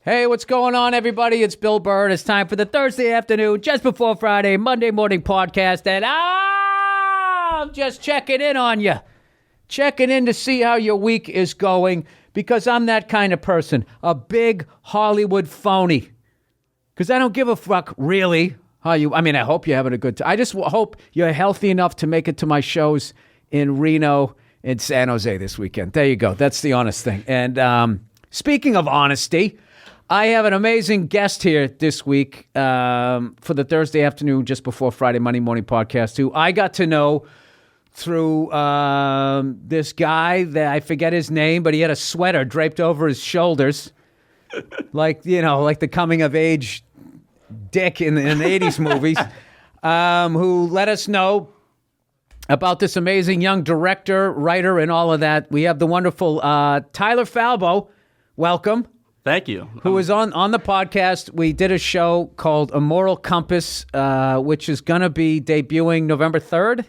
Hey, what's going on, everybody? It's Bill Burr. It's time for the Thursday afternoon, just before Friday, Monday morning podcast, and I'm just checking in on you. Checking in to see how your week is going, because I'm that kind of person, a big Hollywood phony. Because I don't give a fuck, really, I hope you're having a good time. I just hope you're healthy enough to make it to my shows in Reno and San Jose this weekend. There you go. That's the honest thing. And speaking of honesty, I have an amazing guest here this week for the Thursday afternoon, just before Friday, Monday morning podcast, who I got to know through this guy that I forget his name, but he had a sweater draped over his shoulders, like the coming of age dick in the 80s movies, who let us know about this amazing young director, writer, and all of that. We have the wonderful Tyler Falbo. Welcome. Thank you. Who was on the podcast. We did a show called Immoral Compass, which is going to be debuting November 3rd?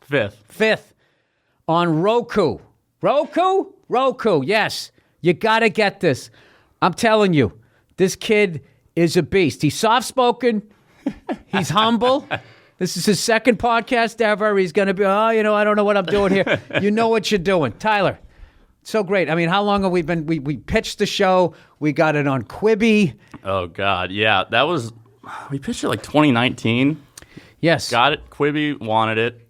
5th on Roku. Roku, yes. You got to get this. I'm telling you, this kid is a beast. He's soft-spoken. He's humble. This is his second podcast ever. He's going to be, I don't know what I'm doing here. You know what you're doing. Tyler. So great. I mean, how long have we been? We pitched the show. We got it on Quibi. Oh, God. Yeah, we pitched it like 2019. Yes. Got it. Quibi wanted it.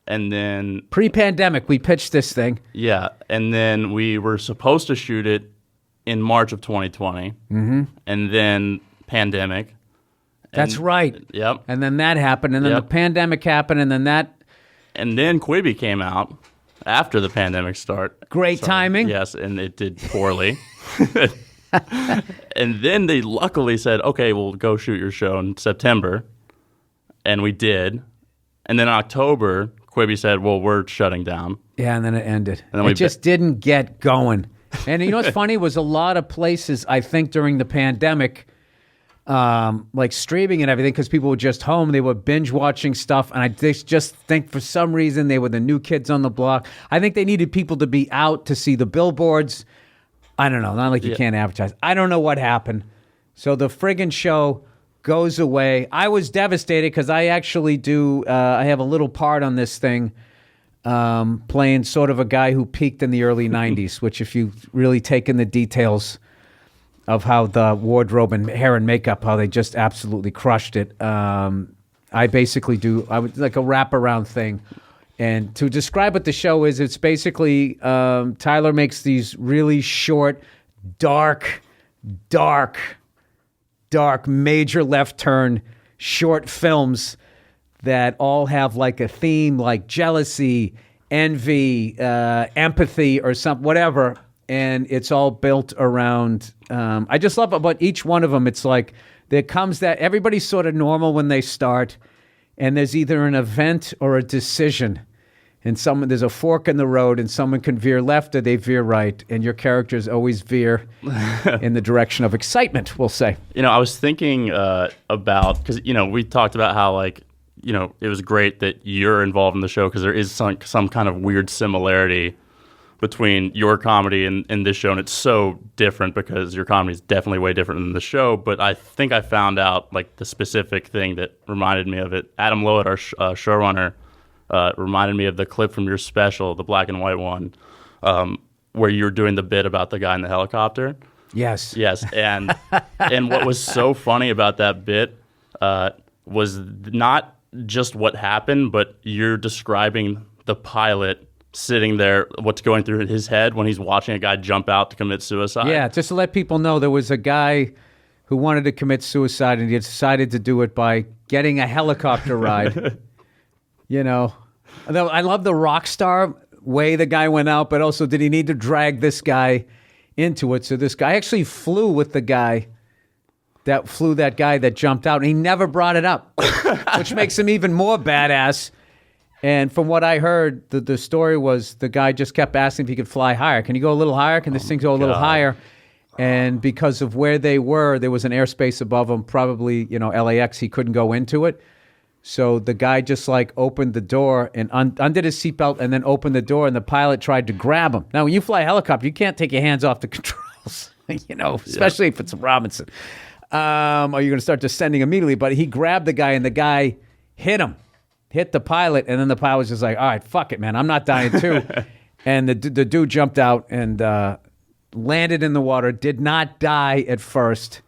And then... Pre-pandemic, we pitched this thing. Yeah. And then we were supposed to shoot it in March of 2020. Mm-hmm. And then pandemic. That's right. Yep. And then that happened. And then the pandemic happened. And then that... And then Quibi came out. After the pandemic Great timing. Yes, and it did poorly. And then they luckily said, okay, we'll go shoot your show in September. And we did. And then in October, Quibi said, well, we're shutting down. Yeah, and then it ended. And then it just didn't get going. And you know what's funny was a lot of places, I think, during the pandemic, like streaming and everything, because people were just home, they were binge watching stuff, and I just think for some reason they were the new kids on the block. I think they needed people to be out to see the billboards. I don't know, not like you can't advertise. I don't know what happened. So the friggin' show goes away. I was devastated because I actually I have a little part on this thing, playing sort of a guy who peaked in the early 90s, which if you really take in the details of how the wardrobe and hair and makeup, how they just absolutely crushed it. I basically I would like a wraparound thing. And to describe what the show is, it's basically Tyler makes these really short, dark, major left turn short films that all have like a theme, like jealousy, envy, empathy, or something, whatever. And it's all built around, I just love about each one of them. It's like there comes that everybody's sort of normal when they start, and there's either an event or a decision. And there's a fork in the road, and someone can veer left or they veer right, and your characters always veer in the direction of excitement, we'll say. I was thinking about, because, we talked about how, like, it was great that you're involved in the show because there is some kind of weird similarity between your comedy and this show, and it's so different because your comedy is definitely way different than the show. But I think I found out like the specific thing that reminded me of it. Adam Lowett, our showrunner, reminded me of the clip from your special, the black and white one, where you were doing the bit about the guy in the helicopter. Yes. And what was so funny about that bit was not just what happened, but you're describing the pilot sitting there, what's going through his head when he's watching a guy jump out to commit suicide. Yeah, just to let people know, there was a guy who wanted to commit suicide, and he decided to do it by getting a helicopter ride. I love the rock star way the guy went out, but also did he need to drag this guy into it? So this guy actually flew with the guy that jumped out, and he never brought it up, which makes him even more badass. And from what I heard, the story was the guy just kept asking if he could fly higher. Can you go a little higher? Can this thing go a little higher? And because of where they were, there was an airspace above them, probably, LAX, he couldn't go into it. So the guy just like opened the door and undid his seatbelt and then opened the door, and the pilot tried to grab him. Now, when you fly a helicopter, you can't take your hands off the controls. especially if it's Robinson. Are you going to start descending immediately? But he grabbed the guy, and the guy hit the pilot, and then the pilot was just like, all right, fuck it, man. I'm not dying too. And the dude jumped out and landed in the water, did not die at first.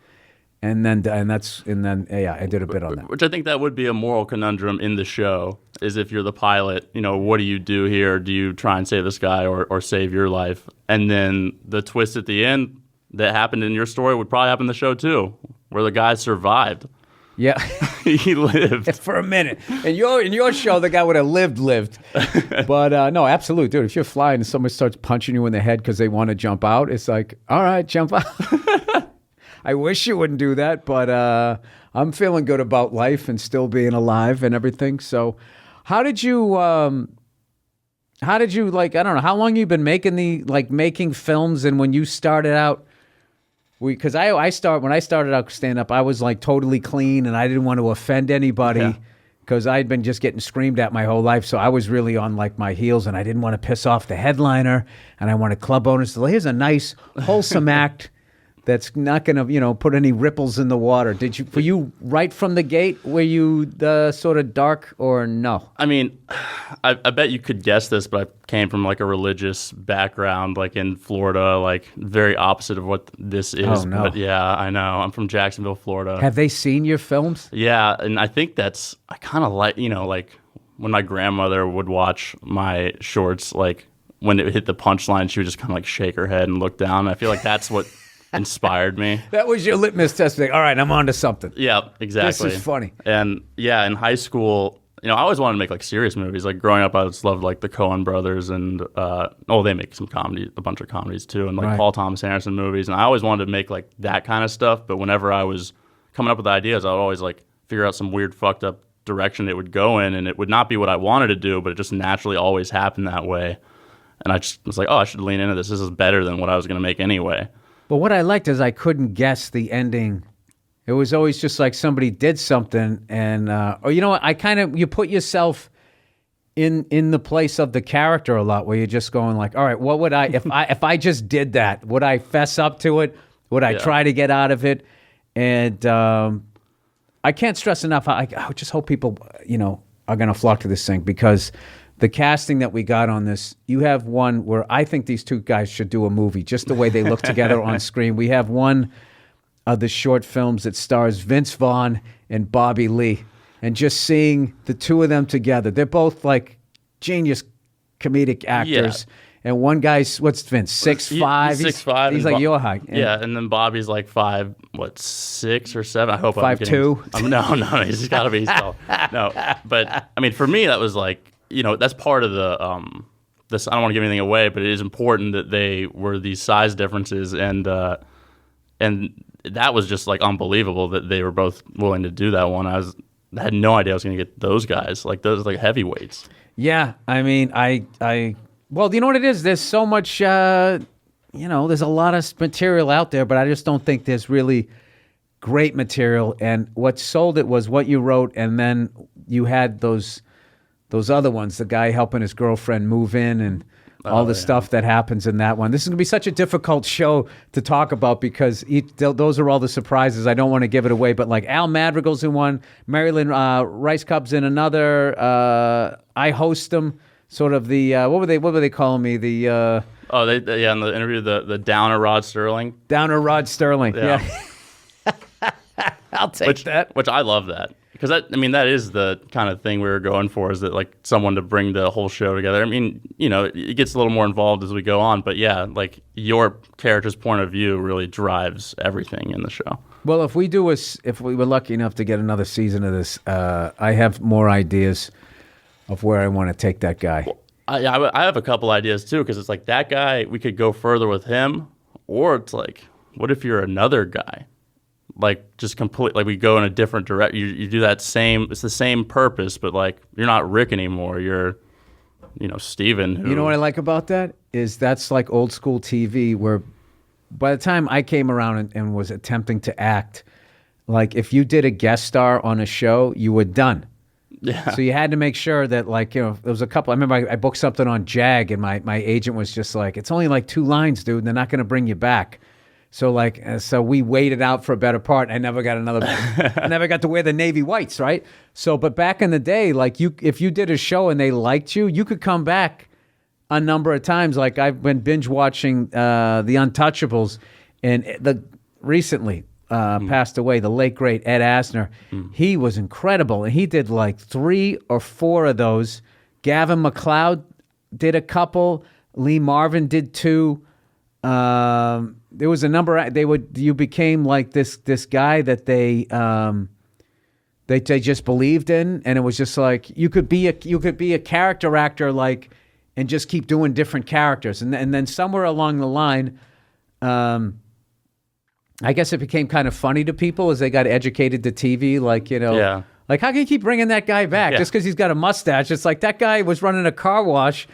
And then I did a bit on that. Which I think that would be a moral conundrum in the show, is if you're the pilot, what do you do here? Do you try and save this guy or save your life? And then the twist at the end that happened in your story would probably happen in the show too, where the guy survived. Yeah. He lived. For a minute. In your show, the guy would have lived. But no, absolutely, dude. If you're flying and somebody starts punching you in the head because they want to jump out, it's like, all right, jump out. I wish you wouldn't do that, but I'm feeling good about life and still being alive and everything. So how did you I don't know, how long you been making films, and when you started out, because when I started out stand up, I was like totally clean and I didn't want to offend anybody because I'd been just getting screamed at my whole life. So I was really on like my heels, and I didn't want to piss off the headliner, and I wanted club owners to say, here's a nice wholesome act that's not going to, put any ripples in the water. Were you right from the gate? Were you the sort of dark or no? I mean, I bet you could guess this, but I came from like a religious background, like in Florida, like very opposite of what this is. Oh, no. But yeah, I know. I'm from Jacksonville, Florida. Have they seen your films? Yeah, and I think I kind of like, like when my grandmother would watch my shorts, like when it hit the punchline, she would just kind of like shake her head and look down. I feel like that's what inspired me. That was your litmus test. Like, all right, I'm on to something. Yeah, exactly. This is funny. And yeah, in high school, I always wanted to make like serious movies. Like growing up, I just loved like the Coen brothers, and they make some comedy, a bunch of comedies too, and like right. Paul Thomas Anderson movies. And I always wanted to make like that kind of stuff. But whenever I was coming up with ideas, I would always like figure out some weird fucked up direction it would go in, and it would not be what I wanted to do, but it just naturally always happened that way. And I just was like, oh, I should lean into this. This is better than what I was going to make anyway. But what I liked is I couldn't guess the ending. It was always just like somebody did something, and or you know what? You put yourself in the place of the character a lot, where you're just going like, all right, what would I if I just did that? Would I fess up to it? Would I try to get out of it? And I can't stress enough. I just hope people are going to flock to this thing, because the casting that we got on this, you have one where I think these two guys should do a movie, just the way they look together on screen. We have one of the short films that stars Vince Vaughn and Bobby Lee, and just seeing the two of them together. They're both like genius comedic actors. Yeah. And one guy's, what's Vince, 6'5"? He's 6'5". He's like your height. And then Bobby's like 6 or 7? I hope 5'2". No, he's got to be tall. No, but I mean, for me, that was like, that's part of the this. I don't want to give anything away, but it is important that they were these size differences, and that was just like unbelievable that they were both willing to do that one. I had no idea I was going to get those guys, like those like heavyweights. Yeah, I mean, well, you know what it is? There's so much, there's a lot of material out there, but I just don't think there's really great material. And what sold it was what you wrote, and then you had those other ones, the guy helping his girlfriend move in, and all the stuff that happens in that one. This is going to be such a difficult show to talk about, because those are all the surprises. I don't want to give it away, but like Al Madrigal's in one, Marilyn Rice Cub's in another. I host them. Sort of the what were they calling me? The in the interview, the Downer Rod Sterling. Downer Rod Sterling. Yeah. I'll take that. Which I love that. Because that is the kind of thing we were going for, is that like someone to bring the whole show together. I mean, it gets a little more involved as we go on, but yeah, like your character's point of view really drives everything in the show. Well, if we were lucky enough to get another season of this, I have more ideas of where I want to take that guy. Well, I have a couple ideas too, because it's like that guy, we could go further with him, or it's like, what if you're another guy? Like just complete, like we go in a different direction. You do that same, it's the same purpose, but like you're not Rick anymore. You're, Steven. You know what I like about that is that's like old school TV, where by the time I came around and was attempting to act, like if you did a guest star on a show, you were done. Yeah. So you had to make sure that there was a couple. I remember I booked something on JAG, and my agent was just like, it's only like 2 lines, dude, and they're not going to bring you back. So so we waited out for a better part. I never got I never got to wear the navy whites, right? So, but back in the day, like if you did a show and they liked you, you could come back a number of times. Like I've been binge watching The Untouchables, and recently passed away, the late great Ed Asner. He was incredible, and he did like 3 or 4 of those. Gavin MacLeod did a couple. Lee Marvin did 2. There was a number. You became like this guy that they just believed in, and it was just like you could be a character actor, like, and just keep doing different characters, and then somewhere along the line, I guess it became kind of funny to people as they got educated to TV, like, like, how can you keep bringing that guy back just because he's got a mustache? It's like that guy was running a car wash,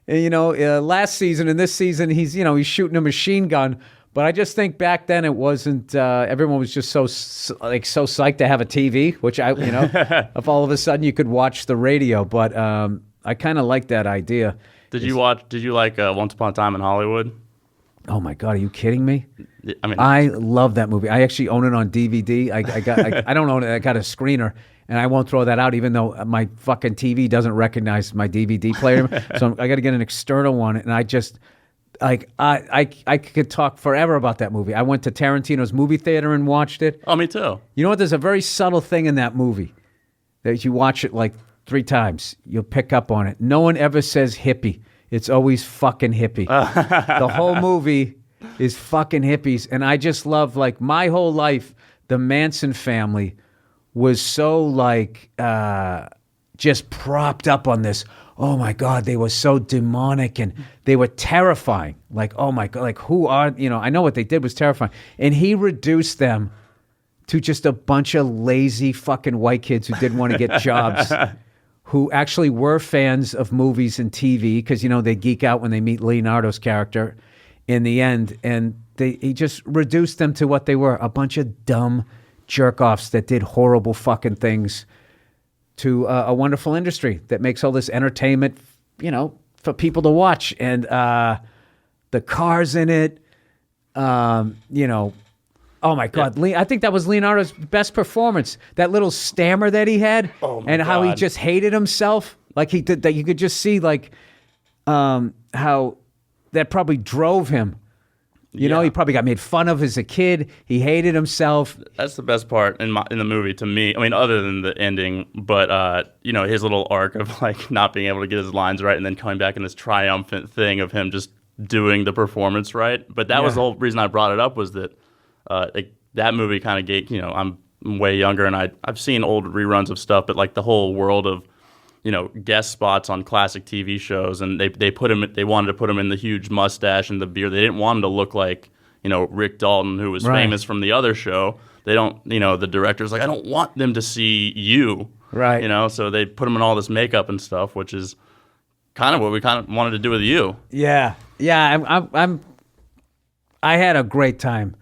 last season, and this season he's shooting a machine gun. But I just think back then it wasn't. Everyone was just so psyched to have a TV, which if all of a sudden you could watch the radio. But I kind of like that idea. Did you like Once Upon a Time in Hollywood? Oh my God, are you kidding me? I mean, I love that movie. I actually own it on DVD. I don't own it. I got a screener, and I won't throw that out, even though my fucking TV doesn't recognize my DVD player. So I got to get an external one, and I just. I could talk forever about that movie. I went to Tarantino's movie theater and watched it. Oh, me too. You know what? There's a very subtle thing in that movie that you watch it like 3 times, you'll pick up on it. No one ever says hippie. It's always fucking hippie. The whole movie is fucking hippies. And I just love, like, my whole life, the Manson family was so, like, just propped up on this. Oh my God, they were so demonic and they were terrifying. Like, oh my God, like who are, I know what they did was terrifying. And he reduced them to just a bunch of lazy fucking white kids who didn't want to get jobs, who actually were fans of movies and TV because, they geek out when they meet Leonardo's character in the end. And he just reduced them to what they were, a bunch of dumb jerk-offs that did horrible fucking things to a wonderful industry that makes all this entertainment, for people to watch. And the cars in it, oh my God. Yeah. I think that was Leonardo's best performance. That little stammer that he had and how he just hated himself. Like he did that. You could just see like how that probably drove him. He probably got made fun of as a kid. He hated himself. That's the best part in the movie to me. I mean, other than the ending, but his little arc of like not being able to get his lines right and then coming back in this triumphant thing of him just doing the performance right. But that was the whole reason I brought it up was that that movie kind of gave, I'm way younger and I've seen old reruns of stuff, but like the whole world of guest spots on classic TV shows, and they wanted to put him in the huge mustache and the beard. They didn't want him to look like, Rick Dalton, who was famous from the other show. They don't, the director's like, I don't want them to see you. Right. So they put him in all this makeup and stuff, which is kind of what we kind of wanted to do with you. Yeah. Yeah. I had a great time.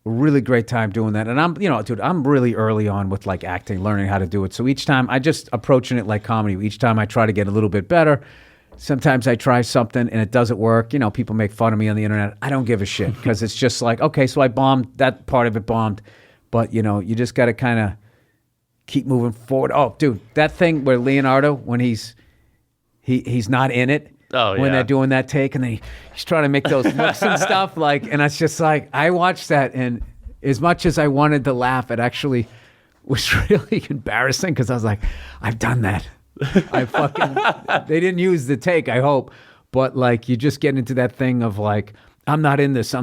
Really great time doing that. And I'm really early on with like acting, learning how to do it. So each time I just approaching it like comedy. Each time I try to get a little bit better. Sometimes I try something and it doesn't work. People make fun of me on the internet. I don't give a shit because it's just like, okay, so I bombed, that part of it bombed. But, you just got to kind of keep moving forward. Oh, dude, that thing where Leonardo, when he's not in it, when they're doing that take and he's trying to make those looks and stuff, like, and it's just like, I watched that, and as much as I wanted to laugh, it actually was really embarrassing because I was like, I've done that. They didn't use the take, I hope, but like, you just get into that thing of like, I'm not in this.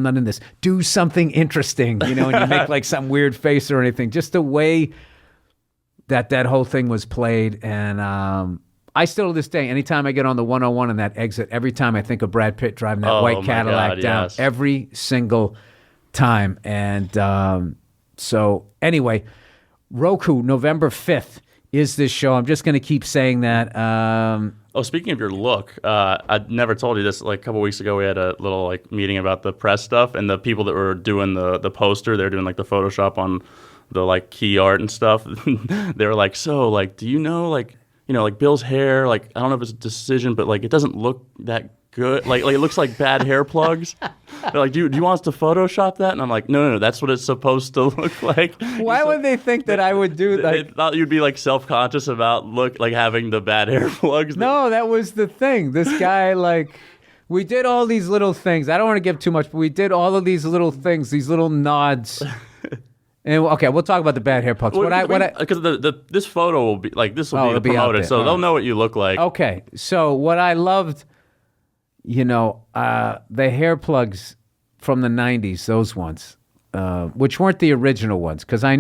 Do something interesting, and you make like some weird face or anything. Just the way that whole thing was played, and I still to this day, anytime I get on the 101 and that exit, every time I think of Brad Pitt driving that white Cadillac down, yes. Every single time. And so anyway, Roku, November 5th is this show. I'm just going to keep saying that. Speaking of your look, I never told you this. Like a couple weeks ago, we had a little like meeting about the press stuff, and the people that were doing the poster, they were doing like the Photoshop on the like key art and stuff. They were like, so like, do you know like, like Bill's hair, like, I don't know if it's a decision, but like, it doesn't look that good. Like it looks like bad hair plugs. They're like, do you want us to Photoshop that? And I'm like, no, that's what it's supposed to look like. Why would they think that I would do that? They thought you'd be like self-conscious about having the bad hair plugs. No, that was the thing. This guy, like, we did all these little things. I don't want to give too much, but we did all of these little things, these little nods. And okay, we'll talk about the bad hair plugs. Because this photo will be like this will be promoted, so they'll know what you look like. Okay, so what I loved, the hair plugs from the '90s, those ones, which weren't the original ones, because I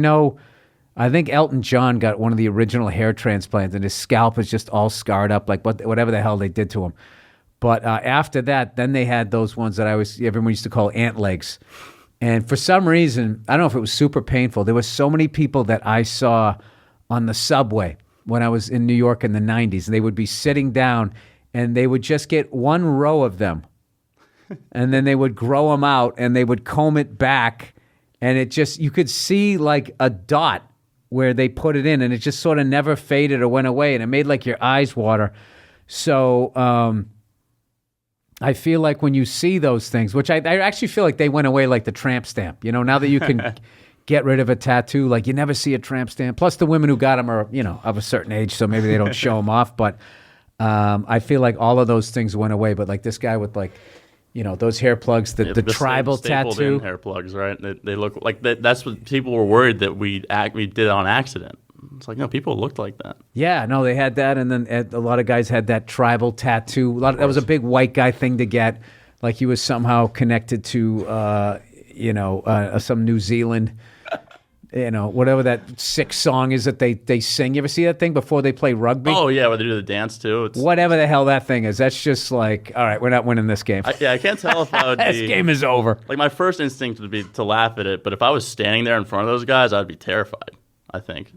think Elton John got one of the original hair transplants, and his scalp is just all scarred up, like whatever the hell they did to him. But after that, then they had those ones that everyone used to call ant legs. And for some reason, I don't know if it was super painful. There were so many people that I saw on the subway when I was in New York in the 90s. And they would be sitting down and they would just get one row of them. And then they would grow them out and they would comb it back. And you could see like a dot where they put it in. And it just sort of never faded or went away. And it made like your eyes water. So, I feel like when you see those things, which I actually feel like they went away like the tramp stamp. Now that you can get rid of a tattoo, like you never see a tramp stamp. Plus the women who got them are, of a certain age, so maybe they don't show them off. But I feel like all of those things went away. But like this guy with like, those hair plugs, the tribal tattoo. In hair plugs, right? They look like that. That's what people were worried that we did on accident. It's like, no, people looked like that. Yeah, no, they had that, and then a lot of guys had that tribal tattoo. That was a big white guy thing to get, like he was somehow connected to, some New Zealand, whatever that sick song is that they sing. You ever see that thing before they play rugby? Oh, yeah, where they do the dance, too. Whatever the hell that thing is. That's just like, all right, we're not winning this game. I can't tell if I would This game is over. Like, my first instinct would be to laugh at it, but if I was standing there in front of those guys, I'd be terrified, I think.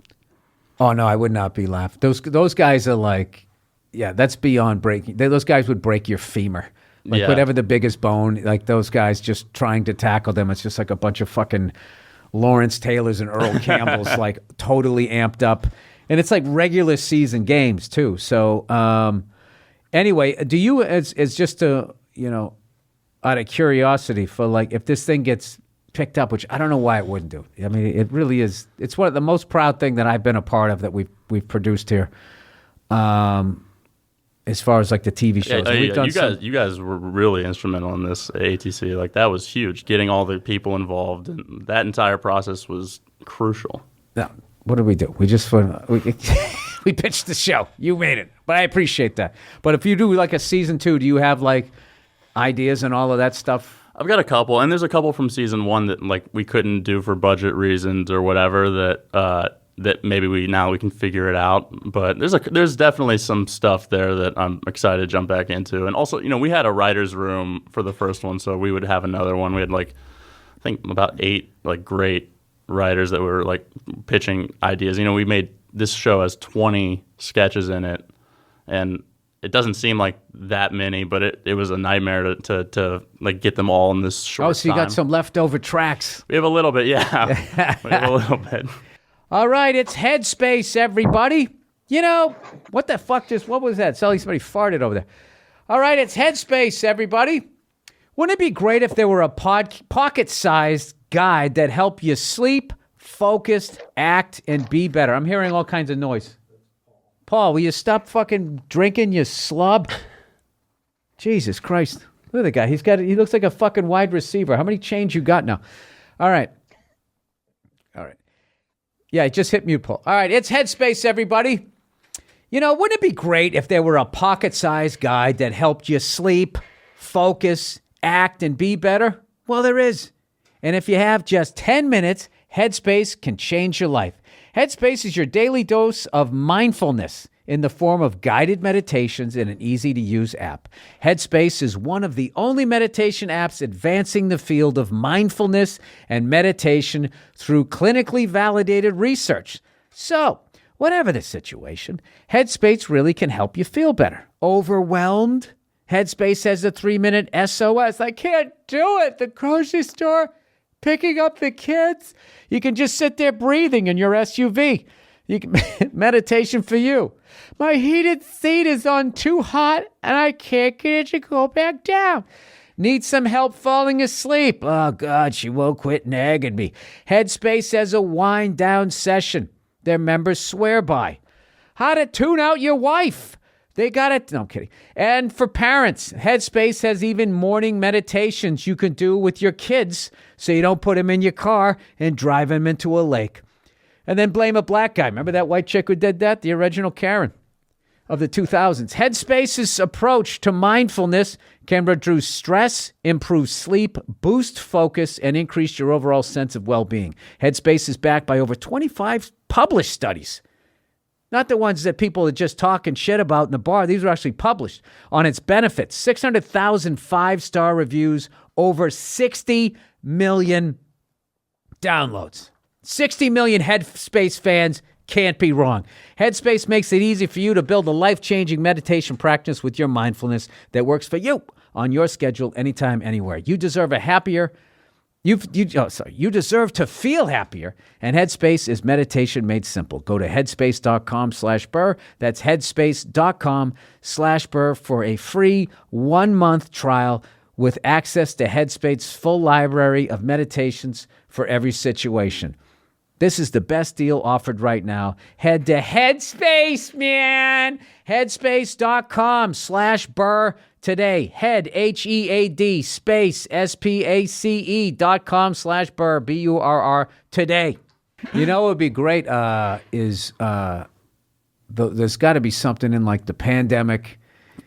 Oh, no, I would not be laughing. Those guys are like, yeah, that's beyond breaking. Those guys would break your femur. Like whatever the biggest bone, like those guys just trying to tackle them. It's just like a bunch of fucking Lawrence Taylors and Earl Campbells, like totally amped up. And it's like regular season games too. So anyway, do you, as just to, out of curiosity for like, if this thing gets picked up, which I don't know why it wouldn't do. I mean, it really is. It's one of the most proud thing that I've been a part of that we've produced here. As far as like the TV shows, you guys were really instrumental in this ATC. Like that was huge. Getting all the people involved, and that entire process was crucial. Now, what did we do? We just we pitched the show. You made it, but I appreciate that. But if you do like a season 2, do you have like ideas and all of that stuff? I've got a couple, and there's a couple from season 1 that like we couldn't do for budget reasons or whatever that maybe we can figure it out. But there's definitely some stuff there that I'm excited to jump back into. And also, we had a writer's room for the first one, so we would have another one. We had like I think about 8 like great writers that were like pitching ideas. We made this show has 20 sketches in it, and it doesn't seem like that many, but it was a nightmare to like get them all in this short time. Oh, so you got some leftover tracks. We have a little bit, yeah. We have a little bit. All right, it's Headspace, everybody. What the fuck what was that? Somebody farted over there. All right, it's Headspace, everybody. Wouldn't it be great if there were a pocket-sized guide that helped you sleep, focus, act, and be better? I'm hearing all kinds of noise. Paul, will you stop fucking drinking, you slob? Jesus Christ. Look at the guy. He looks like a fucking wide receiver. How many chains you got now? All right. Yeah, just hit mute, Paul. All right, it's Headspace, everybody. Wouldn't it be great if there were a pocket-sized guide that helped you sleep, focus, act, and be better? Well, there is. And if you have just 10 minutes, Headspace can change your life. Headspace is your daily dose of mindfulness in the form of guided meditations in an easy-to-use app. Headspace is one of the only meditation apps advancing the field of mindfulness and meditation through clinically validated research. So, whatever the situation, Headspace really can help you feel better. Overwhelmed? Headspace has a 3-minute SOS. I can't do it. The grocery store, picking up the kids. You can just sit there breathing in your SUV. Meditation for you. My heated seat is on too hot and I can't get it to go back down. Need some help falling asleep. Oh, God, she won't quit nagging me. Headspace has a wind down session their members swear by. How to tune out your wife. They got it. No, I'm kidding. And for parents, Headspace has even morning meditations you can do with your kids so you don't put them in your car and drive them into a lake. And then blame a black guy. Remember that white chick who did that? The original Karen of the 2000s. Headspace's approach to mindfulness can reduce stress, improve sleep, boost focus, and increase your overall sense of well-being. Headspace is backed by over 25 published studies. Not the ones that people are just talking shit about in the bar. These were actually published on its benefits. 600,000 five-star reviews, over 60 million downloads. 60 million Headspace fans can't be wrong. Headspace makes it easy for you to build a life-changing meditation practice with your mindfulness that works for you on your schedule, anytime, anywhere. You deserve a happier. You deserve to feel happier, and Headspace is meditation made simple. Go to headspace.com/Burr. That's headspace.com/Burr for a free 1-month trial with access to Headspace's full library of meditations for every situation. This is the best deal offered right now. Head to Headspace, man. Headspace.com/Burr today. Head, HEAD, space, SPACE.com/Burr, BURR, today. You know what would be great is there's got to be something in like the pandemic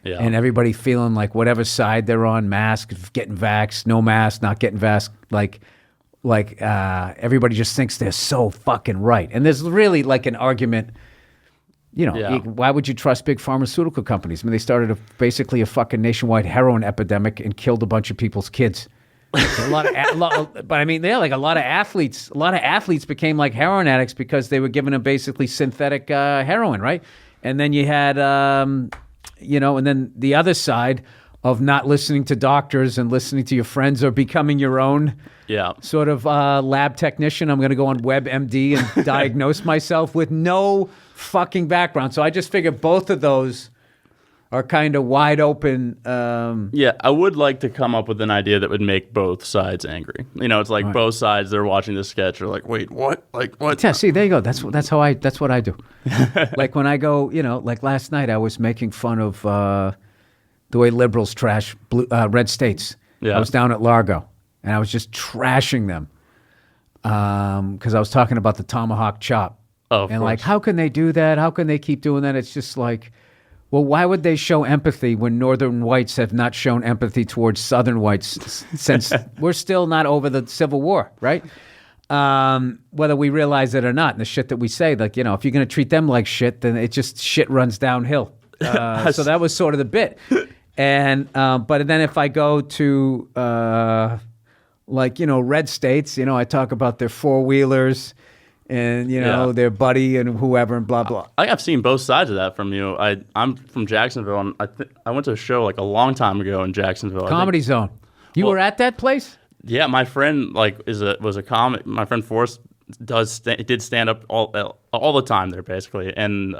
and everybody feeling like whatever side they're on, mask, getting vaxxed, no mask, not getting vaxxed, like everybody just thinks they're so fucking right. And there's really like an argument, why would you trust big pharmaceutical companies? I mean, they started basically a fucking nationwide heroin epidemic and killed a bunch of people's kids. But a lot of athletes became like heroin addicts because they were giving them basically synthetic heroin, right? And then you had, and then the other side of not listening to doctors and listening to your friends or becoming your own sort of lab technician. I'm going to go on WebMD and diagnose myself with no fucking background. So I just figured both of those are kind of wide open. I would like to come up with an idea that would make both sides angry. It's like both sides, they're watching this sketch, are like, wait, what? Like, what? Yeah, see, there you go. That's what I do. Like when I go, like last night I was making fun of the way liberals trash red states. Yeah. I was down at Largo, and I was just trashing them because I was talking about the tomahawk chop. Oh, and like, how can they do that? How can they keep doing that? It's just like, well, why would they show empathy when northern whites have not shown empathy towards southern whites since we're still not over the Civil War, right? Whether we realize it or not, and the shit that we say, like, if you're going to treat them like shit, then it just shit runs downhill. So that was sort of the bit. And but then if I go to red states, I talk about their four-wheelers and their buddy and whoever and blah blah. I've seen both sides of that from you. I'm from Jacksonville, and I went to a show like a long time ago in Jacksonville. Comedy Zone. You were at that place? Yeah, my friend was a comic. My friend Forrest did stand up all the time there basically, and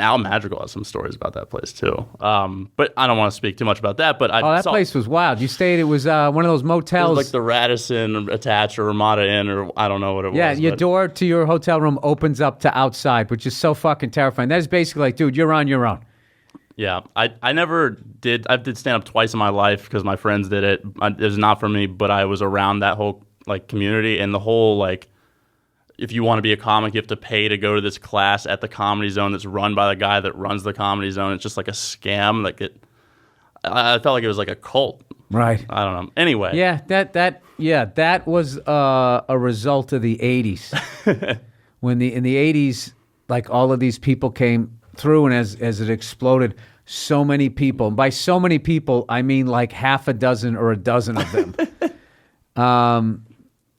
Al Madrigal has some stories about that place too. But I don't want to speak too much about that. But that place was wild. You stayed. It was one of those motels, it was like the Radisson attached or Ramada Inn or I don't know what it was. Yeah, your door to your hotel room opens up to outside, which is so fucking terrifying. That is basically like, dude, you're on your own. Yeah, I never did. I did stand up twice in my life because my friends did it. It was not for me, but I was around that whole like community and the whole like. If you want to be a comic, you have to pay to go to this class at the Comedy Zone that's run by the guy that runs the Comedy Zone. It's just like a scam. I felt like it was like a cult. Right. I don't know. Anyway. Yeah, that was a result of the 80s. In the 80s, like all of these people came through, and as it exploded, so many people. And by so many people, I mean like half a dozen or a dozen of them.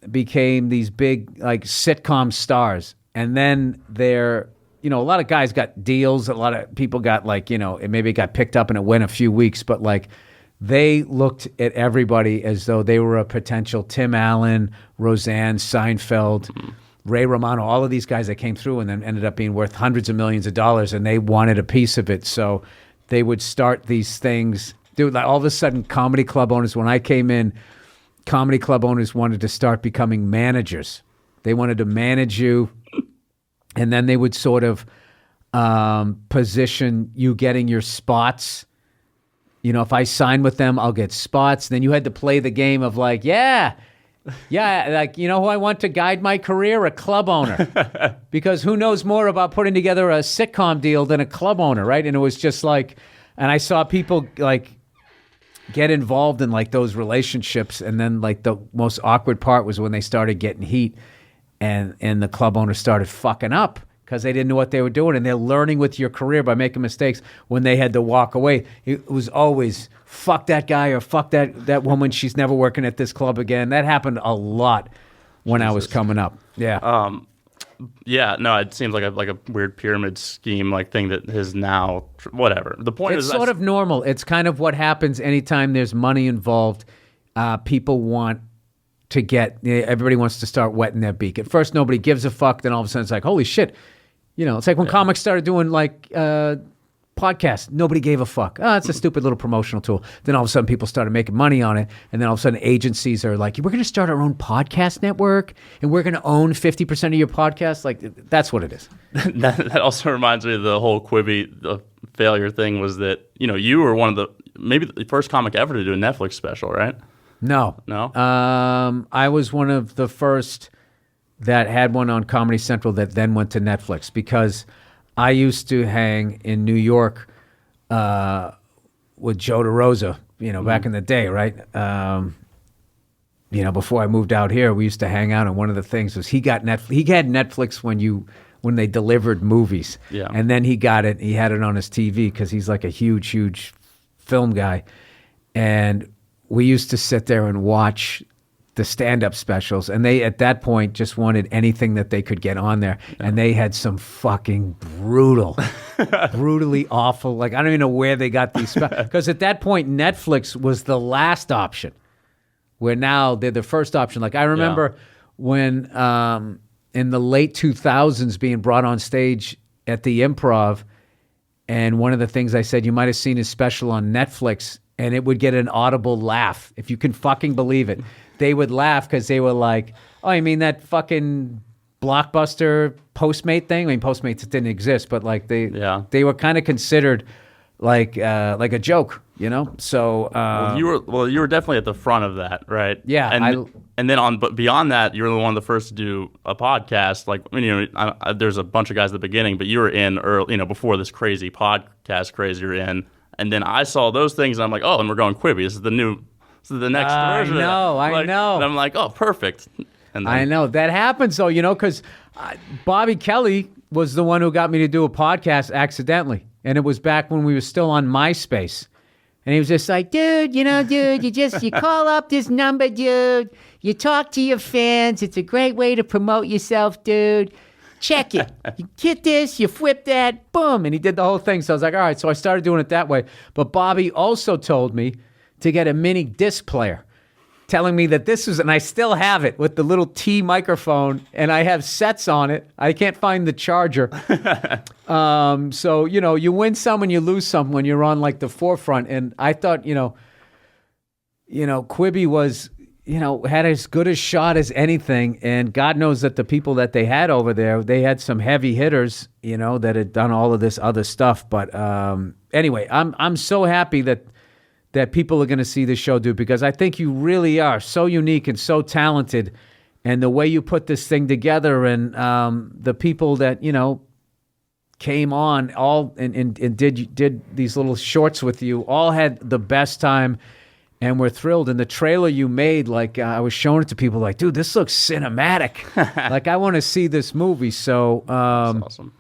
Became these big like sitcom stars, and then a lot of guys got deals, a lot of people got like it maybe got picked up and it went a few weeks, but like they looked at everybody as though they were a potential Tim Allen, Roseanne, Seinfeld, Ray Romano, all of these guys that came through and then ended up being worth hundreds of millions of dollars, and they wanted a piece of it. So they would start these things. Dude, like all of a sudden, comedy club owners, when I came in, comedy club owners wanted to start becoming managers. They wanted to manage you, and then they would sort of position you getting your spots. You know, if I sign with them, I'll get spots. Then you had to play the game of like, yeah, like, you know who I want to guide my career? A club owner. Because who knows more about putting together a sitcom deal than a club owner, right? And it was just like, and I saw people like get involved in like those relationships, and then like the most awkward part was when they started getting heat and the club owner started fucking up because they didn't know what they were doing, and they're learning with your career by making mistakes. When they had to walk away, it was always fuck that guy or fuck that woman, she's never working at this club again. That happened a lot when I was coming up. Yeah. Yeah, no, it seems like a weird pyramid scheme like thing that is now whatever. The point it's is sort of normal. It's kind of what happens anytime there's money involved. People want to everybody wants to start wetting their beak. At first, nobody gives a fuck. Then all of a sudden, it's like, holy shit. You know, it's like when comics started doing like podcasts. Nobody gave a fuck. Oh, it's a stupid little promotional tool. Then all of a sudden, people started making money on it. And then all of a sudden, agencies are like, we're going to start our own podcast network, and we're going to own 50% of your podcast. Like, that's what it is. That also reminds me of the whole Quibi the failure thing. Was that, you know, you were one of maybe the first comic ever to do a Netflix special, right? No. I was one of the first that had one on Comedy Central that then went to Netflix, because I used to hang in New York with Joe DeRosa, you know, back in the day, right? You know, before I moved out here, we used to hang out, and one of the things was he had Netflix when they delivered movies. Yeah. And then he got it, he had it on his TV because he's like a huge film guy. And we used to sit there and watch the stand-up specials, and they at that point just wanted anything that they could get on there. Yeah. And they had some fucking brutally awful, like I don't even know where they got these because at that point Netflix was the last option, where now they're the first option. Like I remember when in the late 2000s being brought on stage at the Improv, and one of the things I said, you might have seen his special on Netflix, and it would get an audible laugh, if you can fucking believe it. They would laugh because they were like, oh, you mean that fucking Blockbuster Postmate thing? I mean, Postmates didn't exist, but like they were kind of considered like a joke, you know? So you were definitely at the front of that, right? Yeah. And then but beyond that, you were one of the first to do a podcast. Like, you know, there's a bunch of guys at the beginning, but you were in early, you know, before this crazy podcast craze you're in. And then I saw those things, and I'm like, oh, and we're going Quibi. This is the next version. I know. And I'm like, oh, perfect. And then, I know. That happens, though, you know, because Bobby Kelly was the one who got me to do a podcast accidentally. And it was back when we were still on MySpace. And he was just like, dude, you call up this number, dude. You talk to your fans. It's a great way to promote yourself, dude. Check it. You hit this, you flip that, boom. And he did the whole thing. So I was like, all right. So I started doing it that way. But Bobby also told me to get a mini disc player, telling me that this was, and I still have it with the little T microphone, and I have sets on it. I can't find the charger. So, you know, you win some and you lose some when you're on like the forefront. And I thought, you know, Quibi was, you know, had as good a shot as anything. And God knows that the people that they had over there, they had some heavy hitters, you know, that had done all of this other stuff. But anyway, I'm so happy that people are going to see this show, dude, because I think you really are so unique and so talented. And the way you put this thing together, and the people that, you know, came on all and did these little shorts with you, all had the best time. And we're thrilled. And the trailer you made, like I was showing it to people, like, dude, this looks cinematic. Like, I want to see this movie. So, that's awesome.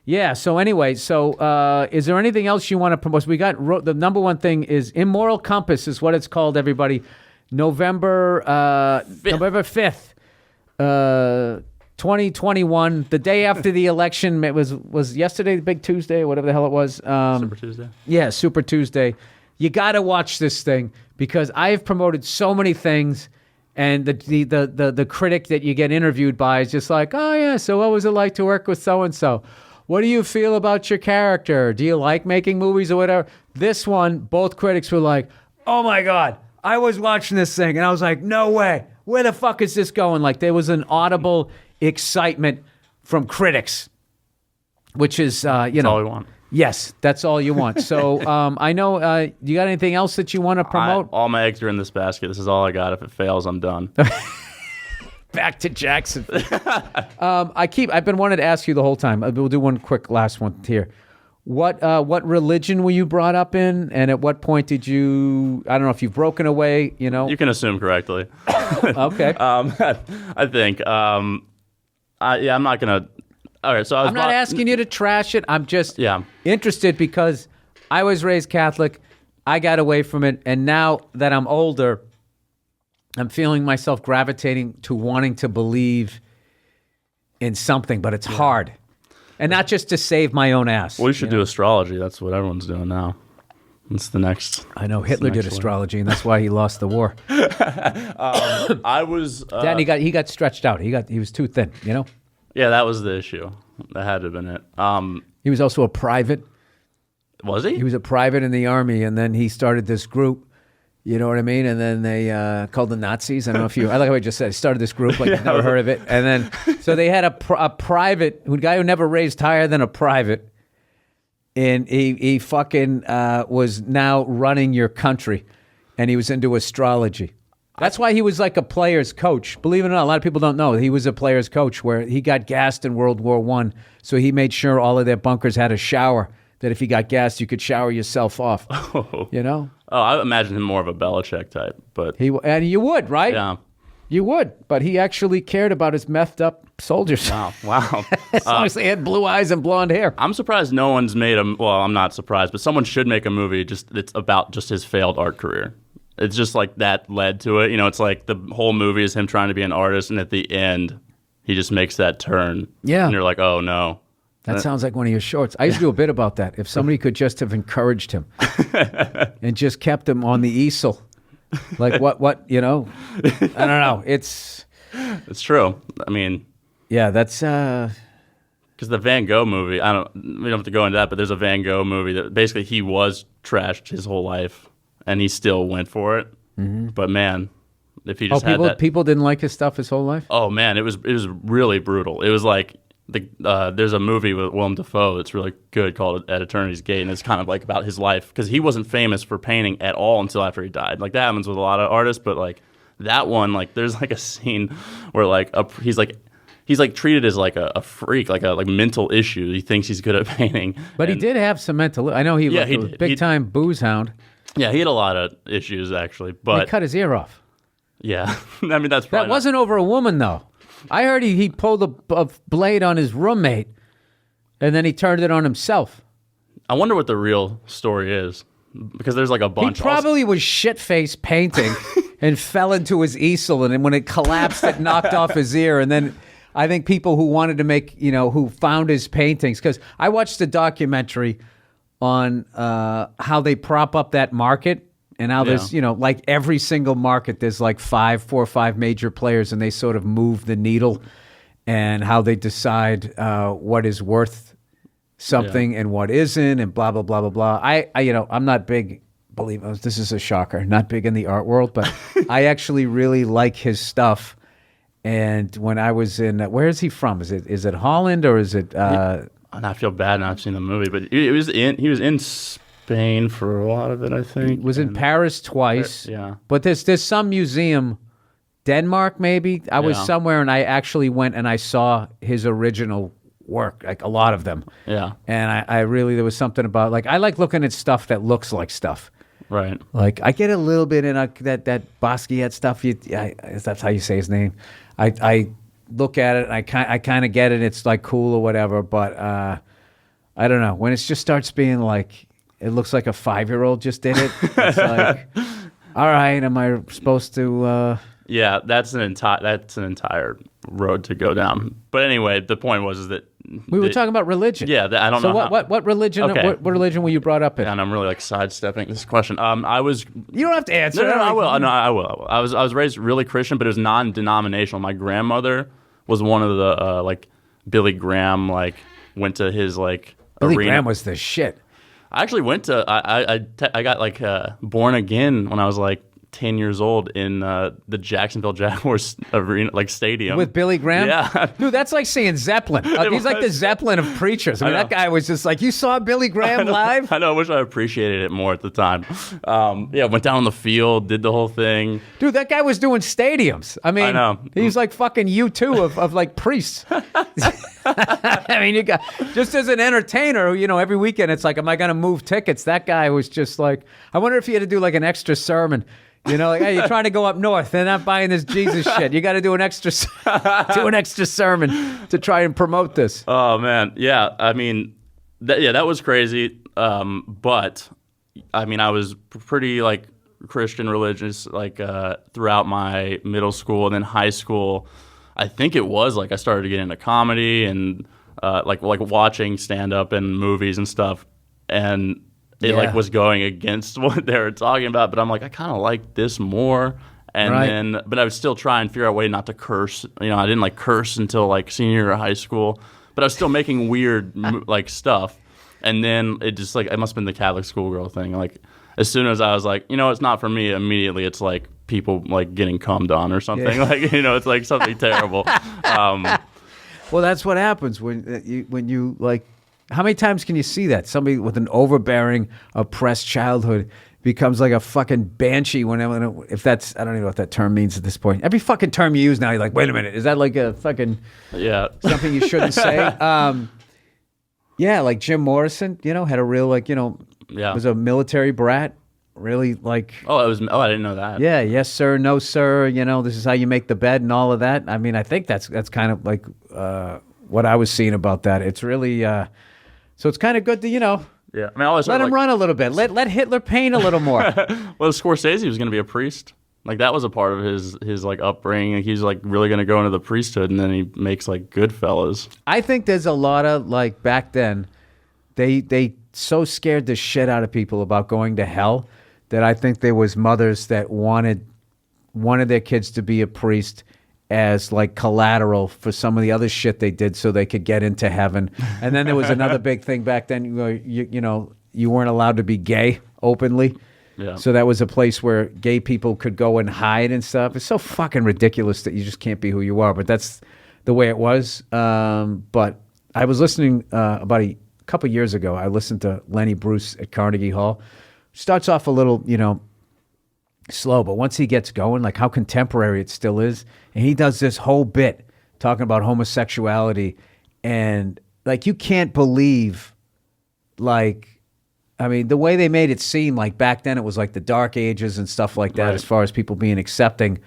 Yeah. So anyway, is there anything else you want to promote? We got the number one thing is Immoral Compass is what it's called. Everybody, November 5th, 2021, the day after the election. It was yesterday, the Big Tuesday, whatever the hell it was. Super Tuesday. Yeah, Super Tuesday. You got to watch this thing because I have promoted so many things, And the critic that you get interviewed by is just like, oh yeah, so what was it like to work with so and so? What do you feel about your character? Do you like making movies or whatever? This one, both critics were like, oh my God, I was watching this thing and I was like, no way, where the fuck is this going? Like there was an audible excitement from critics, which is That's all we want. Yes, that's all you want. So I know. You got anything else that you want to promote? All my eggs are in this basket. This is all I got. If it fails, I'm done. Back to Jackson. I've been wanting to ask you the whole time. We'll do one quick last one here. What religion were you brought up in, and at what point did you? I don't know if you've broken away. You know, you can assume correctly. Okay. I think. I'm not gonna. All right, so I'm not asking you to trash it. I'm just interested because I was raised Catholic. I got away from it, and now that I'm older, I'm feeling myself gravitating to wanting to believe in something, but it's hard. And not just to save my own ass. Well, you should do astrology. That's what everyone's doing now. It's the next. I know Hitler did astrology, and that's why he lost the war. I was. Then he got stretched out. He was too thin. You know. Yeah, that was the issue. That had to have been it. He was also a private. Was he? He was a private in the army, and then he started this group. You know what I mean? And then they called the Nazis. I don't know if I like how I just said. He started this group, like you've never heard of it. And then, so they had a private, a guy who never raised higher than a private, and he fucking was now running your country, and he was into astrology. That's why he was like a player's coach. Believe it or not, a lot of people don't know. He was a player's coach where he got gassed in World War I. So he made sure all of their bunkers had a shower, that if you got gassed, you could shower yourself off. Oh. You know? Oh, I imagine him more of a Belichick type. But and you would, right? Yeah. You would. But he actually cared about his methed up soldiers. Wow. As long as they had blue eyes and blonde hair. I'm surprised no one's made well, I'm not surprised, but someone should make a movie that's about just his failed art career. It's just like that led to it. You know, it's like the whole movie is him trying to be an artist, and at the end, he just makes that turn. Yeah. And you're like, oh, no. That sounds like one of your shorts. I used to do a bit about that. If somebody could just have encouraged him and just kept him on the easel. Like what, you know? I don't know. It's true. I mean. Yeah, that's... Because the Van Gogh movie, we don't have to go into that, but there's a Van Gogh movie that basically he was trashed his whole life. And he still went for it. Mm-hmm. But man, if he just had that... people didn't like his stuff his whole life? Oh man, it was really brutal. It was like, there's a movie with Willem Dafoe that's really good called At Eternity's Gate, and it's kind of like about his life. Because he wasn't famous for painting at all until after he died. Like that happens with a lot of artists, but like that one, like there's like a scene where like he's treated as like a freak, like a mental issue. He thinks he's good at painting. But he did have some mental... I know he was a big-time booze hound. Yeah, he had a lot of issues, actually. But he cut his ear off. Yeah. I mean, that's probably That wasn't over a woman, though. I heard he pulled a blade on his roommate, and then he turned it on himself. I wonder what the real story is, because there's like a bunch. He probably was shit-faced painting and fell into his easel, and then when it collapsed, it knocked off his ear, and then... I think people who wanted to make, who found his paintings, because I watched a documentary on how they prop up that market, and how there's, like every single market, there's like 4 or 5 major players, and they sort of move the needle, and how they decide what is worth something and what isn't, and blah, blah, blah, blah, blah. I'm not big, this is a shocker, not big in the art world, but I actually really like his stuff. And when I was in, where is he from? Is it Holland or is it? And I feel bad not seeing the movie, but he was in Spain for a lot of it, I think. Was in Paris twice. Yeah. But there's some museum, Denmark maybe. I was somewhere and I actually went and I saw his original work, like a lot of them. Yeah. And I really, there was something about, like, I like looking at stuff that looks like stuff. Right. Like, I get a little bit in that Basquiat stuff. That's how you say his name. I look at it and I kind of get it. It's like cool or whatever, but I don't know. When it just starts being like, it looks like a 5-year-old just did it. It's like, all right, am I supposed to? Yeah, that's an entire road to go down. But anyway, the point was that We were talking about religion. Yeah, I don't so know. what religion? Okay. What religion were you brought up in? And I'm really like sidestepping this question. I was. You don't have to answer. No, I will. No, I will. I was raised really Christian, but it was non-denominational. My grandmother was one of the like Billy Graham, like went to his like Billy arena. Graham was the shit. I actually went to. I got like born again when I was like 10 years old in the Jacksonville Jaguars arena, like stadium. With Billy Graham? Yeah. Dude, that's like seeing Zeppelin. He's like the Zeppelin of preachers. I mean, that guy was just like, you saw Billy Graham live? I know. I wish I appreciated it more at the time. Yeah, went down on the field, did the whole thing. Dude, that guy was doing stadiums. I mean, I know. He's like fucking U2 of like priests. I mean, you got just as an entertainer, you know, every weekend it's like, am I going to move tickets? That guy was just like, I wonder if he had to do like an extra sermon. You know, like, hey, you're trying to go up north. They're not buying this Jesus shit. You got to do an extra sermon to try and promote this. Oh man, yeah. I mean, that was crazy. But I mean, I was pretty like Christian religious like throughout my middle school and then high school. I think it was like I started to get into comedy and like watching stand up and movies and stuff, and it like was going against what they were talking about. But I'm like, I kind of like this more. And then, but I would still try and figure out a way not to curse. You know, I didn't like curse until like senior year of high school, but I was still making weird like stuff. And then it just like, it must have been the Catholic schoolgirl thing. Like as soon as I was like, you know, it's not for me, immediately it's like people like getting cummed on or something. Like, you know, it's like something terrible. Well, that's what happens when you like, how many times can you see that? Somebody with an overbearing, oppressed childhood becomes like a fucking banshee if that's, I don't even know what that term means at this point. Every fucking term you use now, you're like, wait a minute, is that like a fucking something you shouldn't say? Yeah, like Jim Morrison, you know, had a real like, you know, was a military brat, really like. I didn't know that. Yeah, yes sir, no sir, you know, this is how you make the bed and all of that. I mean, I think that's kind of like what I was seeing about that. It's really, so it's kind of good to, you know. Yeah, I mean, let him run a little bit. Let Hitler paint a little more. Well, Scorsese was going to be a priest. Like that was a part of his like upbringing. He's like really going to go into the priesthood, and then he makes like Goodfellas. I think there's a lot of like back then, they so scared the shit out of people about going to hell that I think there was mothers that wanted their kids to be a priest as like collateral for some of the other shit they did so they could get into heaven. And then there was another big thing back then, you know, you weren't allowed to be gay openly. Yeah. So that was a place where gay people could go and hide and stuff. It's so fucking ridiculous that you just can't be who you are, but that's the way it was. But I was listening about a couple years ago, I listened to Lenny Bruce at Carnegie Hall. Starts off a little, you know, slow, but once he gets going, like how contemporary it still is, and he does this whole bit talking about homosexuality, and like you can't believe, like, I mean, the way they made it seem like back then it was like the dark ages and stuff like that, as far as people being accepting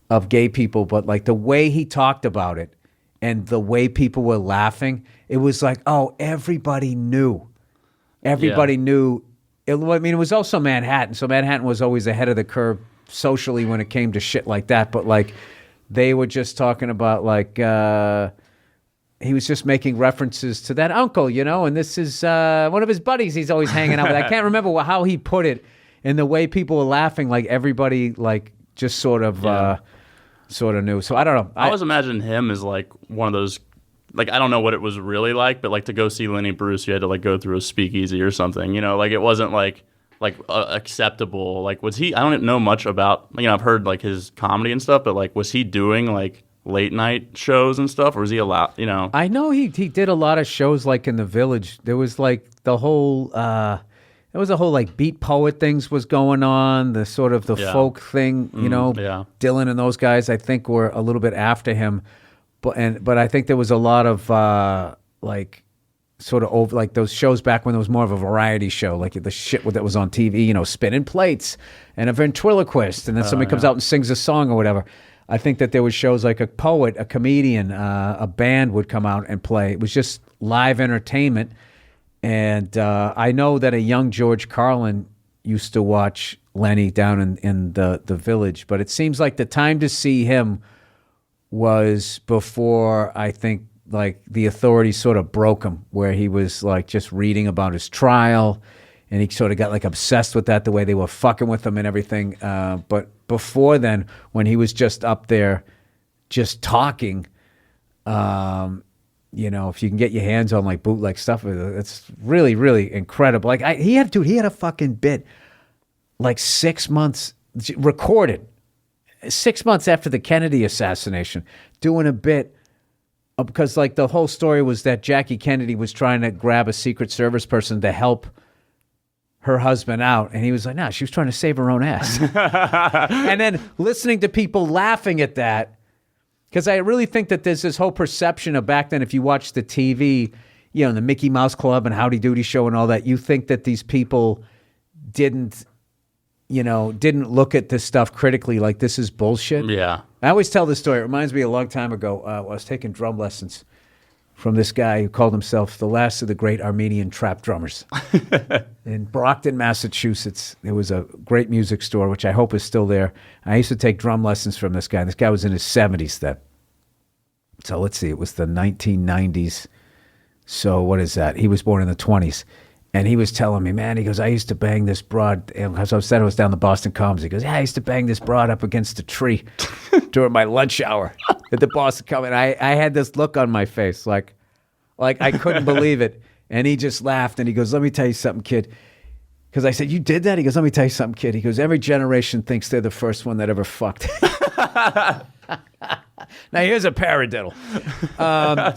of gay people, but like the way he talked about it and the way people were laughing, it was like, oh, everybody knew. Everybody knew. I mean, it was also Manhattan, so Manhattan was always ahead of the curve socially when it came to shit like that. But like, they were just talking about like he was just making references to that uncle, you know. And this is one of his buddies he's always hanging out with. I can't remember how he put it, and the way people were laughing, like everybody like just sort of knew. So I don't know. I always imagine him as like one of those. Like, I don't know what it was really like, but like to go see Lenny Bruce, you had to like go through a speakeasy or something, you know, like it wasn't like acceptable. Like, was he, I don't know much about, you know, I've heard like his comedy and stuff, but like, was he doing like late night shows and stuff, or was he allowed, you know? I know he did a lot of shows like in the Village. There was like the whole, there was a whole like beat poet things was going on, the sort of the folk thing, you know, Dylan and those guys I think were a little bit after him. But I think there was a lot of like sort of over, like those shows back when there was more of a variety show, like the shit that was on TV, you know, spinning plates and a ventriloquist, and then somebody comes out and sings a song or whatever. I think that there was shows like a poet, a comedian, a band would come out and play. It was just live entertainment. And I know that a young George Carlin used to watch Lenny down in the Village, but it seems like the time to see him was before, I think, like the authorities sort of broke him, where he was like just reading about his trial, and he sort of got like obsessed with that, the way they were fucking with him and everything. But before then, when he was just up there just talking, you know, if you can get your hands on like bootleg stuff, it's really, really incredible. Like he had a fucking bit like 6 months recorded, 6 months after the Kennedy assassination, doing a bit because like the whole story was that Jackie Kennedy was trying to grab a Secret Service person to help her husband out. And he was like, nah, she was trying to save her own ass. And then listening to people laughing at that, because I really think that there's this whole perception of back then, if you watch the TV, you know, the Mickey Mouse Club and Howdy Doody Show and all that, you think that these people didn't look at this stuff critically, like this is bullshit. Yeah. I always tell this story. It reminds me a long time ago. I was taking drum lessons from this guy who called himself the last of the great Armenian trap drummers. In Brockton, Massachusetts, there was a great music store, which I hope is still there. I used to take drum lessons from this guy. This guy was in his 70s then. So let's see, it was the 1990s. So what is that? He was born in the 20s. And he was telling me, man, he goes, I used to bang this broad, because I said I was down the Boston Commons. He goes, yeah, I used to bang this broad up against a tree during my lunch hour at the Boston Commons. I had this look on my face, like I couldn't believe it. And he just laughed, and he goes, let me tell you something, kid. Because I said, you did that? He goes, let me tell you something, kid. He goes, every generation thinks they're the first one that ever fucked. Now, here's a paradiddle.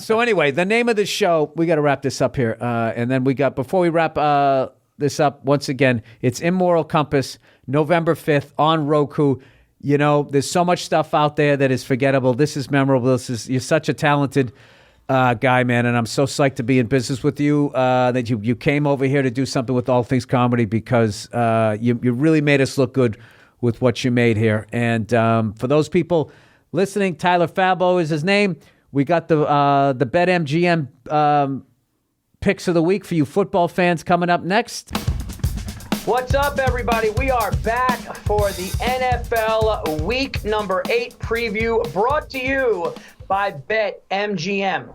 So anyway, the name of the show, we got to wrap this up here. And then before we wrap this up, once again, it's Immoral Compass, November 5th on Roku. You know, there's so much stuff out there that is forgettable. This is memorable. You're such a talented guy, man, and I'm so psyched to be in business with you, that you came over here to do something with All Things Comedy, because you really made us look good with what you made here. And for those people listening, Tyler Falbo is his name. We got the BetMGM picks of the week for you football fans coming up next. What's up, everybody? We are back for the NFL Week number 8 preview, brought to you by BetMGM.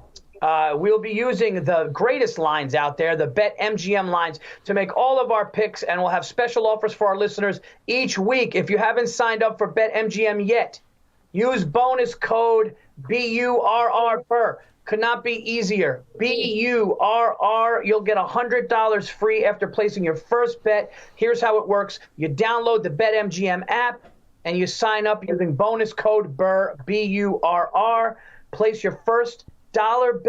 We'll be using the greatest lines out there, the BetMGM lines, to make all of our picks, and we'll have special offers for our listeners each week. If you haven't signed up for BetMGM yet, use bonus code BURR, Burr. Could not be easier. BURR. You'll get $100 free after placing your first bet. Here's how it works. You download the BetMGM app, and you sign up using bonus code Burr, BURR. Place your first dollar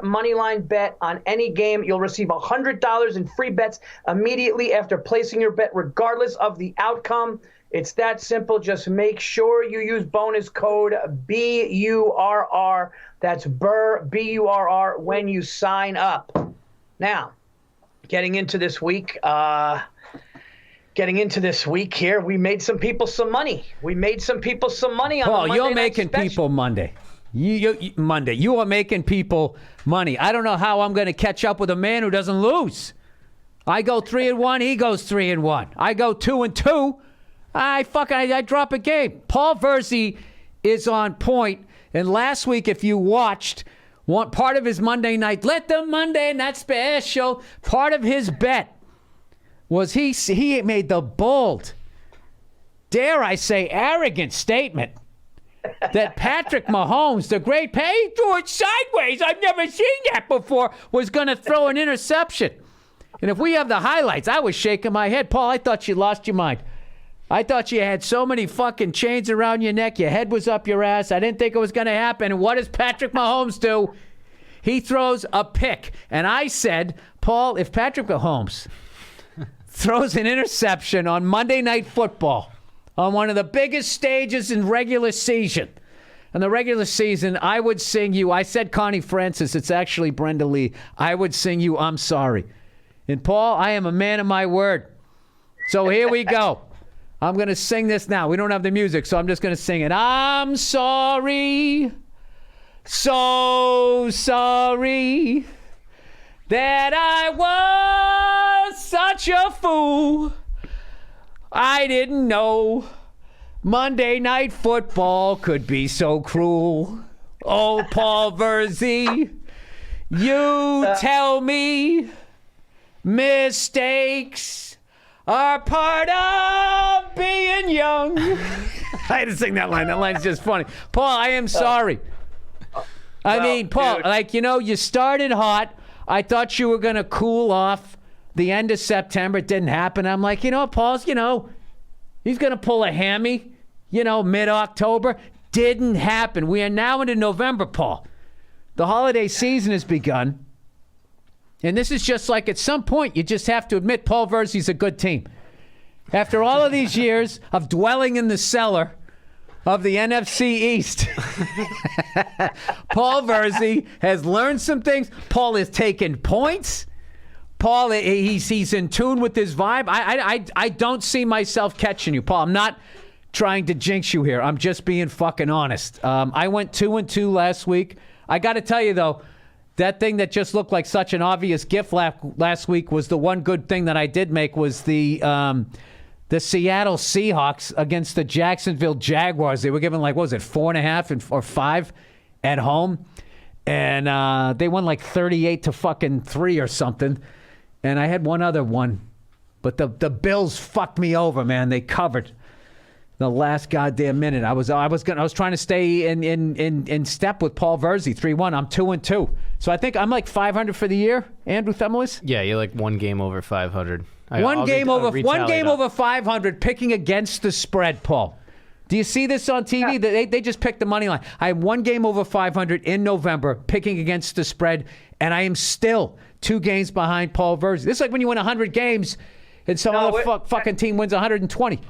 money line bet on any game. You'll receive $100 in free bets immediately after placing your bet, regardless of the outcome. It's that simple. Just make sure you use bonus code BURR. That's Burr, BURR, when you sign up. Now, getting into this week here, we made some people some money. On Paul, the you're Monday making Night Special. people Monday. Monday. You are making people money. I don't know how I'm going to catch up with a man who doesn't lose. I go 3-1. He goes 3-1. I go 2-2. I drop a game. Paul Verzi is on point. And last week, if you watched part of his Monday night, let the Monday Night Special, part of his bet was he made the bold, dare I say, arrogant statement that Patrick Mahomes, the great he threw it sideways, I've never seen that before, was going to throw an interception. And if we have the highlights, I was shaking my head. Paul, I thought you lost your mind. I thought you had so many fucking chains around your neck. Your head was up your ass. I didn't think it was going to happen. And what does Patrick Mahomes do? He throws a pick. And I said, Paul, if Patrick Mahomes throws an interception on Monday Night Football, on one of the biggest stages in regular season, I would sing you, I said Connie Francis, it's actually Brenda Lee, I would sing you I'm Sorry. And Paul, I am a man of my word. So here we go. I'm going to sing this now. We don't have the music, so I'm just going to sing it. I'm sorry, so sorry, that I was such a fool. I didn't know Monday Night Football could be so cruel. Oh, Paul Verzi, you tell me mistakes are part of being young. I had to sing that line. That line's just funny. Paul, I am sorry. I mean, Paul, dude. like, you started hot. I thought you were going to cool off the end of September. It didn't happen. I'm like, Paul's, he's going to pull a hammy, mid-October. Didn't happen. We are now into November, Paul. The holiday season has begun. And this is just like, at some point, you just have to admit Paul Verzi's a good team. After all of these years of dwelling in the cellar of the NFC East, Paul Verzi has learned some things. Paul has taken points. Paul, he's in tune with his vibe. I don't see myself catching you, Paul. I'm not trying to jinx you here. I'm just being fucking honest. I went 2-2 last week. I got to tell you, though, that thing that just looked like such an obvious gift last week was the one good thing that I did make was the Seattle Seahawks against the Jacksonville Jaguars. They were given 4.5 or 5 at home, and they won 38-3 or something. And I had one other one, but the Bills fucked me over, man. They covered the last goddamn minute. I was trying to stay in step with Paul Verzi. 3-1. I'm 2-2. So I think I'm 500 for the year. Andrew Themelis? Yeah, you're one game over 500. One game over 500, picking against the spread, Paul. Do you see this on TV? Yeah. They just picked the money line. I have one game over 500 in November, picking against the spread, and I am still 2 games behind Paul Verzi. This is like when you win 100 games and some other fucking team wins 120.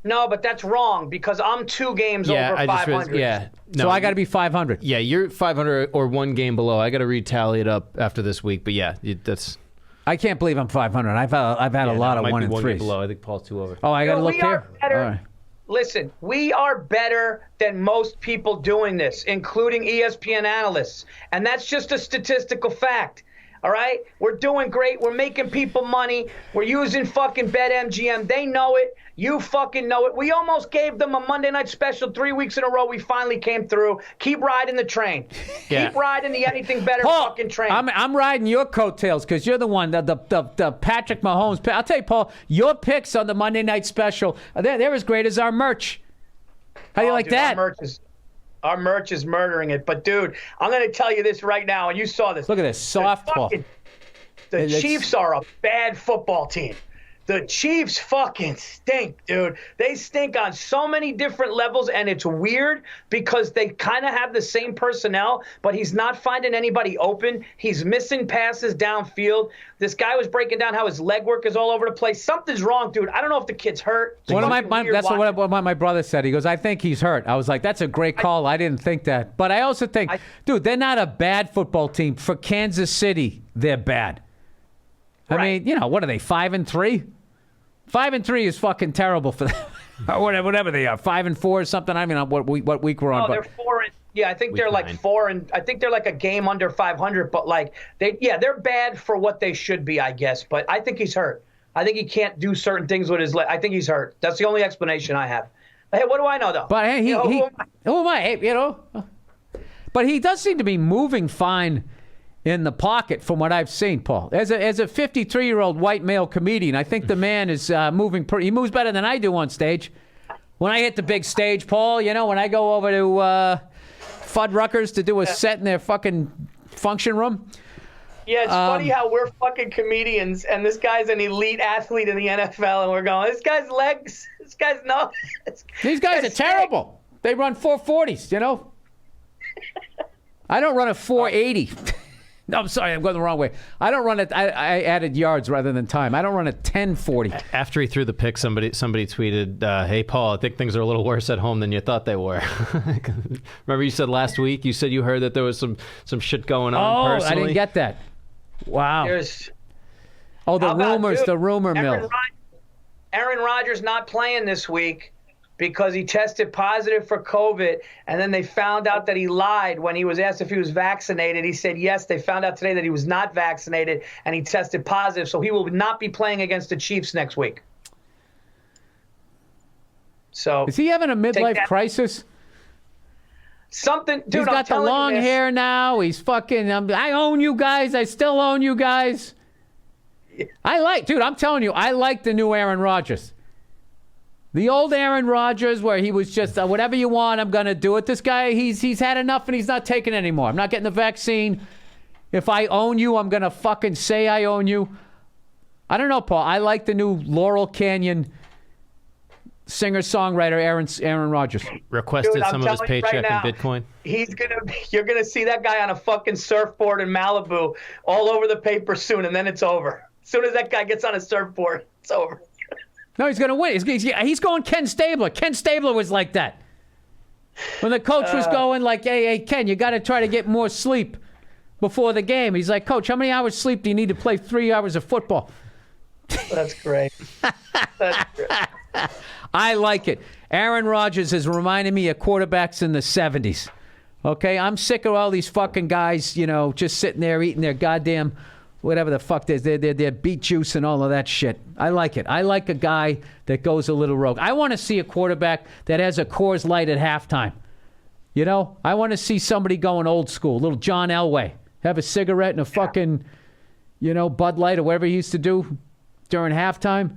No, but that's wrong because I'm 2 games over 500. So I got to be 500. Yeah, you're 500 or 1 game below. I got to retally it up after this week. But yeah, that's. I can't believe I'm 500. I've had a lot of 1 and 3s. Below. I think Paul's 2 over. Oh, I got to look here. All right. Listen, we are better than most people doing this, including ESPN analysts, and that's just a statistical fact. All right? We're doing great. We're making people money. We're using fucking BetMGM. They know it. You fucking know it. We almost gave them a Monday night special 3 weeks in a row. We finally came through. Keep riding the train. Yeah. Keep riding the anything better Paul, fucking train. I'm riding your coattails because you're the one, the Patrick Mahomes. I'll tell you, Paul, your picks on the Monday night special, they're as great as our merch. How do you like that? Our merch is murdering it. But, dude, I'm going to tell you this right now, and you saw this. Look at this, softball. The Chiefs are a bad football team. The Chiefs fucking stink, dude. They stink on so many different levels, and it's weird because they kind of have the same personnel, but he's not finding anybody open. He's missing passes downfield. This guy was breaking down how his leg work is all over the place. Something's wrong, dude. I don't know if the kid's hurt. That's what my brother said. He goes, I think he's hurt. I was like, that's a great call. I didn't think that. But I also think, dude, they're not a bad football team. For Kansas City, they're bad. I mean, what are they, 5-3? 5-3 is fucking terrible for them. Or whatever they are, 5-4 or something. I mean, what week we're on. No, they're 4. I think they're 4, and I think they're a game under 500. But they're bad for what they should be, I guess. But I think he's hurt. I think he can't do certain things with his leg. I think he's hurt. That's the only explanation I have. Hey, what do I know though? But hey, who am I? Hey, But he does seem to be moving fine in the pocket from what I've seen, Paul. As a 53-year-old white male comedian, I think the man is moving. He moves better than I do on stage. When I hit the big stage, Paul, when I go over to Fuddruckers to do a set in their fucking function room. Yeah, it's funny how we're fucking comedians, and this guy's an elite athlete in the NFL, and we're going, this guy's legs, this guy's no. These guys are terrible. They run 440s, I don't run a 480. No, I'm sorry, I'm going the wrong way. I don't run it. I added yards rather than time. I don't run a 1040. After he threw the pick, somebody tweeted, "Hey Paul, I think things are a little worse at home than you thought they were." Remember you said last week you said you heard that there was some shit going on. Personally? I didn't get that. Wow. The rumor mill. Aaron Rodgers not playing this week because he tested positive for COVID, and then they found out that he lied when he was asked if he was vaccinated. He said yes. They found out today that he was not vaccinated, and he tested positive, so he will not be playing against the Chiefs next week. So is he having a midlife crisis? Something, dude. He's got the long you, hair now. He's fucking. I own you guys. I still own you guys. Dude, I'm telling you, I like the new Aaron Rodgers. The old Aaron Rodgers, where he was just whatever you want, I'm gonna do it. This guy, he's had enough and he's not taking it anymore. I'm not getting the vaccine. If I own you, I'm gonna fucking say I own you. I don't know, Paul. I like the new Laurel Canyon singer-songwriter Aaron Rodgers. Requested Dude, some of his paycheck right now, in Bitcoin. You're gonna see that guy on a fucking surfboard in Malibu all over the paper soon, and then it's over. As soon as that guy gets on a surfboard, it's over. No, he's going to win. He's going Ken Stabler. Ken Stabler was like that. When the coach was going like, hey, Ken, you got to try to get more sleep before the game. He's like, Coach, how many hours sleep do you need to play 3 hours of football? That's great. That's great. I like it. Aaron Rodgers is reminding me of quarterbacks in the 70s. Okay? I'm sick of all these fucking guys, just sitting there eating their goddamn whatever the fuck they're beet juice and all of that shit. I like it. I like a guy that goes a little rogue. I want to see a quarterback that has a Coors Light at halftime. I want to see somebody going old school, little John Elway. Have a cigarette and a fucking, Bud Light or whatever he used to do during halftime.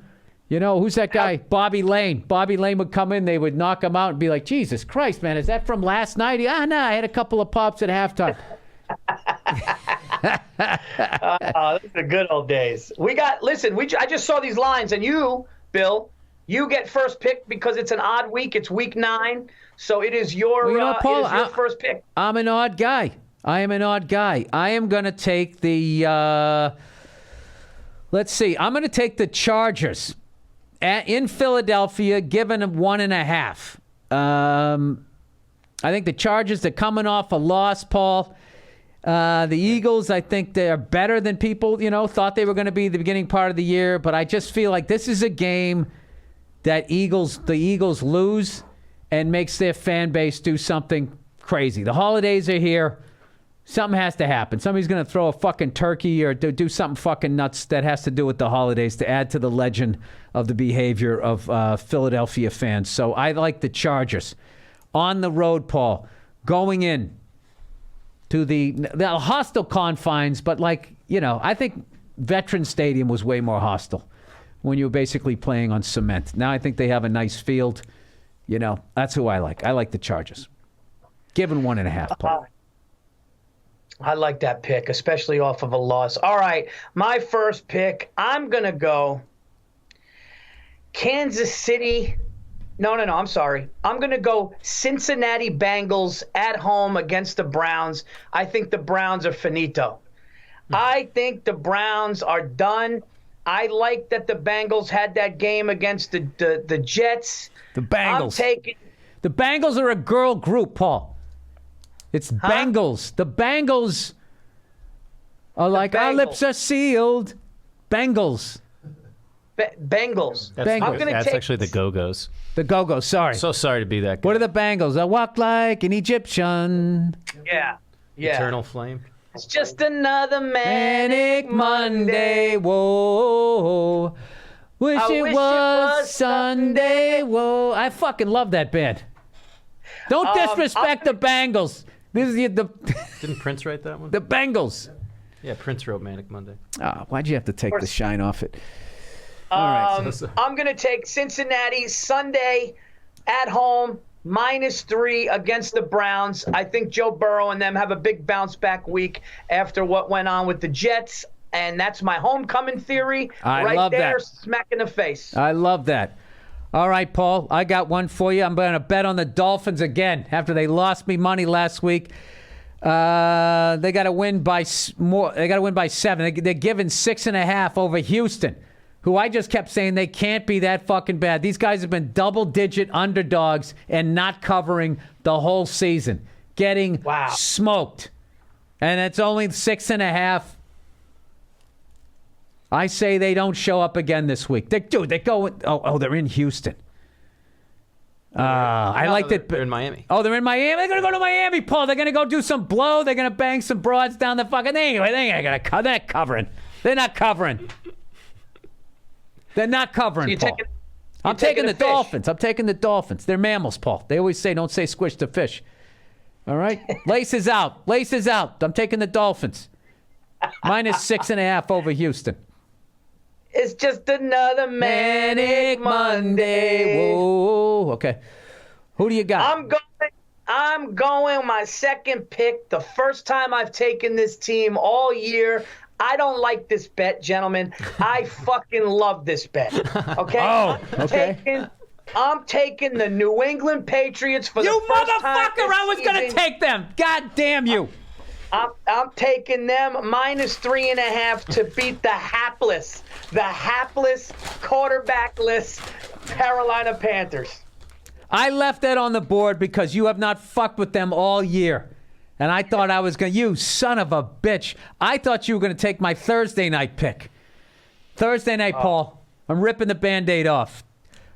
Who's that guy? Bobby Lane. Bobby Lane would come in, they would knock him out and be like, Jesus Christ, man, is that from last night? No, I had a couple of pops at halftime. Those are the good old days. I just saw these lines, and you, Bill, you get first pick because it's an odd week. It's week 9, so it is your, Paul, your first pick. I'm an odd guy. I am an odd guy. I am going to take the, let's see, I'm going to take the Chargers in Philadelphia, given 1.5. I think the Chargers, they're coming off a loss, Paul. The Eagles, I think they're better than people, thought they were going to be the beginning part of the year. But I just feel like this is a game that the Eagles lose and makes their fan base do something crazy. The holidays are here. Something has to happen. Somebody's going to throw a fucking turkey or do something fucking nuts that has to do with the holidays to add to the legend of the behavior of Philadelphia fans. So I like the Chargers. On the road, Paul, going in to the hostile confines, but I think Veterans Stadium was way more hostile when you were basically playing on cement. Now I think they have a nice field. That's who I like. I like the Chargers. Given 1.5, Paul. I like that pick, especially off of a loss. All right, my first pick, I'm going to go Kansas City. No, I'm sorry. I'm going to go Cincinnati Bengals at home against the Browns. I think the Browns are finito. I think the Browns are done. I like that the Bengals had that game against the Jets. The Bengals. The Bengals are a girl group, Paul. It's Bengals. The Bengals are like, our lips are sealed. Bengals. Bengals. That's actually the Go-Go's. The Go-Go's, sorry. So sorry to be that guy. What are the Bengals? I walk like an Egyptian. Yeah. Eternal flame. It's just another manic Monday. Whoa. Wish it was Sunday. Whoa. I fucking love that band. Don't disrespect the Bengals. This is Didn't Prince write that one? The Bengals. Yeah, Prince wrote Manic Monday. Why'd you have to take the shine off it? All right. I'm going to take Cincinnati Sunday at home, -3 against the Browns. I think Joe Burrow and them have a big bounce back week after what went on with the Jets. And that's my homecoming theory. I love there, that. smack in the face. I love that. All right, Paul, I got one for you. I'm going to bet on the Dolphins again after they lost me money last week. They got to win by more. They got to win by 7. They're giving 6.5 over Houston, who I just kept saying they can't be that fucking bad. These guys have been double-digit underdogs and not covering the whole season, getting smoked. And it's only 6.5. I say they don't show up again this week. They go. They're in Houston. I like that. They're in Miami. Oh, they're in Miami. They're gonna go to Miami, Paul. They're gonna go do some blow. They're gonna bang some broads down the fucking thing. They ain't gonna. They're not covering. They're not covering. They're not covering, Paul. I'm taking the Dolphins. I'm taking the Dolphins. They're mammals, Paul. They always say, don't say squish the fish. All right? Laces out. Laces out. I'm taking the Dolphins. Minus 6.5 over Houston. It's just another manic Monday. Whoa. Okay. Who do you got? I'm going my second pick. The first time I've taken this team all year. I don't like this bet, gentlemen. I fucking love this bet. Okay? Oh, okay. I'm taking the New England Patriots for the first time. You motherfucker! I was going to take them. God damn you. I'm taking them minus 3.5 to beat the hapless, quarterbackless Carolina Panthers. I left that on the board because you have not fucked with them all year. And I thought I was going to, you son of a bitch. I thought you were going to take my Thursday night pick. Thursday night, Paul. I'm ripping the Band-Aid off.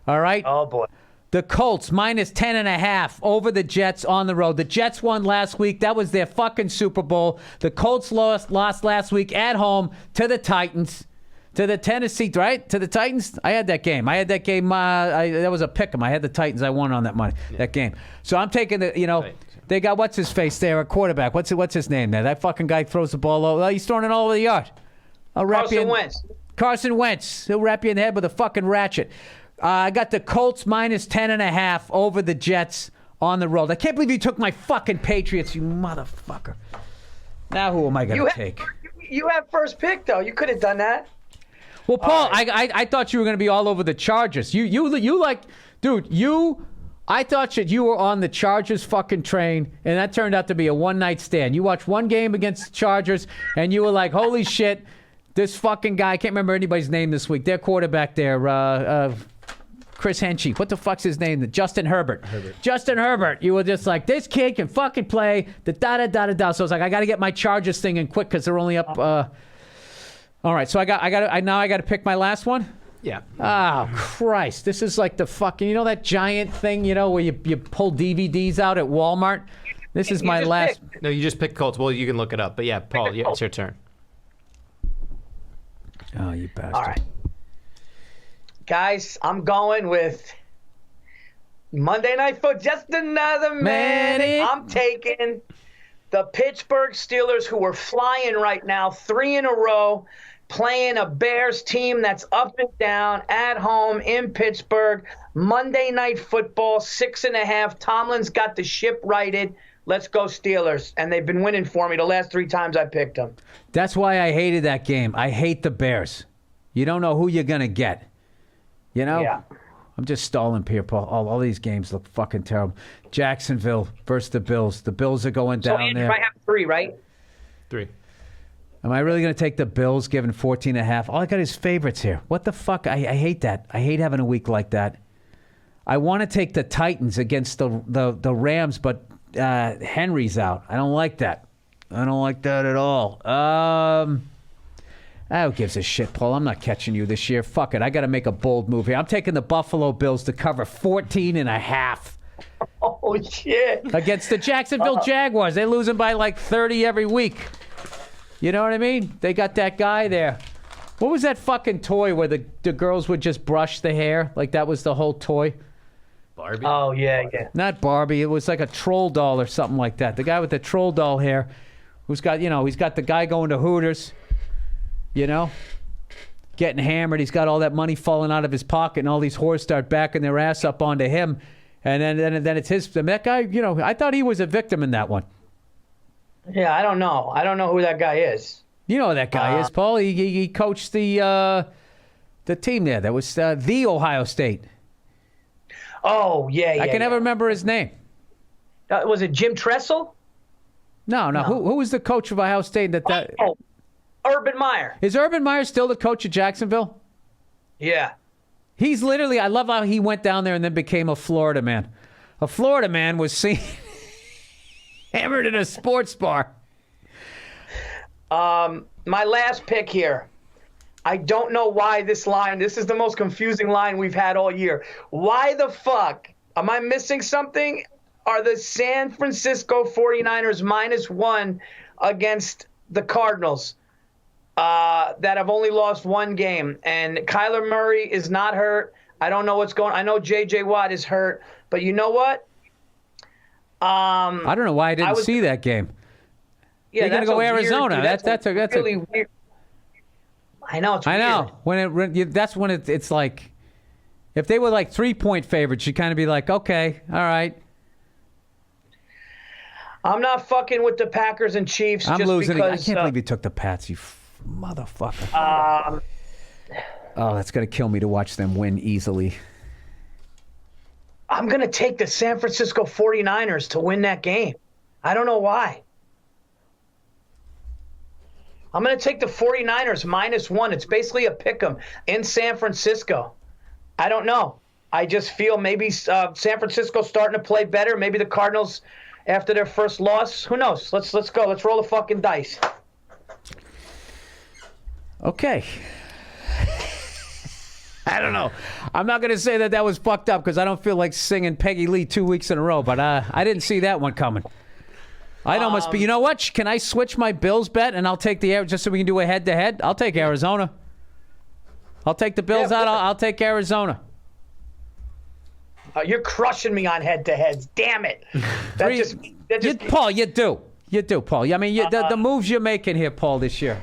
All right? Oh, boy. The Colts, minus 10.5 over the Jets on the road. The Jets won last week. That was their fucking Super Bowl. The Colts lost last week at home to the Titans. To the Tennessee, right? To the Titans? I had that game. That was a pick 'em. I had the Titans. I won on that money, that game. So I'm taking they got what's his face there, a quarterback. What's his name there? That fucking guy throws the ball over. He's throwing it all over the yard. Carson Wentz. He'll wrap you in the head with a fucking ratchet. I got the Colts minus 10.5 over the Jets on the road. I can't believe you took my fucking Patriots, you motherfucker. Now who am I going to take? You have first pick, though. You could have done that. Well, Paul, right. I thought you were going to be all over the Chargers. You like, dude, I thought that you were on the Chargers fucking train, and that turned out to be a one-night stand. You watched one game against the Chargers, and you were like, holy shit, this fucking guy, I can't remember anybody's name this week, their quarterback there, Chris Henchey. What the fuck's his name? Justin Herbert. Justin Herbert. You were just like, this kid can fucking play. So I was like, I got to get my Chargers thing in quick because they're only up. All right, so I got to pick my last one. Yeah. Oh Christ! This is like the fucking that giant thing where you pull DVDs out at Walmart. This is my last. No, you just picked Colts. Well, you can look it up. But yeah, Paul, it's your turn. Oh, you bastard! All right. Guys, I'm going with Monday Night Football. Just another man. I'm taking the Pittsburgh Steelers, who are flying right now, 3 in a row, playing a Bears team that's up and down at home in Pittsburgh. Monday Night Football, 6.5. Tomlin's got the ship righted. Let's go Steelers. And they've been winning for me the last 3 times I picked them. That's why I hated that game. I hate the Bears. You don't know who you're going to get. Yeah. I'm just stalling here, Paul. All these games look fucking terrible. Jacksonville versus the Bills. The Bills are going down Andrew, there. I have 3, right? 3. Am I really going to take the Bills, given 14.5? All I got is favorites here. What the fuck? I hate that. I hate having a week like that. I want to take the Titans against the Rams, but Henry's out. I don't like that. I don't like that at all. Who gives a shit, Paul? I'm not catching you this year. Fuck it. I got to make a bold move here. I'm taking the Buffalo Bills to cover 14.5. Oh, shit. Against the Jacksonville Jaguars. They're losing by like 30 every week. You know what I mean? They got that guy there. What was that fucking toy where the girls would just brush the hair? Like that was the whole toy? Barbie? Oh, yeah. Not Barbie. It was like a troll doll or something like that. The guy with the troll doll hair who's got, he's got the guy going to Hooters. Getting hammered. He's got all that money falling out of his pocket, and all these whores start backing their ass up onto him. And then it's his. That guy, I thought he was a victim in that one. Yeah, I don't know. I don't know who that guy is. You know who that guy is, Paul. He coached the team there. That was the Ohio State. Oh, yeah. I can never remember his name. Was it Jim Tressel? No. Who was the coach of Ohio State? Oh, Urban Meyer. Is Urban Meyer still the coach of Jacksonville? Yeah. He's literally, I love how he went down there and then became a Florida man. A Florida man was seen hammered in a sports bar. My last pick here. I don't know why this is the most confusing line we've had all year. Why the fuck? Am I missing something? Are the San Francisco 49ers -1 against the Cardinals? That have only lost 1 game. And Kyler Murray is not hurt. I don't know what's going on. I know J.J. Watt is hurt. But you know what? I don't know why I didn't see that game. Yeah, they're gonna go Arizona. Weird, that's really a weird. I know it's weird. I know that's when it's like, if they were like 3-point favorites, you'd kind of be like, okay, all right. I'm not fucking with the Packers and Chiefs. I'm just losing. Because, I can't believe you took the Pats, you motherfucker. Oh, that's gonna kill me to watch them win easily. I'm gonna take the San Francisco 49ers to win that game. I don't know why. I'm going to take the 49ers -1. It's basically a pick 'em in San Francisco. I don't know. I just feel maybe San Francisco's starting to play better. Maybe the Cardinals, after their first loss, who knows? Let's go. Let's roll the fucking dice. Okay. I don't know. I'm not going to say that was fucked up because I don't feel like singing Peggy Lee 2 weeks in a row, but I didn't see that one coming. I'd almost be, you know what? Can I switch my Bills bet and I'll take just so we can do a head-to-head? I'll take Arizona. I'll take the Bills out. I'll take Arizona. You're crushing me on head-to-heads. Damn it. Paul, you do, Paul. I mean, the moves you're making here, Paul, this year.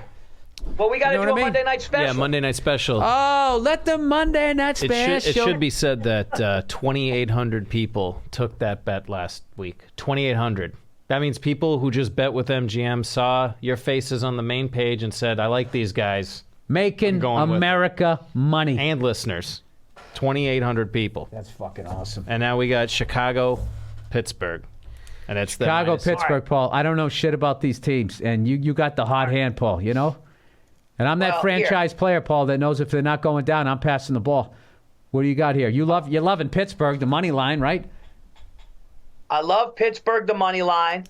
Well, we got to do a Monday night special. Yeah, Monday night special. Oh, let the Monday night special. It should be said that 2,800 people took that bet last week. 2,800. That means people who just bet with MGM saw your faces on the main page and said, I like these guys. Making America money. And listeners. 2,800 people. That's fucking awesome. And now we got Chicago, Pittsburgh. And it's Chicago, Pittsburgh, Paul. I don't know shit about these teams. And you got the hot hand, Paul, you know? And I'm that franchise player, Paul, that knows if they're not going down, I'm passing the ball. What do you got here? You're loving Pittsburgh, the money line, right? I love Pittsburgh, the money line.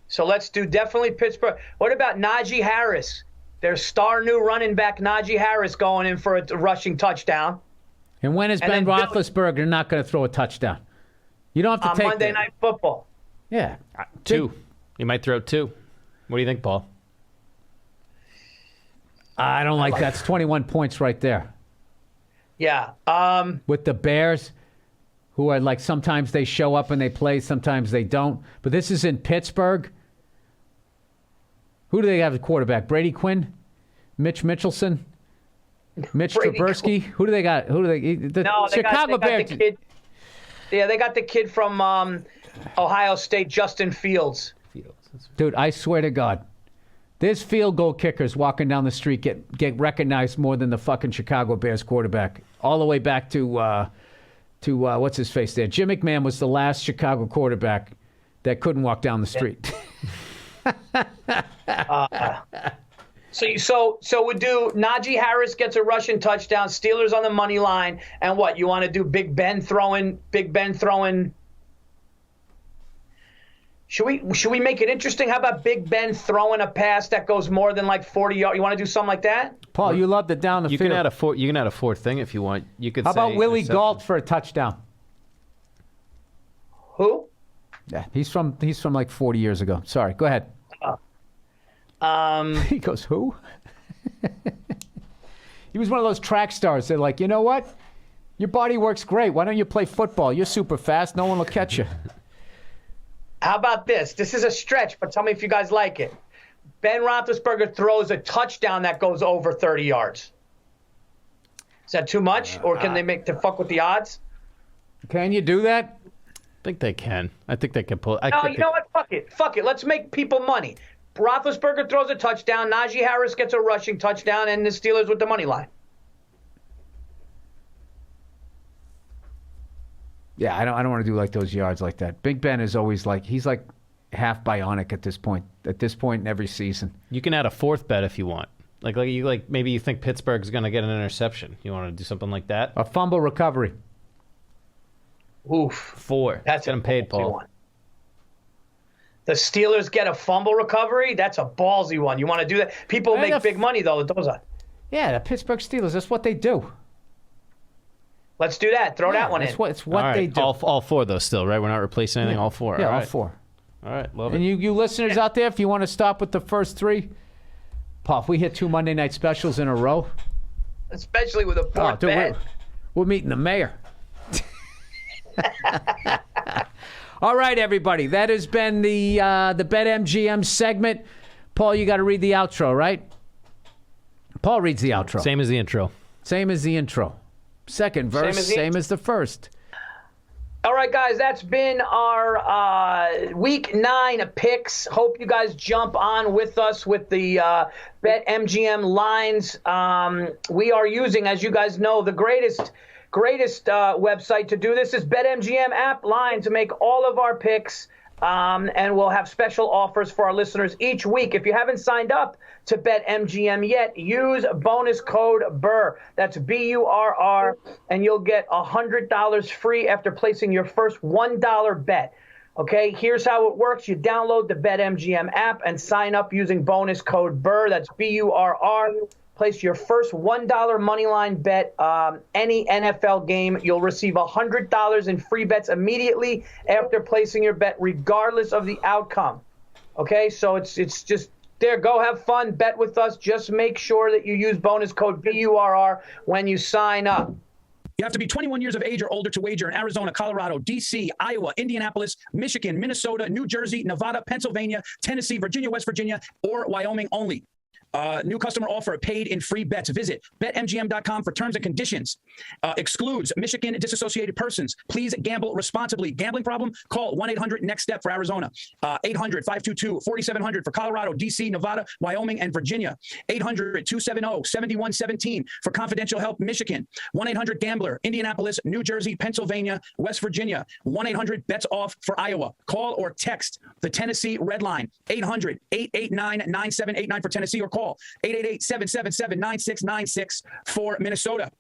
So let's do definitely Pittsburgh. What about Najee Harris? Their star new running back, Najee Harris, going in for a rushing touchdown. And when is Ben Roethlisberger not going to throw a touchdown? You don't have to take Monday Night Football. Yeah. 2. He might throw 2. What do you think, Paul? I don't like that. That's 21 points right there. Yeah. With the Bears, who are like, sometimes they show up and they play, sometimes they don't. But this is in Pittsburgh. Who do they have at quarterback? Brady Quinn? Mitch Mitchelson? Mitch Trubisky? Who do they got? Chicago Bears. They got the kid from Ohio State, Justin Fields. Dude, I swear to God, there's field goal kickers walking down the street get recognized more than the fucking Chicago Bears quarterback. All the way back to what's his face there? Jim McMahon was the last Chicago quarterback that couldn't walk down the street. So we do Najee Harris gets a rushing touchdown, Steelers on the money line, and what? You want to do Big Ben throwing? Should we make it interesting? How about Big Ben throwing a pass that goes more than like 40 yards? You want to do something like that? Paul, you love the down the field. You can add a fourth thing if you want. You could. How about Willie Gault for a touchdown? Who? Yeah, he's from like 40 years ago. Sorry, go ahead. He goes, who? He was one of those track stars that, like, you know what? Your body works great. Why don't you play football? You're super fast. No one will catch you. How about this? This is a stretch, but tell me if you guys like it. Ben Roethlisberger throws a touchdown that goes over 30 yards. Is that too much? Or can they make to fuck with the odds? Can you do that? I think they can. I think they can pull. No, you know what? Fuck it. Let's make people money. Roethlisberger throws a touchdown. Najee Harris gets a rushing touchdown, and the Steelers with the money line. Yeah, I don't want to do like those yards like that. Big Ben is always like, he's like half bionic at this point. At this point in every season. You can add a fourth bet if you want. Maybe you think Pittsburgh's going to get an interception. You want to do something like that? A fumble recovery. Oof. 4. That's getting paid, Paul. One. The Steelers get a fumble recovery? That's a ballsy one. You want to do that? People make big money, though. Those are. Yeah, the Pittsburgh Steelers. That's what they do. Let's do that. Throw that one in. It's what they do. All 4, though, still, right? We're not replacing anything. All 4. Yeah, all all 4. All right, love and it. And you listeners out there, if you want to stop with the first 3, Paul, if we hit 2 Monday night specials in a row. Especially with a fourth bet. We're meeting the mayor. All right, everybody. That has been the BetMGM segment. Paul, you got to read the outro, right? Paul reads the outro. Same as the intro. Same as the intro. Second verse, same as the first. All right, guys, that's been our Week 9 picks. Hope you guys jump on with us with the BetMGM lines. We are using, as you guys know, the greatest website to do this is BetMGM app line to make all of our picks. And we'll have special offers for our listeners each week. If you haven't signed up to BetMGM yet, use bonus code BURR. That's BURR, and you'll get $100 free after placing your first $1 bet. Okay, here's how it works. You download the BetMGM app and sign up using bonus code BURR. That's BURR. Place your first $1 moneyline bet, any NFL game. You'll receive $100 in free bets immediately after placing your bet, regardless of the outcome. Okay, so it's just there. Go have fun, bet with us. Just make sure that you use bonus code BURR when you sign up. You have to be 21 years of age or older to wager in Arizona, Colorado, D.C., Iowa, Indianapolis, Michigan, Minnesota, New Jersey, Nevada, Pennsylvania, Tennessee, Virginia, West Virginia, or Wyoming only. New customer offer, paid in free bets. Visit BetMGM.com for terms and conditions. Excludes Michigan disassociated persons. Please gamble responsibly. Gambling problem? Call 1-800-NEXT-STEP for Arizona. 800-522-4700 for Colorado, D.C., Nevada, Wyoming, and Virginia. 800-270-7117 for confidential help, Michigan. 1-800-GAMBLER, Indianapolis, New Jersey, Pennsylvania, West Virginia. 1-800-BETS-OFF for Iowa. Call or text the Tennessee Red Line. 800-889-9789 for Tennessee, or call 888-777-9696 for Minnesota.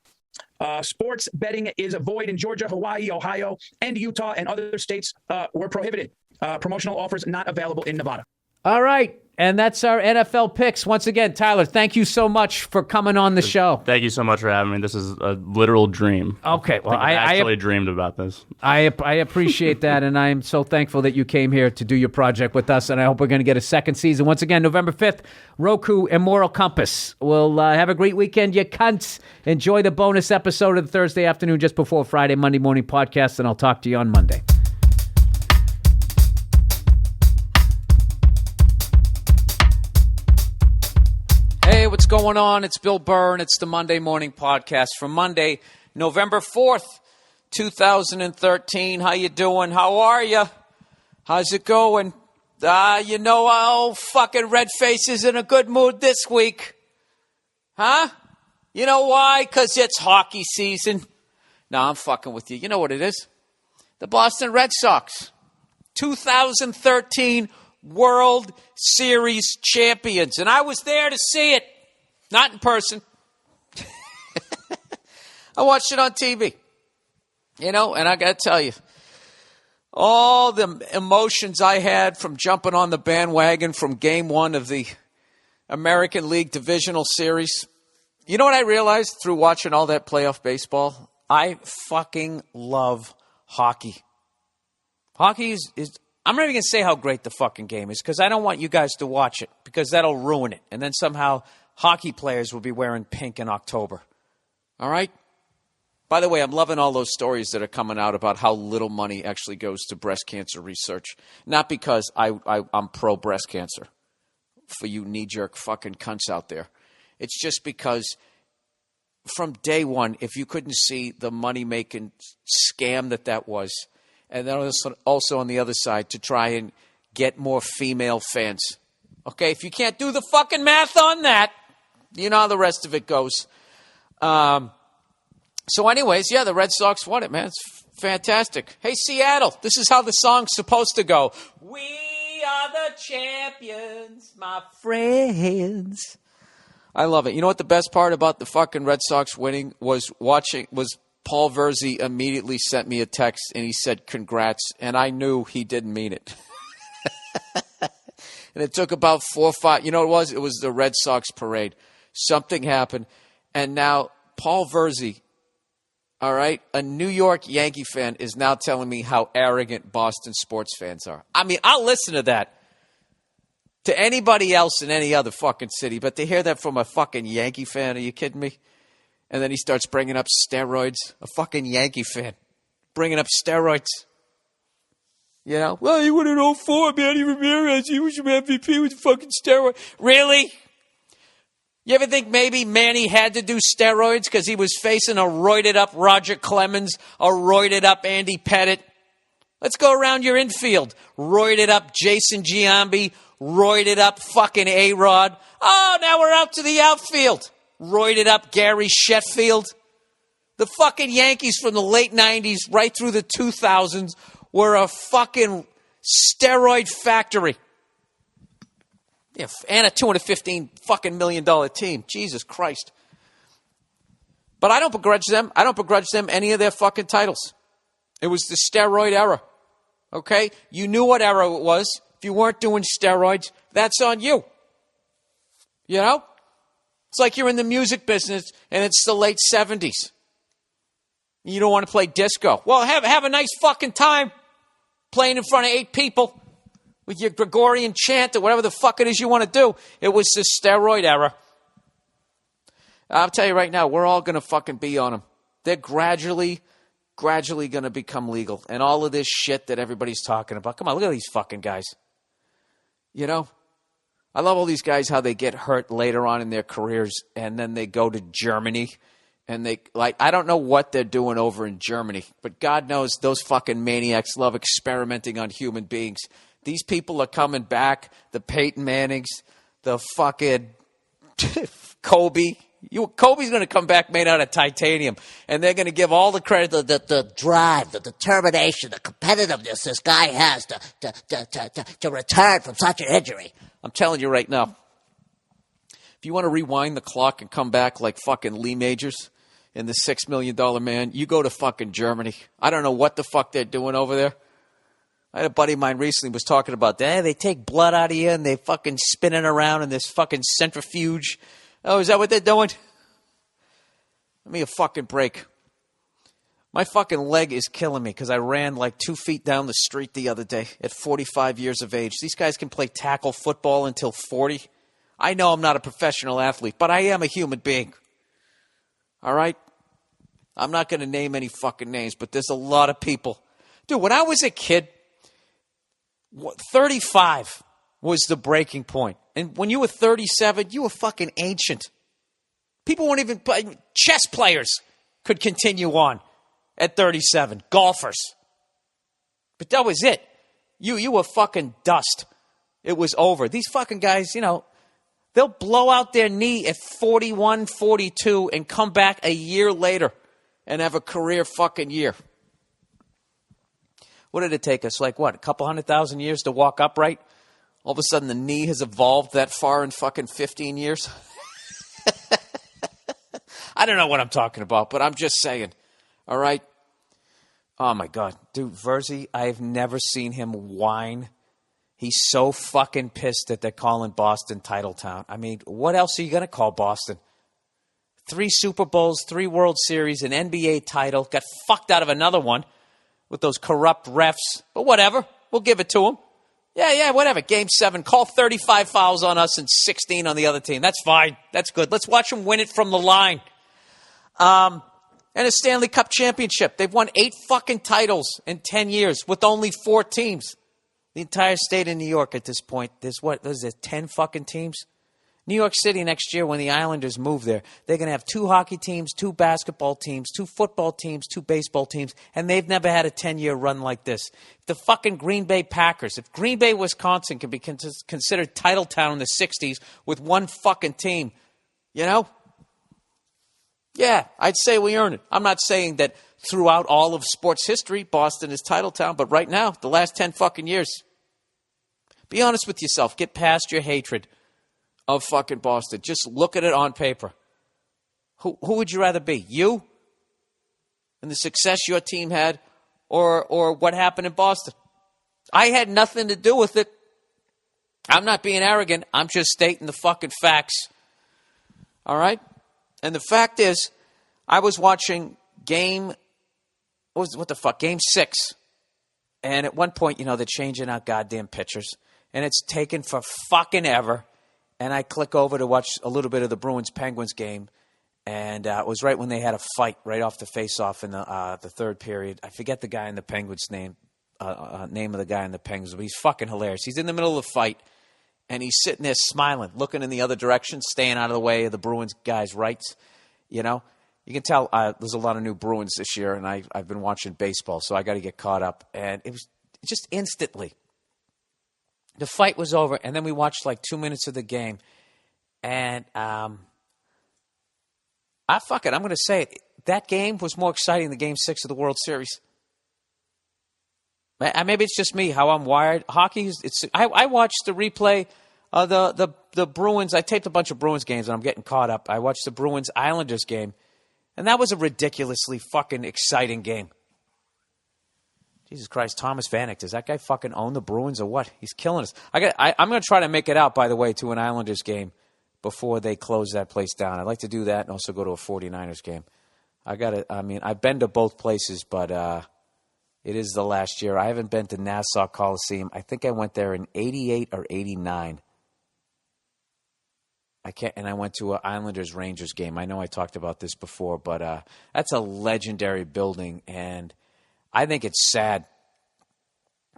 Sports betting is void in Georgia, Hawaii, Ohio, and Utah, and other states were prohibited. Promotional offers not available in Nevada. All right. And that's our NFL picks. Once again, Tyler, thank you so much for coming on the show. Thank you so much for having me. This is a literal dream. Okay. Well, I actually dreamed about this. I appreciate that, and I'm so thankful that you came here to do your project with us, and I hope we're going to get a second season. Once again, November 5th, Roku, Immoral Compass. We'll have a great weekend, you cunts. Enjoy the bonus episode of the Thursday afternoon just before Friday, Monday morning podcast, and I'll talk to you on Monday. Hey, what's going on? It's Bill Burr, and it's the Monday Morning Podcast for Monday, November 4th, 2013. How you doing? How are you? How's it going? Fucking Redface is in a good mood this week. Huh? You know why? Because it's hockey season. No, I'm fucking with you. You know what it is? The Boston Red Sox. 2013 World Series champions. And I was there to see it. Not in person. I watched it on TV. And I got to tell you, all the emotions I had from jumping on the bandwagon from game one of the American League Divisional Series. You know what I realized through watching all that playoff baseball? I fucking love hockey. Hockey is I'm not even going to say how great the fucking game is because I don't want you guys to watch it because that'll ruin it. And then somehow hockey players will be wearing pink in October. All right? By the way, I'm loving all those stories that are coming out about how little money actually goes to breast cancer research. Not because I'm pro-breast cancer for you knee-jerk fucking cunts out there. It's just because from day one, if you couldn't see the money-making scam that was, and then also on the other side to try and get more female fans. Okay, if you can't do the fucking math on that, you know how the rest of it goes. So anyways, yeah, the Red Sox won it, man. It's fantastic. Hey, Seattle, this is how the song's supposed to go. We are the champions, my friends. I love it. You know what the best part about the fucking Red Sox winning was Paul Verzi immediately sent me a text, and he said, congrats, and I knew he didn't mean it. And it took about 4 or 5. You know what it was? It was the Red Sox parade. Something happened, and now Paul Verzi, all right, a New York Yankee fan, is now telling me how arrogant Boston sports fans are. I mean, I'll listen to that to anybody else in any other fucking city, but to hear that from a fucking Yankee fan, are you kidding me? And then he starts bringing up steroids. A fucking Yankee fan bringing up steroids. You know, well, he won in 04, Manny Ramirez. He was your MVP with fucking steroid. Really? You ever think maybe Manny had to do steroids because he was facing a roided-up Roger Clemens, a roided-up Andy Pettit? Let's go around your infield. Roided-up Jason Giambi, roided-up fucking A-Rod. Oh, now we're out to the outfield. Roided-up Gary Sheffield. The fucking Yankees from the late 90s right through the 2000s were a fucking steroid factory. Yeah, and a $215 fucking million team. Jesus Christ. But I don't begrudge them. I don't begrudge them any of their fucking titles. It was the steroid era. Okay? You knew what era it was. If you weren't doing steroids, that's on you. You know? It's like you're in the music business and it's the late 70s. You don't want to play disco. Well, have a nice fucking time playing in front of 8 people with your Gregorian chant or whatever the fuck it is you want to do. It was the steroid era. I'll tell you right now, we're all going to fucking be on them. They're gradually going to become legal. And all of this shit that everybody's talking about. Come on, look at these fucking guys. You know? I love all these guys, how they get hurt later on in their careers and then they go to Germany. And I don't know what they're doing over in Germany, but God knows those fucking maniacs love experimenting on human beings. These people are coming back, the Peyton Mannings, the fucking Kobe. Kobe's going to come back made out of titanium, and they're going to give all the credit to the drive, the determination, the competitiveness this guy has to return from such an injury. I'm telling you right now, if you want to rewind the clock and come back like fucking Lee Majors in the $6 Million Man, you go to fucking Germany. I don't know what the fuck they're doing over there. I had a buddy of mine recently was talking about that. They take blood out of you and they fucking spin it around in this fucking centrifuge. Oh, is that what they're doing? Give me a fucking break. My fucking leg is killing me because I ran like 2 feet down the street the other day at 45 years of age. These guys can play tackle football until 40. I know I'm not a professional athlete, but I am a human being. All right? I'm not going to name any fucking names, but there's a lot of people. Dude, when I was a kid, 35 was the breaking point. And when you were 37, you were fucking ancient. People weren't even play. Chess players could continue on at 37. Golfers. But that was it. You were fucking dust. It was over. These fucking guys, you know, they'll blow out their knee at 41, 42 and come back a year later and have a career fucking year. What did it take us? Like what? A couple 100,000 years to walk upright? All of a sudden the knee has evolved that far in fucking 15 years? I don't know what I'm talking about, but I'm just saying. All right? Oh my God. Dude, Verzi, I've never seen him whine. He's so fucking pissed that they're calling Boston Titletown. I mean, what else are you going to call Boston? 3 Super Bowls, 3 World Series, an NBA title. Got fucked out of another one with those corrupt refs. But whatever. We'll give it to them. Yeah, whatever. Game 7. Call 35 fouls on us and 16 on the other team. That's fine. That's good. Let's watch them win it from the line. And a Stanley Cup championship. They've won 8 fucking titles in 10 years with only 4 teams. The entire state of New York at this point, there's 10 fucking teams? New York City next year when the Islanders move there, they're going to have 2 hockey teams, 2 basketball teams, 2 football teams, 2 baseball teams, and they've never had a 10-year run like this. The fucking Green Bay Packers, if Green Bay, Wisconsin can be considered Titletown in the 60s with 1 fucking team, you know? Yeah, I'd say we earn it. I'm not saying that throughout all of sports history, Boston is Titletown, but right now, the last 10 fucking years, be honest with yourself. Get past your hatred of fucking Boston. Just look at it on paper. Who would you rather be? You? And the success your team had? Or what happened in Boston? I had nothing to do with it. I'm not being arrogant. I'm just stating the fucking facts. All right? And the fact is, I was watching Game 6. And at one point, you know, they're changing out goddamn pitchers. And it's taken for fucking ever. And I click over to watch a little bit of the Bruins-Penguins game. And it was right when they had a fight right off the face-off in the 3rd period. I forget the guy in the Penguins' name. name of the guy in the Penguins, but he's fucking hilarious. He's in the middle of the fight, and he's sitting there smiling, looking in the other direction, staying out of the way of the Bruins guys' rights. You know, you can tell there's a lot of new Bruins this year, and I've been watching baseball, so I got to get caught up. And it was just instantly. The fight was over, and then we watched like 2 minutes of the game, and I'm going to say it. That game was more exciting than Game 6 of the World Series. Maybe it's just me, how I'm wired. Hockey, I watched the replay of the Bruins. I taped a bunch of Bruins games, and I'm getting caught up. I watched the Bruins-Islanders game, and that was a ridiculously fucking exciting game. Jesus Christ, Thomas Vanek, does that guy fucking own the Bruins or what? He's killing us. I'm going to try to make it out, by the way, to an Islanders game before they close that place down. I'd like to do that and also go to a 49ers game. I've been to both places, but it is the last year. I haven't been to Nassau Coliseum. I think I went there in 88 or 89. And I went to an Islanders-Rangers game. I know I talked about this before, but that's a legendary building, and I think it's sad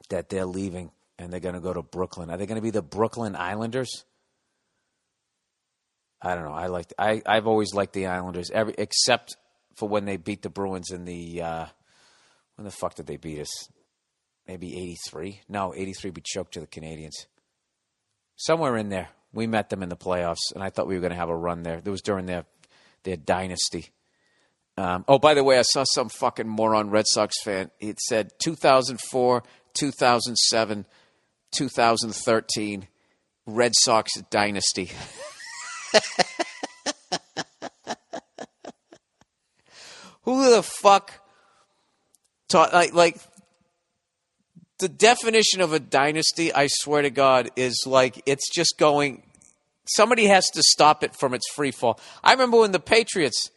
that they're leaving and they're going to go to Brooklyn. Are they going to be the Brooklyn Islanders? I don't know. I've always liked the Islanders, except for when they beat the Bruins in the when the fuck did they beat us? Maybe 83? No, 83 we choked to the Canadians. Somewhere in there. We met them in the playoffs, and I thought we were going to have a run there. It was during their dynasty. By the way, I saw some fucking moron Red Sox fan. It said 2004, 2007, 2013, Red Sox dynasty. Who the fuck taught, like the definition of a dynasty, I swear to God, is like it's just going, somebody has to stop it from its free fall. I remember when the Patriots,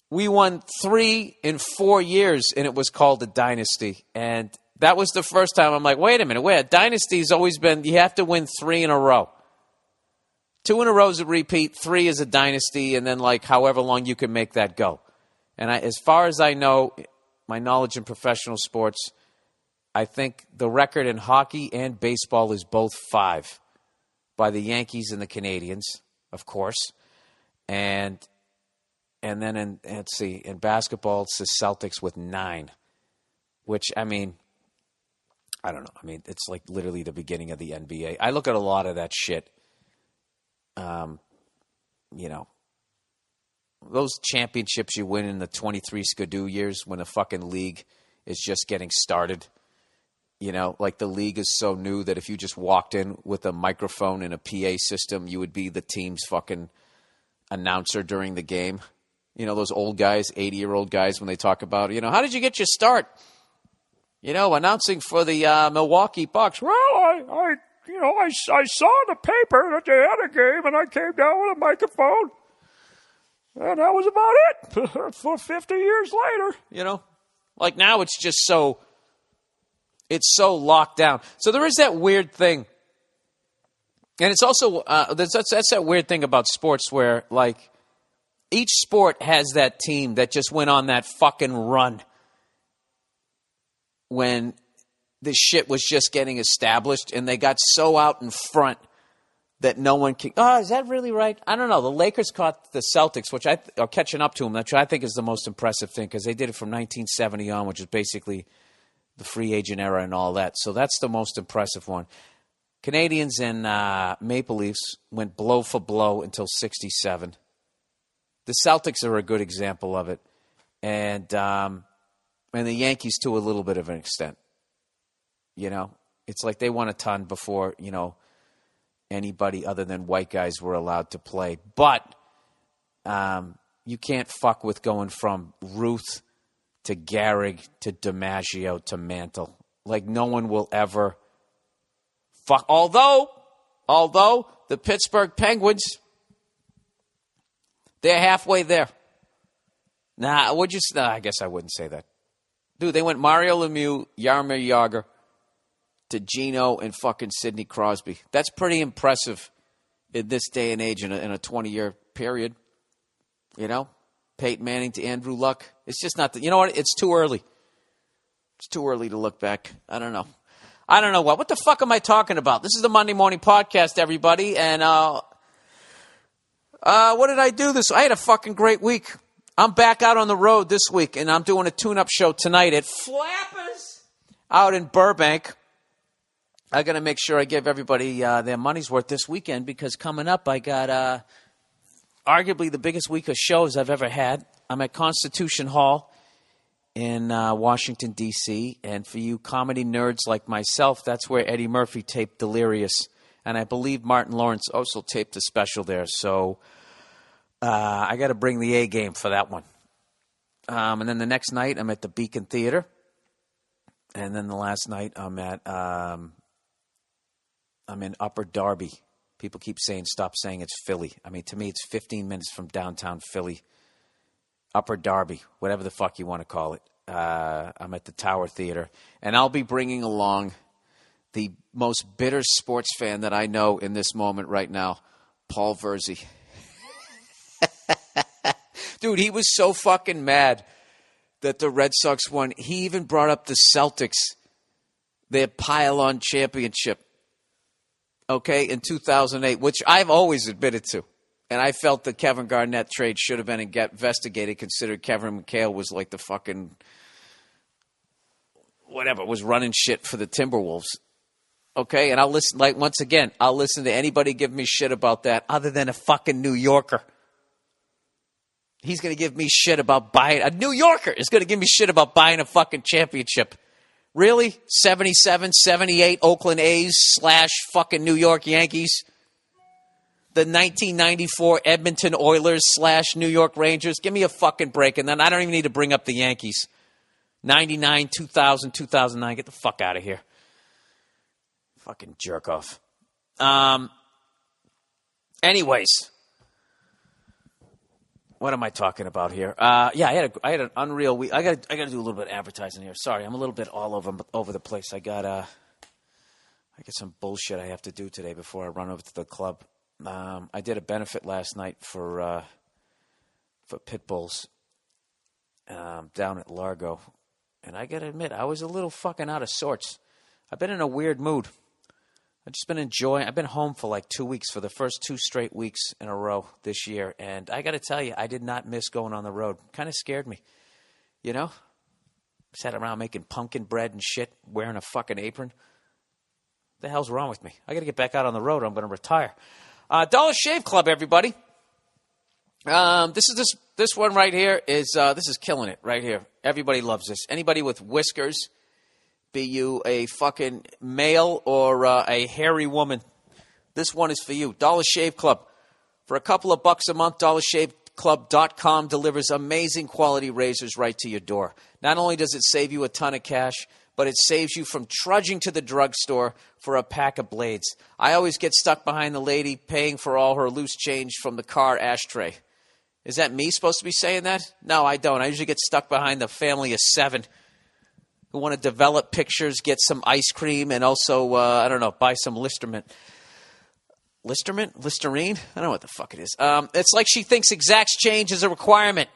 we won 3 in 4 years, and it was called a dynasty. And that was the first time I'm like, wait a minute, a dynasty's always been, you have to win 3 in a row. 2 in a row is a repeat, 3 is a dynasty, and then like however long you can make that go. And as far as I know, my knowledge in professional sports, I think the record in hockey and baseball is both 5 by the Yankees and the Canadians, of course. And then in basketball, it's the Celtics with 9, which, I mean, I don't know. I mean, it's like literally the beginning of the NBA. I look at a lot of that shit. You know, those championships you win in the 23 Skidoo years when the fucking league is just getting started. You know, like the league is so new that if you just walked in with a microphone and a PA system, you would be the team's fucking announcer during the game. You know, those old guys, 80-year-old guys, when they talk about, you know, how did you get your start? You know, announcing for the Milwaukee Bucks. Well, I saw in the paper that they had a game, and I came down with a microphone. And that was about it for 50 years later. You know, like now it's just so locked down. So there is that weird thing. And it's also, that's that weird thing about sports where, like, each sport has that team that just went on that fucking run when this shit was just getting established, and they got so out in front that no one can. Oh, is that really right? I don't know. The Lakers caught the Celtics, which are catching up to them, which I think is the most impressive thing because they did it from 1970 on, which is basically the free agent era and all that. So that's the most impressive one. Canadians and Maple Leafs went blow for blow until 1967. The Celtics are a good example of it, and the Yankees to a little bit of an extent. You know, it's like they won a ton before, you know, anybody other than white guys were allowed to play. But you can't fuck with going from Ruth to Gehrig to DiMaggio to Mantle. Like, no one will ever fuck. Although the Pittsburgh Penguins, they're halfway there. I guess I wouldn't say that. Dude, they went Mario Lemieux, Jaromir Jagr, to Gino and fucking Sidney Crosby. That's pretty impressive in this day and age in a 20-year period. You know? Peyton Manning to Andrew Luck. It's just not, you know what? It's too early. It's too early to look back. I don't know what. What the fuck am I talking about? This is the Monday Morning Podcast, everybody. And what did I do this? I had a fucking great week. I'm back out on the road this week, and I'm doing a tune-up show tonight at Flappers out in Burbank. I got to make sure I give everybody their money's worth this weekend, because coming up I got arguably the biggest week of shows I've ever had. I'm at Constitution Hall in Washington, D.C., and for you comedy nerds like myself, that's where Eddie Murphy taped Delirious, and I believe Martin Lawrence also taped a special there, so I got to bring the A game for that one. And then the next night I'm at the Beacon Theater, and then the last night I'm in Upper Darby. People keep saying, stop saying it's Philly. I mean, to me, it's 15 minutes from downtown Philly. Upper Darby, whatever the fuck you want to call it. I'm at the Tower Theater. And I'll be bringing along the most bitter sports fan that I know in this moment right now, Paul Verzi. Dude, he was so fucking mad that the Red Sox won. He even brought up the Celtics, their pile-on championship, okay, in 2008, which I've always admitted to. And I felt the Kevin Garnett trade should have been investigated, considering Kevin McHale was like the fucking whatever, was running shit for the Timberwolves. Okay, and I'll listen, like, once again, I'll listen to anybody give me shit about that other than a fucking New Yorker. He's going to give me shit about buying, a New Yorker is going to give me shit about buying a fucking championship. Really? 77, 78 Oakland A's / fucking New York Yankees? The 1994 Edmonton Oilers / New York Rangers? Give me a fucking break, and then I don't even need to bring up the Yankees. 99, 2000, 2009. Get the fuck out of here. Fucking jerk off. Anyways. What am I talking about here? I had an unreal week. I got to do a little bit of advertising here. Sorry, I'm a little bit all over the place. I got some bullshit I have to do today before I run over to the club. I did a benefit last night for pit bulls down at Largo, and I got to admit I was a little fucking out of sorts. I've been in a weird mood. I've just been enjoying. I've been home for like 2 weeks, for the first 2 straight weeks in a row this year. And I got to tell you, I did not miss going on the road. Kind of scared me, you know? Sat around making pumpkin bread and shit, wearing a fucking apron. What the hell's wrong with me? I got to get back out on the road or I'm going to retire. Dollar Shave Club, everybody. This one right here is this is killing it right here. Everybody loves this. Anybody with whiskers, be you a fucking male or a hairy woman, this one is for you. Dollar Shave Club. For a couple of bucks a month, dollarshaveclub.com delivers amazing quality razors right to your door. Not only does it save you a ton of cash, but it saves you from trudging to the drugstore for a pack of blades. I always get stuck behind the lady paying for all her loose change from the car ashtray. Is that me supposed to be saying that? No, I don't. I usually get stuck behind the family of 7 who want to develop pictures, get some ice cream, and also, buy some Listerine? Listerine? I don't know what the fuck it is. It's like she thinks exact change is a requirement.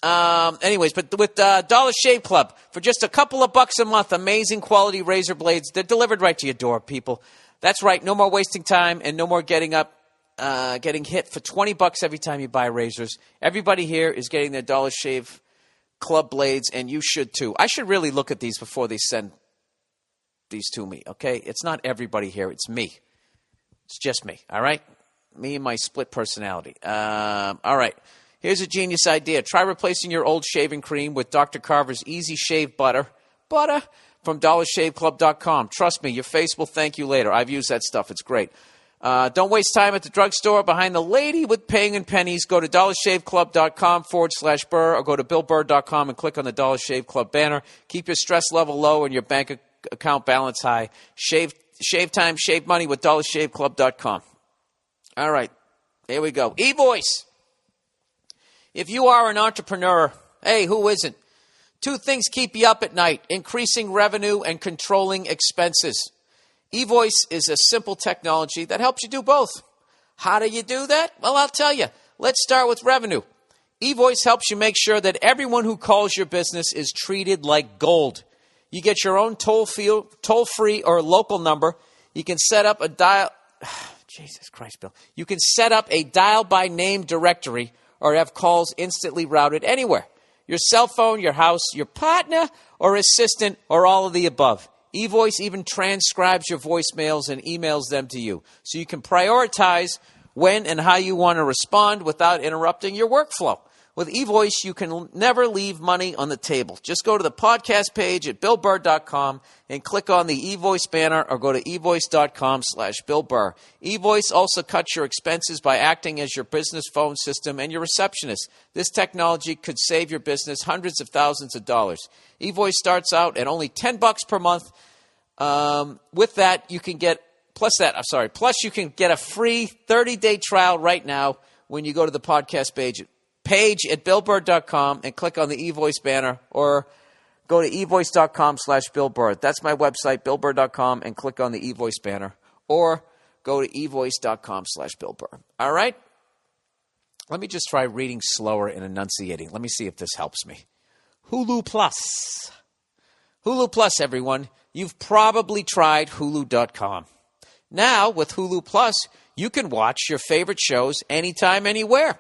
Anyways, but with Dollar Shave Club, for just a couple of bucks a month, amazing quality razor blades. They're delivered right to your door, people. That's right. No more wasting time and no more getting hit for $20 every time you buy razors. Everybody here is getting their Dollar Shave Club blades, and you should too. I should really look at these before they send these to me, okay? It's not everybody here. It's me. It's just me, all right? Me and my split personality. All right. Here's a genius idea. Try replacing your old shaving cream with Dr. Carver's Easy Shave Butter. Butter from dollarshaveclub.com. Trust me, your face will thank you later. I've used that stuff. It's great. Don't waste time at the drugstore behind the lady with paying in pennies. Go to dollarshaveclub.com/Burr or go to billburr.com and click on the Dollar Shave Club banner. Keep your stress level low and your bank account balance high. Shave time, shave money with dollarshaveclub.com. All right, here we go. eVoice. If you are an entrepreneur, hey, who isn't? 2 things keep you up at night: increasing revenue and controlling expenses. eVoice is a simple technology that helps you do both. How do you do that? Well, I'll tell you. Let's start with revenue. eVoice helps you make sure that everyone who calls your business is treated like gold. You get your own toll-free or local number. You can set up a dial... Jesus Christ, Bill. You can set up a dial-by-name directory or have calls instantly routed anywhere. Your cell phone, your house, your partner, or assistant, or all of the above. eVoice even transcribes your voicemails and emails them to you. So you can prioritize when and how you want to respond without interrupting your workflow. With eVoice, you can never leave money on the table. Just go to the podcast page at BillBurr.com and click on the eVoice banner or go to eVoice.com/BillBurr. eVoice also cuts your expenses by acting as your business phone system and your receptionist. This technology could save your business hundreds of thousands of dollars. eVoice starts out at only $10 per month. With that, you can get plus you can get a free 30-day trial right now when you go to the podcast page at BillBurr.com and click on the eVoice banner or go to eVoice.com/BillBurr. That's my website, BillBurr.com, and click on the eVoice banner or go to eVoice.com/BillBurr. All right? Let me just try reading slower and enunciating. Let me see if this helps me. Hulu Plus. Hulu Plus, everyone. You've probably tried Hulu.com. Now, with Hulu Plus, you can watch your favorite shows anytime, anywhere.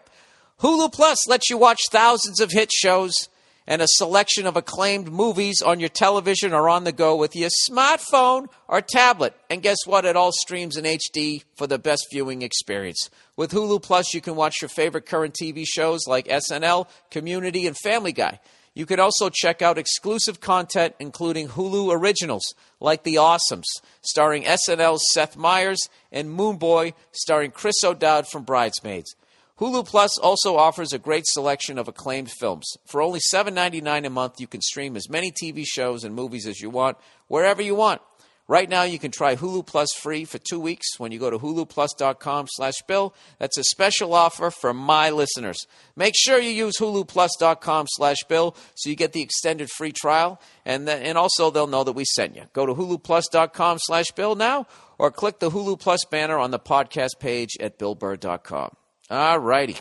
Hulu Plus lets you watch thousands of hit shows and a selection of acclaimed movies on your television or on the go with your smartphone or tablet. And guess what? It all streams in HD for the best viewing experience. With Hulu Plus, you can watch your favorite current TV shows like SNL, Community, and Family Guy. You can also check out exclusive content, including Hulu originals like The Awesomes, starring SNL's Seth Meyers, and Moonboy, starring Chris O'Dowd from Bridesmaids. Hulu Plus also offers a great selection of acclaimed films. For only $7.99 a month, you can stream as many TV shows and movies as you want, wherever you want. Right now, you can try Hulu Plus free for 2 weeks when you go to huluplus.com/Bill. That's a special offer for my listeners. Make sure you use huluplus.com/Bill so you get the extended free trial, and also they'll know that we sent you. Go to huluplus.com/Bill now or click the Hulu Plus banner on the podcast page at BillBurr.com. All righty.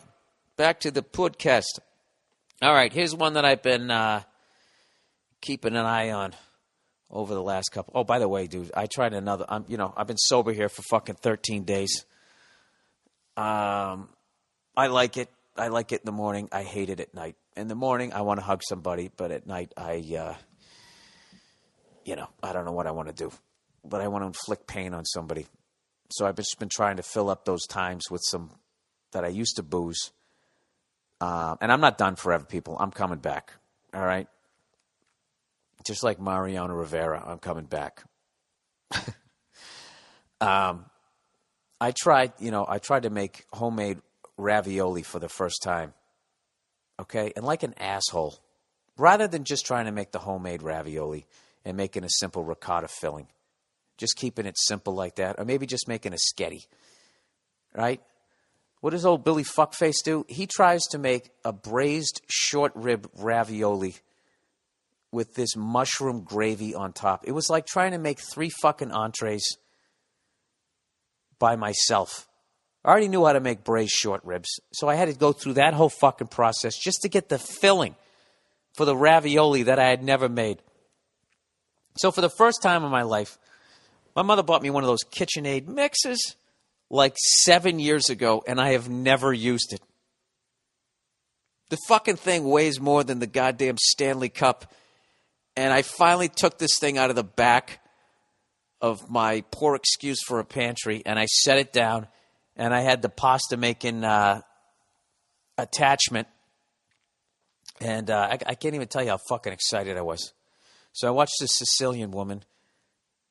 Back to the podcast. All right, here's one that I've been keeping an eye on over the last couple. Oh, by the way, dude, I tried another. I've been sober here for fucking 13 days. I like it. I like it in the morning. I hate it at night. In the morning, I want to hug somebody, but at night, I don't know what I want to do, but I want to inflict pain on somebody. So I've just been trying to fill up those times with some that I used to booze. And I'm not done forever, people. I'm coming back. All right? Just like Mariano Rivera, I'm coming back. I tried to make homemade ravioli for the first time. Okay? And like an asshole, rather than just trying to make the homemade ravioli and making a simple ricotta filling, just keeping it simple like that, or maybe just making a sketty. Right? What does old Billy Fuckface do? He tries to make a braised short rib ravioli with this mushroom gravy on top. It was like trying to make 3 fucking entrees by myself. I already knew how to make braised short ribs, so I had to go through that whole fucking process just to get the filling for the ravioli that I had never made. So for the first time in my life, my mother bought me one of those KitchenAid mixes like 7 years ago, and I have never used it. The fucking thing weighs more than the goddamn Stanley Cup, and I finally took this thing out of the back of my poor excuse for a pantry, and I set it down, and I had the pasta making attachment, and I can't even tell you how fucking excited I was. So I watched this Sicilian woman.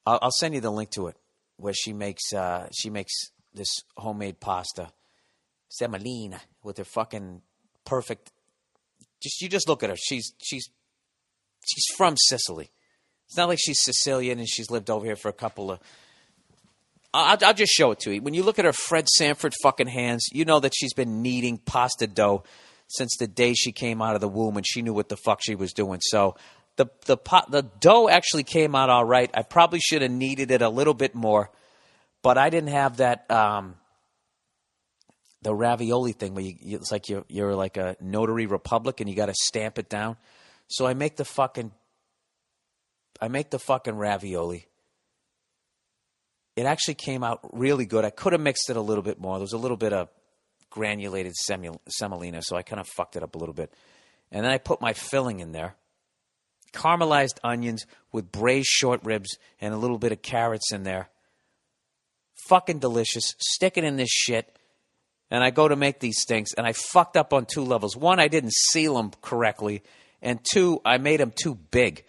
I'll send you the link to it, where she makes this homemade pasta, semolina, with her fucking perfect. You just look at her. She's from Sicily. It's not like she's Sicilian and she's lived over here for a couple of. I'll just show it to you. When you look at her Fred Sanford fucking hands, you know that she's been kneading pasta dough since the day she came out of the womb, and she knew what the fuck she was doing. So the dough actually came out all right. I probably should have kneaded it a little bit more. But I didn't have that the ravioli thing where it's like you're like a notary republic and you got to stamp it down. So I make the fucking I make the fucking ravioli. It actually came out really good. I could have mixed it a little bit more. There was a little bit of granulated semolina, so I kind of fucked it up a little bit. And then I put my filling in there. Caramelized onions with braised short ribs and a little bit of carrots in there. Fucking delicious. Stick it in this shit. And I go to make these things, and I fucked up on 2 levels. 1, I didn't seal them correctly. And 2, I made them too big.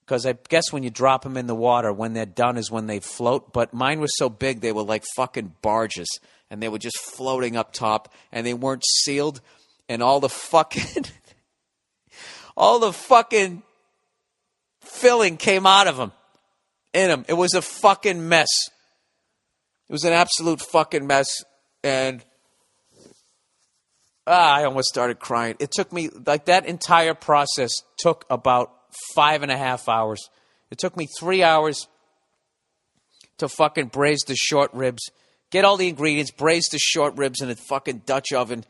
Because I guess when you drop them in the water, when they're done is when they float. But mine was so big, they were like fucking barges. And they were just floating up top. And they weren't sealed. And all the fucking filling came out of them. In them. It was a fucking mess. It was an absolute fucking mess. And I almost started crying. It took me, like, that entire process took about 5.5 hours. It took me 3 hours to fucking braise the short ribs, get all the ingredients, braise the short ribs in a fucking Dutch oven.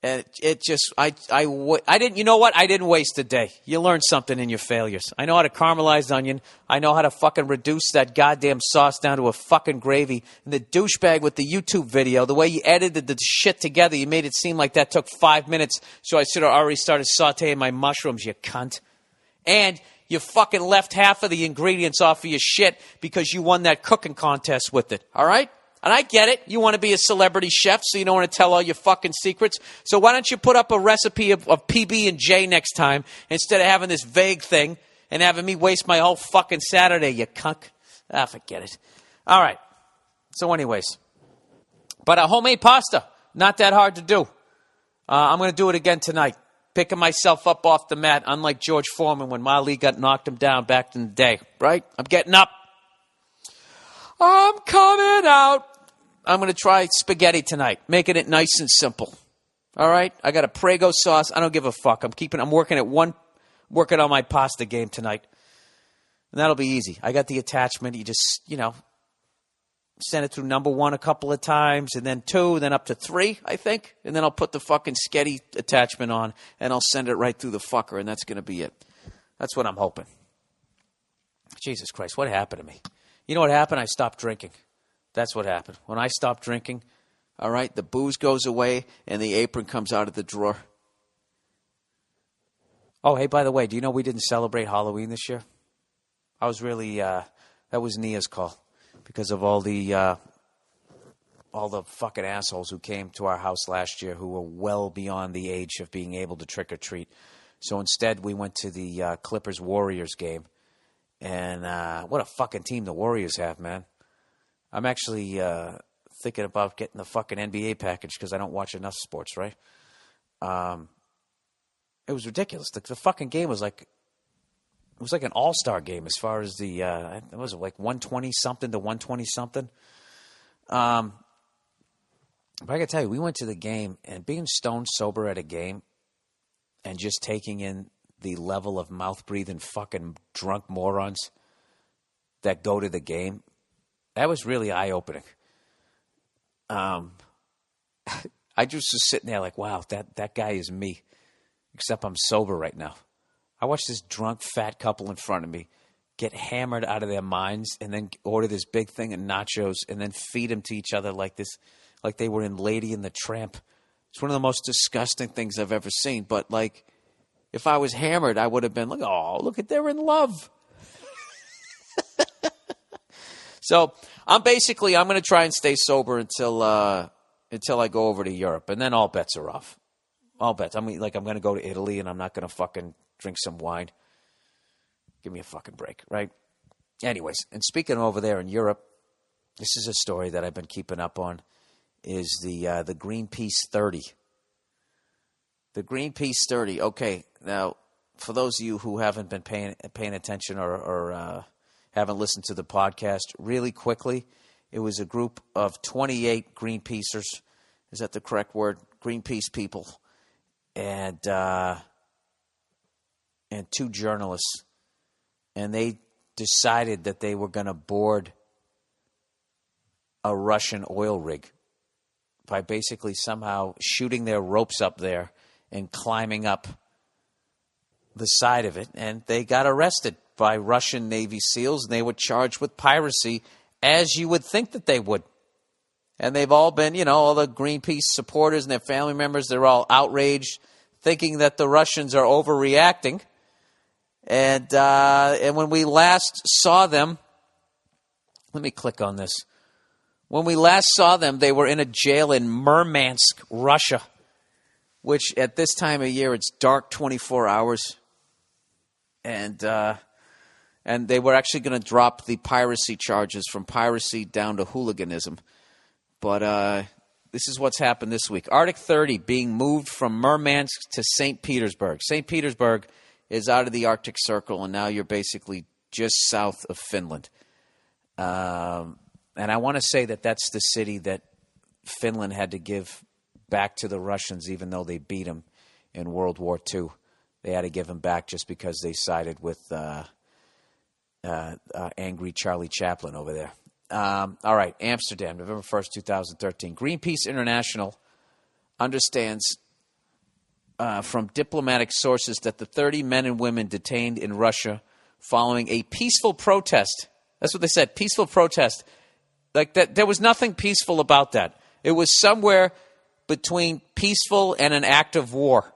And it just, I didn't, you know what? I didn't waste a day. You learn something in your failures. I know how to caramelize onion. I know how to fucking reduce that goddamn sauce down to a fucking gravy. And the douchebag with the YouTube video, the way you edited the shit together, you made it seem like that took 5 minutes. So I should have already started sauteing my mushrooms, you cunt. And you fucking left half of the ingredients off of your shit because you won that cooking contest with it. All right? And I get it. You want to be a celebrity chef, so you don't want to tell all your fucking secrets. So why don't you put up a recipe of PB&J next time instead of having this vague thing and having me waste my whole fucking Saturday, you cunt. Forget it. All right. So anyways. But a homemade pasta, not that hard to do. I'm going to do it again tonight. Picking myself up off the mat, unlike George Foreman when Mali got knocked him down back in the day. Right? I'm getting up. I'm coming out. I'm going to try spaghetti tonight, making it nice and simple. All right? I got a Prego sauce. I don't give a fuck. I'm working on my pasta game tonight. And that'll be easy. I got the attachment. You just, send it through number 1 a couple of times, and then 2, then up to 3, I think. And then I'll put the fucking sketty attachment on, and I'll send it right through the fucker, and that's going to be it. That's what I'm hoping. Jesus Christ, what happened to me? You know what happened? I stopped drinking. That's what happened. When I stopped drinking, all right, the booze goes away and the apron comes out of the drawer. Oh, hey, by the way, do you know we didn't celebrate Halloween this year? I was really, that was Nia's call because of all the fucking assholes who came to our house last year who were well beyond the age of being able to trick or treat. So instead, we went to the Clippers-Warriors game. And what a fucking team the Warriors have, man. I'm actually thinking about getting the fucking NBA package because I don't watch enough sports, right? It was ridiculous. The fucking game was like, it was like an all-star game as far as the, it was like 120-something to 120-something. But I got to tell you, we went to the game, and being stone sober at a game and just taking in the level of mouth-breathing fucking drunk morons that go to the game, that was really eye-opening. I just was sitting there like, wow, that guy is me, except I'm sober right now. I watched this drunk fat couple in front of me get hammered out of their minds and then order this big thing of nachos and then feed them to each other like this, like they were in Lady and the Tramp. It's one of the most disgusting things I've ever seen, but like, if I was hammered, I would have been like, oh, look at, they're in love. So I'm going to try and stay sober until I go over to Europe, and then all bets are off. All bets. I mean, like, I'm going to go to Italy, and I'm not going to fucking drink some wine. Give me a fucking break, right? Anyways, and speaking of over there in Europe, this is a story that I've been keeping up on, is the Greenpeace 30. The Greenpeace 30. Okay, now, for those of you who haven't been paying attention or haven't listened to the podcast, really quickly, it was a group of 28 Greenpeacers. Is that the correct word? Greenpeace people. And 2 journalists. And they decided that they were going to board a Russian oil rig by basically somehow shooting their ropes up there and climbing up the side of it, and they got arrested by Russian Navy SEALs, and they were charged with piracy, as you would think that they would. And they've all been, all the Greenpeace supporters and their family members, they're all outraged, thinking that the Russians are overreacting. And when we last saw them, let me click on this. When we last saw them, they were in a jail in Murmansk, Russia, which at this time of year, it's dark 24 hours. And they were actually going to drop the piracy charges from piracy down to hooliganism. But this is what's happened this week. Arctic 30 being moved from Murmansk to St. Petersburg. St. Petersburg is out of the Arctic Circle, and now you're basically just south of Finland. And I want to say that that's the city that Finland had to give back to the Russians, even though they beat them in World War II. They had to give them back just because they sided with angry Charlie Chaplin over there. All right, Amsterdam, November 1st, 2013. Greenpeace International understands from diplomatic sources that the 30 men and women detained in Russia following a peaceful protest, that's what they said, peaceful protest, like that, there was nothing peaceful about that. It was somewhere between peaceful and an act of war,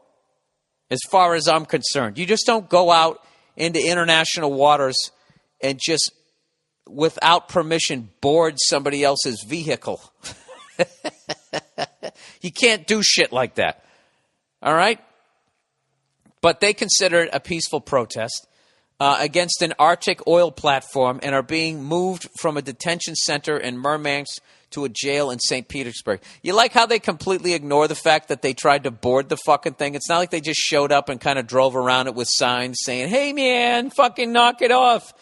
as far as I'm concerned. You just don't go out into international waters and just, without permission, board somebody else's vehicle. You can't do shit like that. All right? But they consider it a peaceful protest against an Arctic oil platform and are being moved from a detention center in Murmansk to a jail in St. Petersburg. You like how they completely ignore the fact that they tried to board the fucking thing? It's not like they just showed up and kind of drove around it with signs saying, hey, man, fucking knock it off.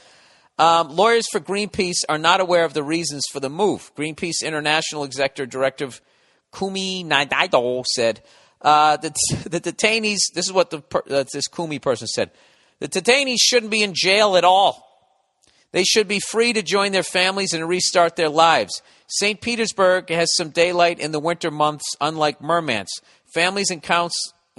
Lawyers for Greenpeace are not aware of the reasons for the move. Greenpeace International Executive Director Kumi Nadaido said that the detainees, this is what this Kumi person said, the detainees shouldn't be in jail at all. They should be free to join their families and restart their lives. St. Petersburg has some daylight in the winter months, unlike Murmansk. Families and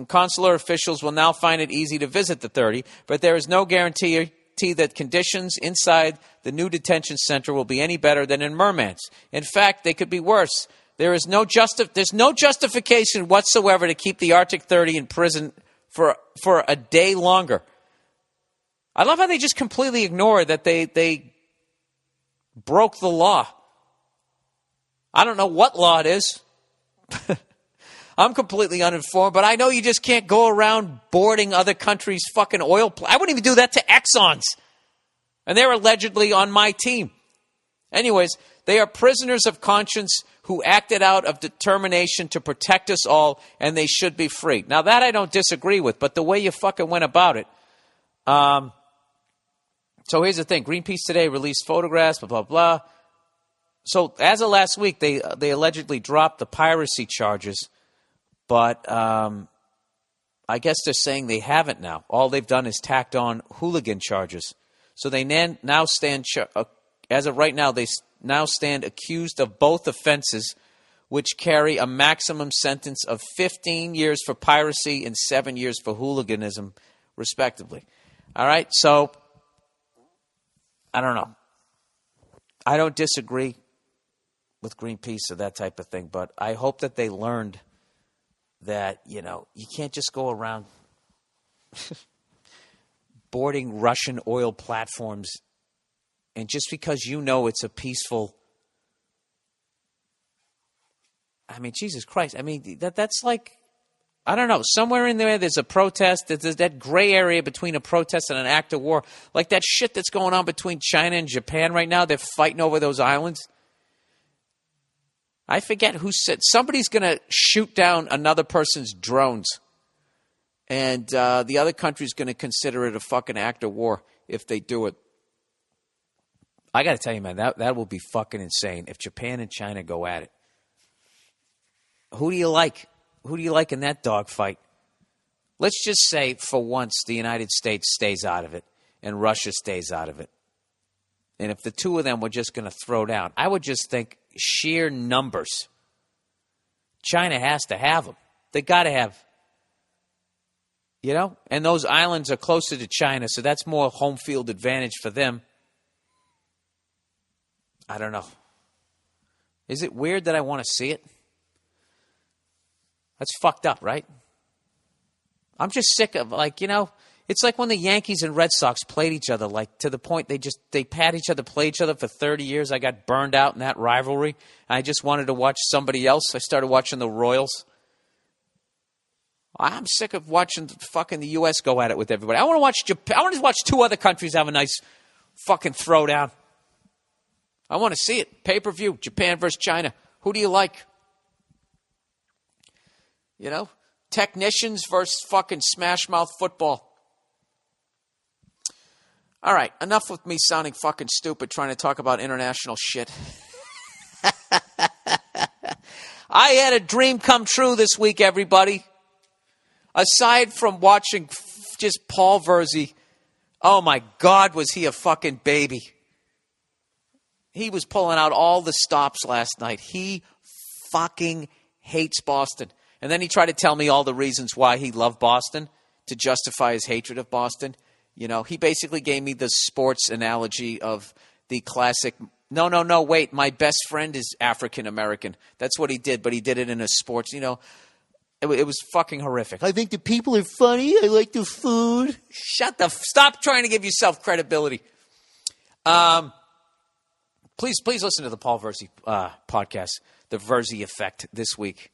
consular officials will now find it easy to visit the 30, but there is no guarantee that conditions inside the new detention center will be any better than in Murmansk. In fact, they could be worse. There's no justification whatsoever to keep the Arctic 30 in prison for a day longer. I love how they just completely ignore that they broke the law. I don't know what law it is. I'm completely uninformed, but I know you just can't go around boarding other countries' fucking oil. I wouldn't even do that to Exxon's. And they're allegedly on my team. Anyways, they are prisoners of conscience who acted out of determination to protect us all, and they should be free. Now, that I don't disagree with, but the way you fucking went about it. So here's the thing. Greenpeace today released photographs, blah, blah, blah. So as of last week, they allegedly dropped the piracy charges. But I guess they're saying they haven't now. All they've done is tacked on hooligan charges. So they now stand, as of right now, they now stand accused of both offenses, which carry a maximum sentence of 15 years for piracy and 7 years for hooliganism, respectively. All right, so I don't know. I don't disagree with Greenpeace or that type of thing, but I hope that they learned that, you can't just go around boarding Russian oil platforms and just because it's a peaceful, Jesus Christ. That's like, I don't know, somewhere in there's a protest, there's that gray area between a protest and an act of war, like that shit that's going on between China and Japan right now. They're fighting over those islands. I forget who said, somebody's going to shoot down another person's drones. And the other country's going to consider it a fucking act of war if they do it. I got to tell you, man, that will be fucking insane if Japan and China go at it. Who do you like? Who do you like in that dogfight? Let's just say, for once, the United States stays out of it and Russia stays out of it. And if the two of them were just going to throw down, I would just think sheer numbers. China has to have them. They got to have You know? And those islands are closer to China, so that's more home field advantage for them. I don't know. Is it weird that I want to see it? That's fucked up, right? I'm just sick of, like, you know, it's like when the Yankees and Red Sox played each other, like, to the point they had each other, play each other for 30 years. I got burned out in that rivalry. I just wanted to watch somebody else. I started watching the Royals. I'm sick of watching fucking the U.S. go at it with everybody. I want to watch Japan. I want to watch two other countries have a nice fucking throwdown. I want to see it. Pay-per-view, Japan versus China. Who do you like? You know? Technicians versus fucking smash mouth football. All right, enough with me sounding fucking stupid trying to talk about international shit. I had a dream come true this week, everybody. Aside from watching just Paul Verzi, oh my God, was he a fucking baby. He was pulling out all the stops last night. He fucking hates Boston. And then he tried to tell me all the reasons why he loved Boston to justify his hatred of Boston. You know, he basically gave me the sports analogy of the classic, no, wait, my best friend is African American. That's what he did, but he did it in a sports, you know. It was fucking horrific. I think the people are funny. I like the food. Stop trying to give yourself credibility. Please listen to the Paul Verzi podcast, The Verzi Effect, this week.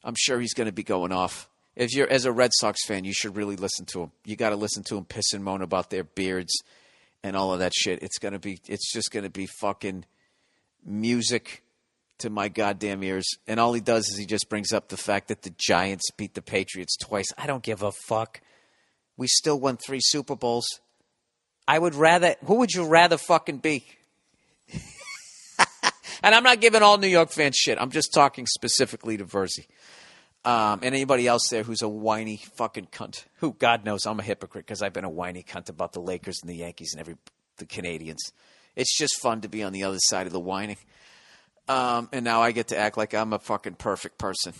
I'm sure he's going to be going off. If you're, as a Red Sox fan, you should really listen to him. You got to listen to him piss and moan about their beards and all of that shit. It's just going to be fucking music to my goddamn ears. And all he does is he just brings up the fact that the Giants beat the Patriots twice. I don't give a fuck. We still won 3 Super Bowls. Who would you rather fucking be? And I'm not giving all New York fans shit. I'm just talking specifically to Verzi. And anybody else there who's a whiny fucking cunt. Who, God knows, I'm a hypocrite because I've been a whiny cunt about the Lakers and the Yankees and the Canadians. It's just fun to be on the other side of the whining. And now I get to act like I'm a fucking perfect person.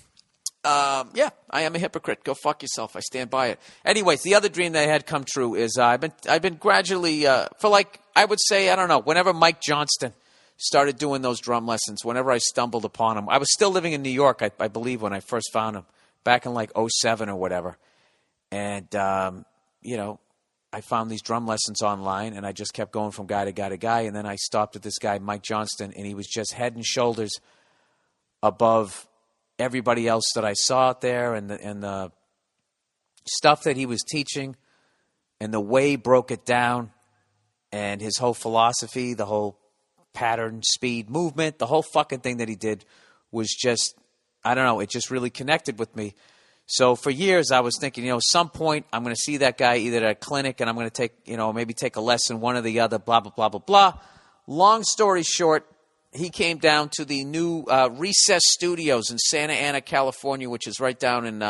Yeah, I am a hypocrite. Go fuck yourself. I stand by it. Anyways, the other dream that I had come true is I've been gradually, for like, I would say, I don't know, whenever Mike Johnston started doing those drum lessons, whenever I stumbled upon him. I was still living in New York, I believe, when I first found him, back in like 07 or whatever. And, you know, I found these drum lessons online, and I just kept going from guy to guy to guy. And then I stopped at this guy, Mike Johnston, and he was just head and shoulders above everybody else that I saw out there, and the stuff that he was teaching, and the way he broke it down, and his whole philosophy, the whole pattern, speed, movement, the whole fucking thing that he did was just, I don't know, it just really connected with me. So for years I was thinking, you know, at some point I'm going to see that guy either at a clinic and I'm going to take, you know, maybe take a lesson, one or the other, blah, blah, blah, blah, blah. Long story short, he came down to the new Recess Studios in Santa Ana, California, which is right down in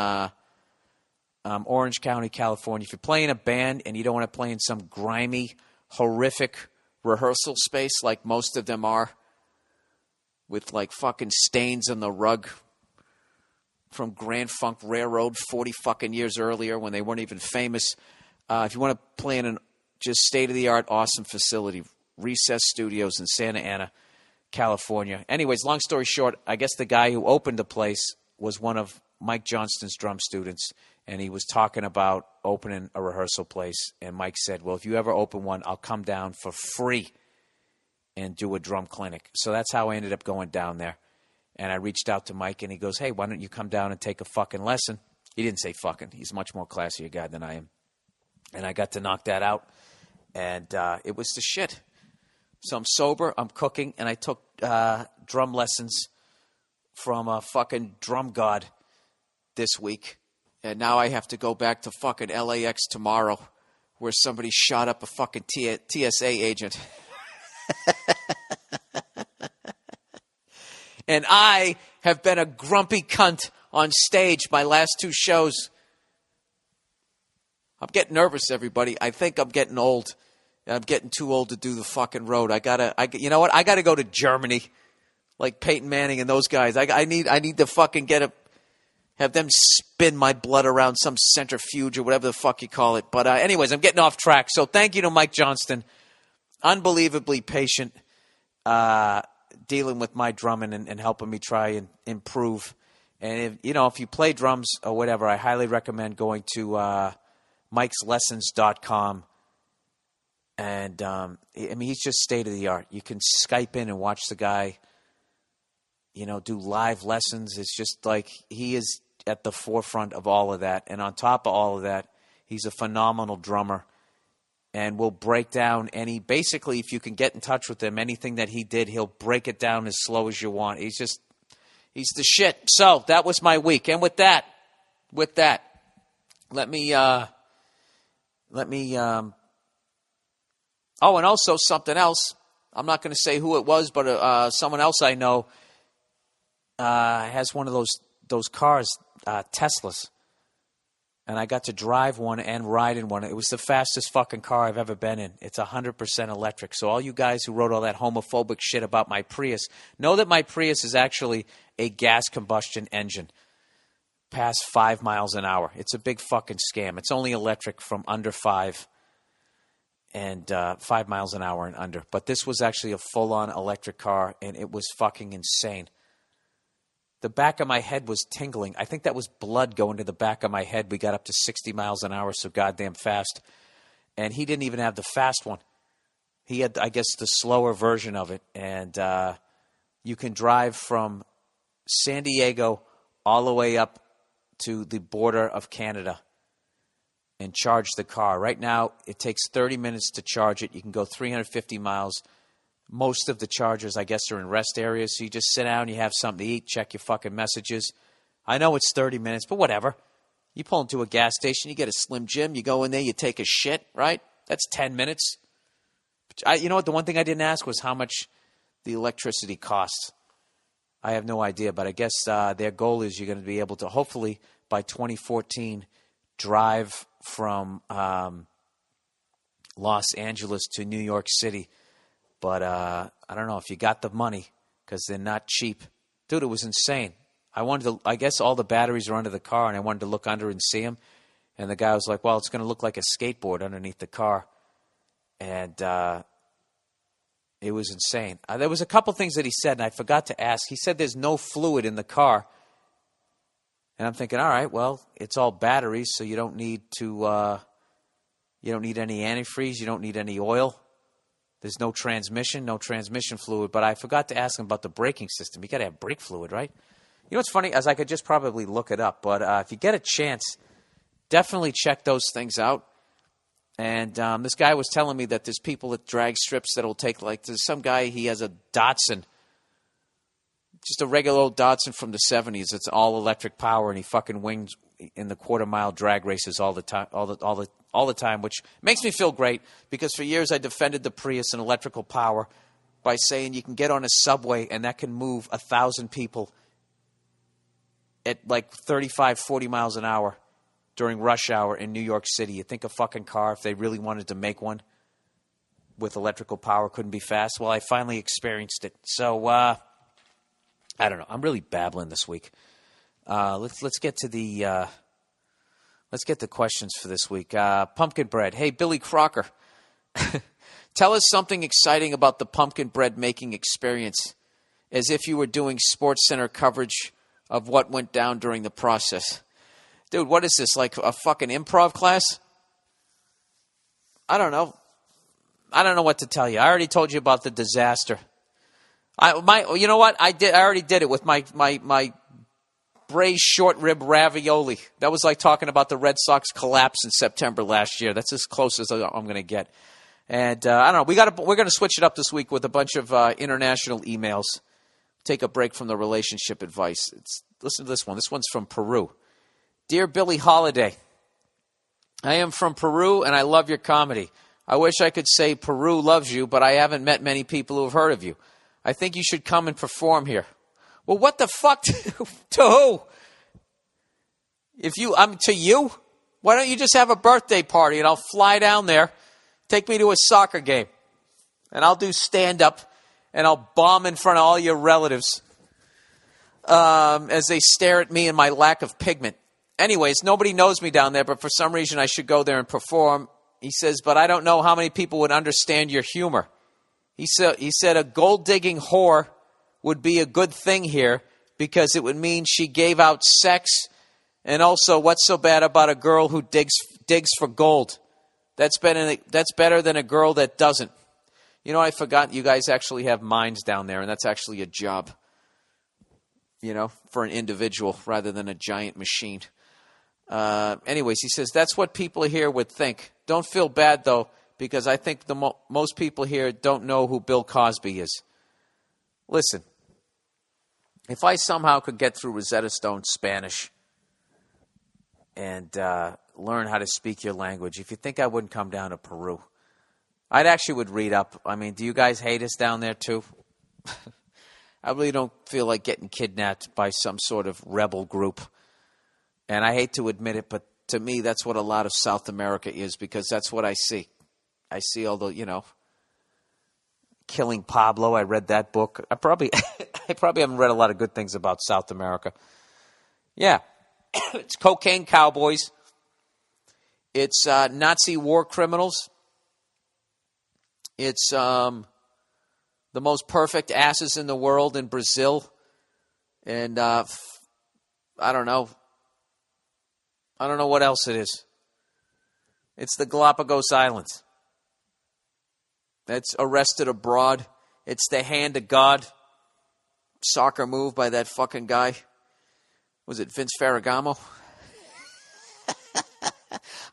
Orange County, California. If you're playing a band and you don't want to play in some grimy, horrific rehearsal space like most of them are, with like fucking stains on the rug from Grand Funk Railroad 40 fucking years earlier when they weren't even famous. If you want to play in an just state-of-the-art awesome facility, Recess Studios in Santa Ana, California. Anyways, long story short, I guess the guy who opened the place was one of Mike Johnston's drum students, and he was talking about opening a rehearsal place. And Mike said, well, if you ever open one, I'll come down for free and do a drum clinic. So that's how I ended up going down there. And I reached out to Mike, and he goes, hey, why don't you come down and take a fucking lesson? He didn't say fucking. He's a much more classier guy than I am. And I got to knock that out, and it was the shit. So I'm sober, I'm cooking, and I took drum lessons from a fucking drum god this week. And now I have to go back to fucking LAX tomorrow, where somebody shot up a fucking TSA agent. And I have been a grumpy cunt on stage my last 2 shows. I'm getting nervous, everybody. I think I'm getting old. I'm getting too old to do the fucking road. You know what? I gotta go to Germany, like Peyton Manning and those guys. I need to fucking get have them spin my blood around some centrifuge or whatever the fuck you call it. But anyways, I'm getting off track. So thank you to Mike Johnston. Unbelievably patient dealing with my drumming and helping me try and improve. And if you play drums or whatever, I highly recommend going to mikeslessons.com. And he's just state of the art. You can Skype in and watch the guy, do live lessons. It's just like he is at the forefront of all of that. And on top of all of that, he's a phenomenal drummer and will break down basically, if you can get in touch with him, anything that he did, he'll break it down as slow as you want. He's the shit. So that was my week. And with that, let me oh, and also something else. I'm not going to say who it was, but someone else I know has one of those cars, Teslas. And I got to drive one and ride in one. It was the fastest fucking car I've ever been in. It's 100% electric. So all you guys who wrote all that homophobic shit about my Prius, know that my Prius is actually a gas combustion engine. Past 5 miles an hour. It's a big fucking scam. It's only electric from under 5 and 5 miles an hour and under. But this was actually a full-on electric car, and it was fucking insane. The back of my head was tingling. I think that was blood going to the back of my head. We got up to 60 miles an hour, so goddamn fast. And he didn't even have the fast one. He had, I guess, the slower version of it. And you can drive from San Diego all the way up to the border of Canada and charge the car. Right now, it takes 30 minutes to charge it. You can go 350 miles. Most of the chargers, I guess, are in rest areas. So you just sit down, you have something to eat, check your fucking messages. I know it's 30 minutes, but whatever. You pull into a gas station, you get a Slim Jim, you go in there, you take a shit, right? That's 10 minutes. You know what? The one thing I didn't ask was how much the electricity costs. I have no idea, but I guess their goal is you're going to be able to, hopefully, by 2014, drive from Los Angeles to New York City. But I don't know if you got the money because they're not cheap. Dude, it was insane. I guess all the batteries are under the car, and I wanted to look under and see them. And the guy was like, well, it's going to look like a skateboard underneath the car. And it was insane. There was a couple things that he said, and I forgot to ask. He said there's no fluid in the car. And I'm thinking, all right, well, it's all batteries, so you don't need to. You don't need any antifreeze. You don't need any oil. There's no transmission fluid. But I forgot to ask him about the braking system. You got to have brake fluid, right? You know what's funny? As I could just probably look it up. But if you get a chance, definitely check those things out. And this guy was telling me that there's people at drag strips that will take, there's some guy, he has a Datsun. Just a regular old Datsun from the 70s. It's all electric power, and he fucking wins in the quarter-mile drag races all the time, which makes me feel great because for years I defended the Prius and electrical power by saying you can get on a subway and that can move 1,000 people at 35, 40 miles an hour during rush hour in New York City. You think a fucking car, if they really wanted to make one with electrical power, couldn't be fast? Well, I finally experienced it. So, I don't know. I'm really babbling this week. Let's get to the questions for this week. Pumpkin bread. Hey, Billy Crocker, tell us something exciting about the pumpkin bread making experience, as if you were doing Sports Center coverage of what went down during the process. Dude, what is this, like a fucking improv class? I don't know. I don't know what to tell you. I already told you about the disaster. You know what? I already did it with my braised short rib ravioli. That was like talking about the Red Sox collapse in September last year. That's as close as I'm going to get. And I don't know. We're going to switch it up this week with a bunch of international emails. Take a break from the relationship advice. Listen to this one. This one's from Peru. Dear Billy Holiday, I am from Peru and I love your comedy. I wish I could say Peru loves you, but I haven't met many people who have heard of you. I think you should come and perform here. Well, what the fuck? To who? To you? Why don't you just have a birthday party and I'll fly down there, take me to a soccer game, and I'll do stand-up, and I'll bomb in front of all your relatives. as they stare at me and my lack of pigment. Anyways, nobody knows me down there, but for some reason I should go there and perform. He says, but I don't know how many people would understand your humor. He said a gold-digging whore would be a good thing here because it would mean she gave out sex. And also, what's so bad about a girl who digs for gold? That's better than a girl that doesn't. You know, I forgot you guys actually have minds down there, and that's actually a job, you know, for an individual rather than a giant machine. Anyways, he says, that's what people here would think. Don't feel bad, though, because I think most people here don't know who Bill Cosby is. Listen, if I somehow could get through Rosetta Stone Spanish and learn how to speak your language, if you think I wouldn't come down to Peru, I'd actually would read up. I mean, do you guys hate us down there too? I really don't feel like getting kidnapped by some sort of rebel group. And I hate to admit it, but to me, that's what a lot of South America is, because that's what I see. I see all the, you know, Killing Pablo. I read that book. I probably haven't read a lot of good things about South America. Yeah. It's cocaine cowboys. It's Nazi war criminals. It's the most perfect asses in the world in Brazil. And I don't know. I don't know what else it is. It's the Galapagos Islands. It's Arrested Abroad. It's The Hand of God. Soccer move by that fucking guy. Was it Vince Ferragamo?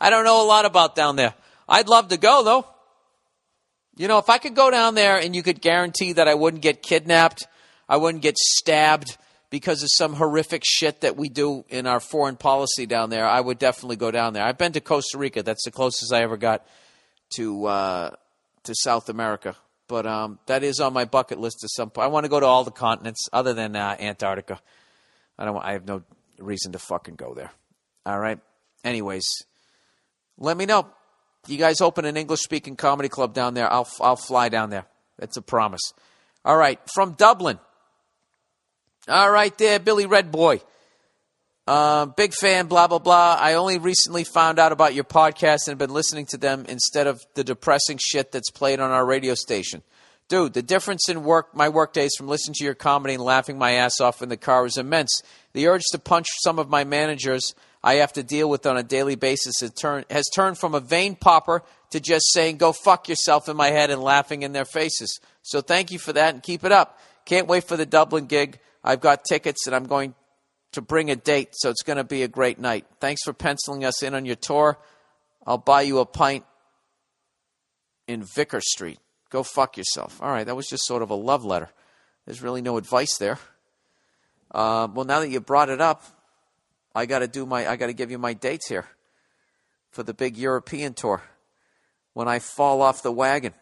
I don't know a lot about down there. I'd love to go, though. You know, if I could go down there and you could guarantee that I wouldn't get kidnapped, I wouldn't get stabbed because of some horrific shit that we do in our foreign policy down there, I would definitely go down there. I've been to Costa Rica. That's the closest I ever got to South America. But that is on my bucket list at some point. I want to go to all the continents other than Antarctica. I have no reason to fucking go there. All right. Anyways, let me know. You guys open an English-speaking comedy club down there, I'll fly down there. That's a promise. All right. From Dublin. All right there, Billy Red Boy. Big fan, blah, blah, blah. I only recently found out about your podcast and have been listening to them instead of the depressing shit that's played on our radio station. Dude, the difference in my work days from listening to your comedy and laughing my ass off in the car is immense. The urge to punch some of my managers I have to deal with on a daily basis has turned from a vein popper to just saying, go fuck yourself in my head and laughing in their faces. So thank you for that and keep it up. Can't wait for the Dublin gig. I've got tickets and I'm going to bring a date, so it's going to be a great night. Thanks for penciling us in on your tour. I'll buy you a pint in Vicar Street. Go fuck yourself. All right, that was just sort of a love letter. There's really no advice there. Well, now that you brought it up, I got to give you my dates here for the big European tour. When I fall off the wagon.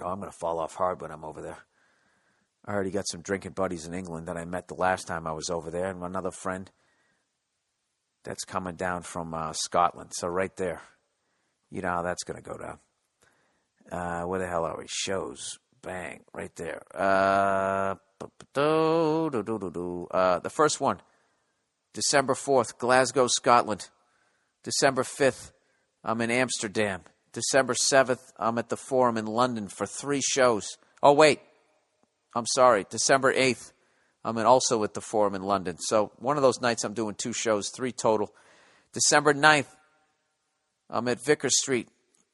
Oh, I'm going to fall off hard when I'm over there. I already got some drinking buddies in England that I met the last time I was over there, and another friend that's coming down from Scotland. So right there, you know how that's going to go down. Where the hell are we? Shows. Bang. Right there. The first one, December 4th, Glasgow, Scotland. December 5th, I'm in Amsterdam. December 7th, I'm at the Forum in London for 3 shows. Oh, wait. I'm sorry. December 8th, I'm also at the Forum in London. So one of those nights I'm doing 2 shows, 3 total. December 9th, I'm at Vicar Street,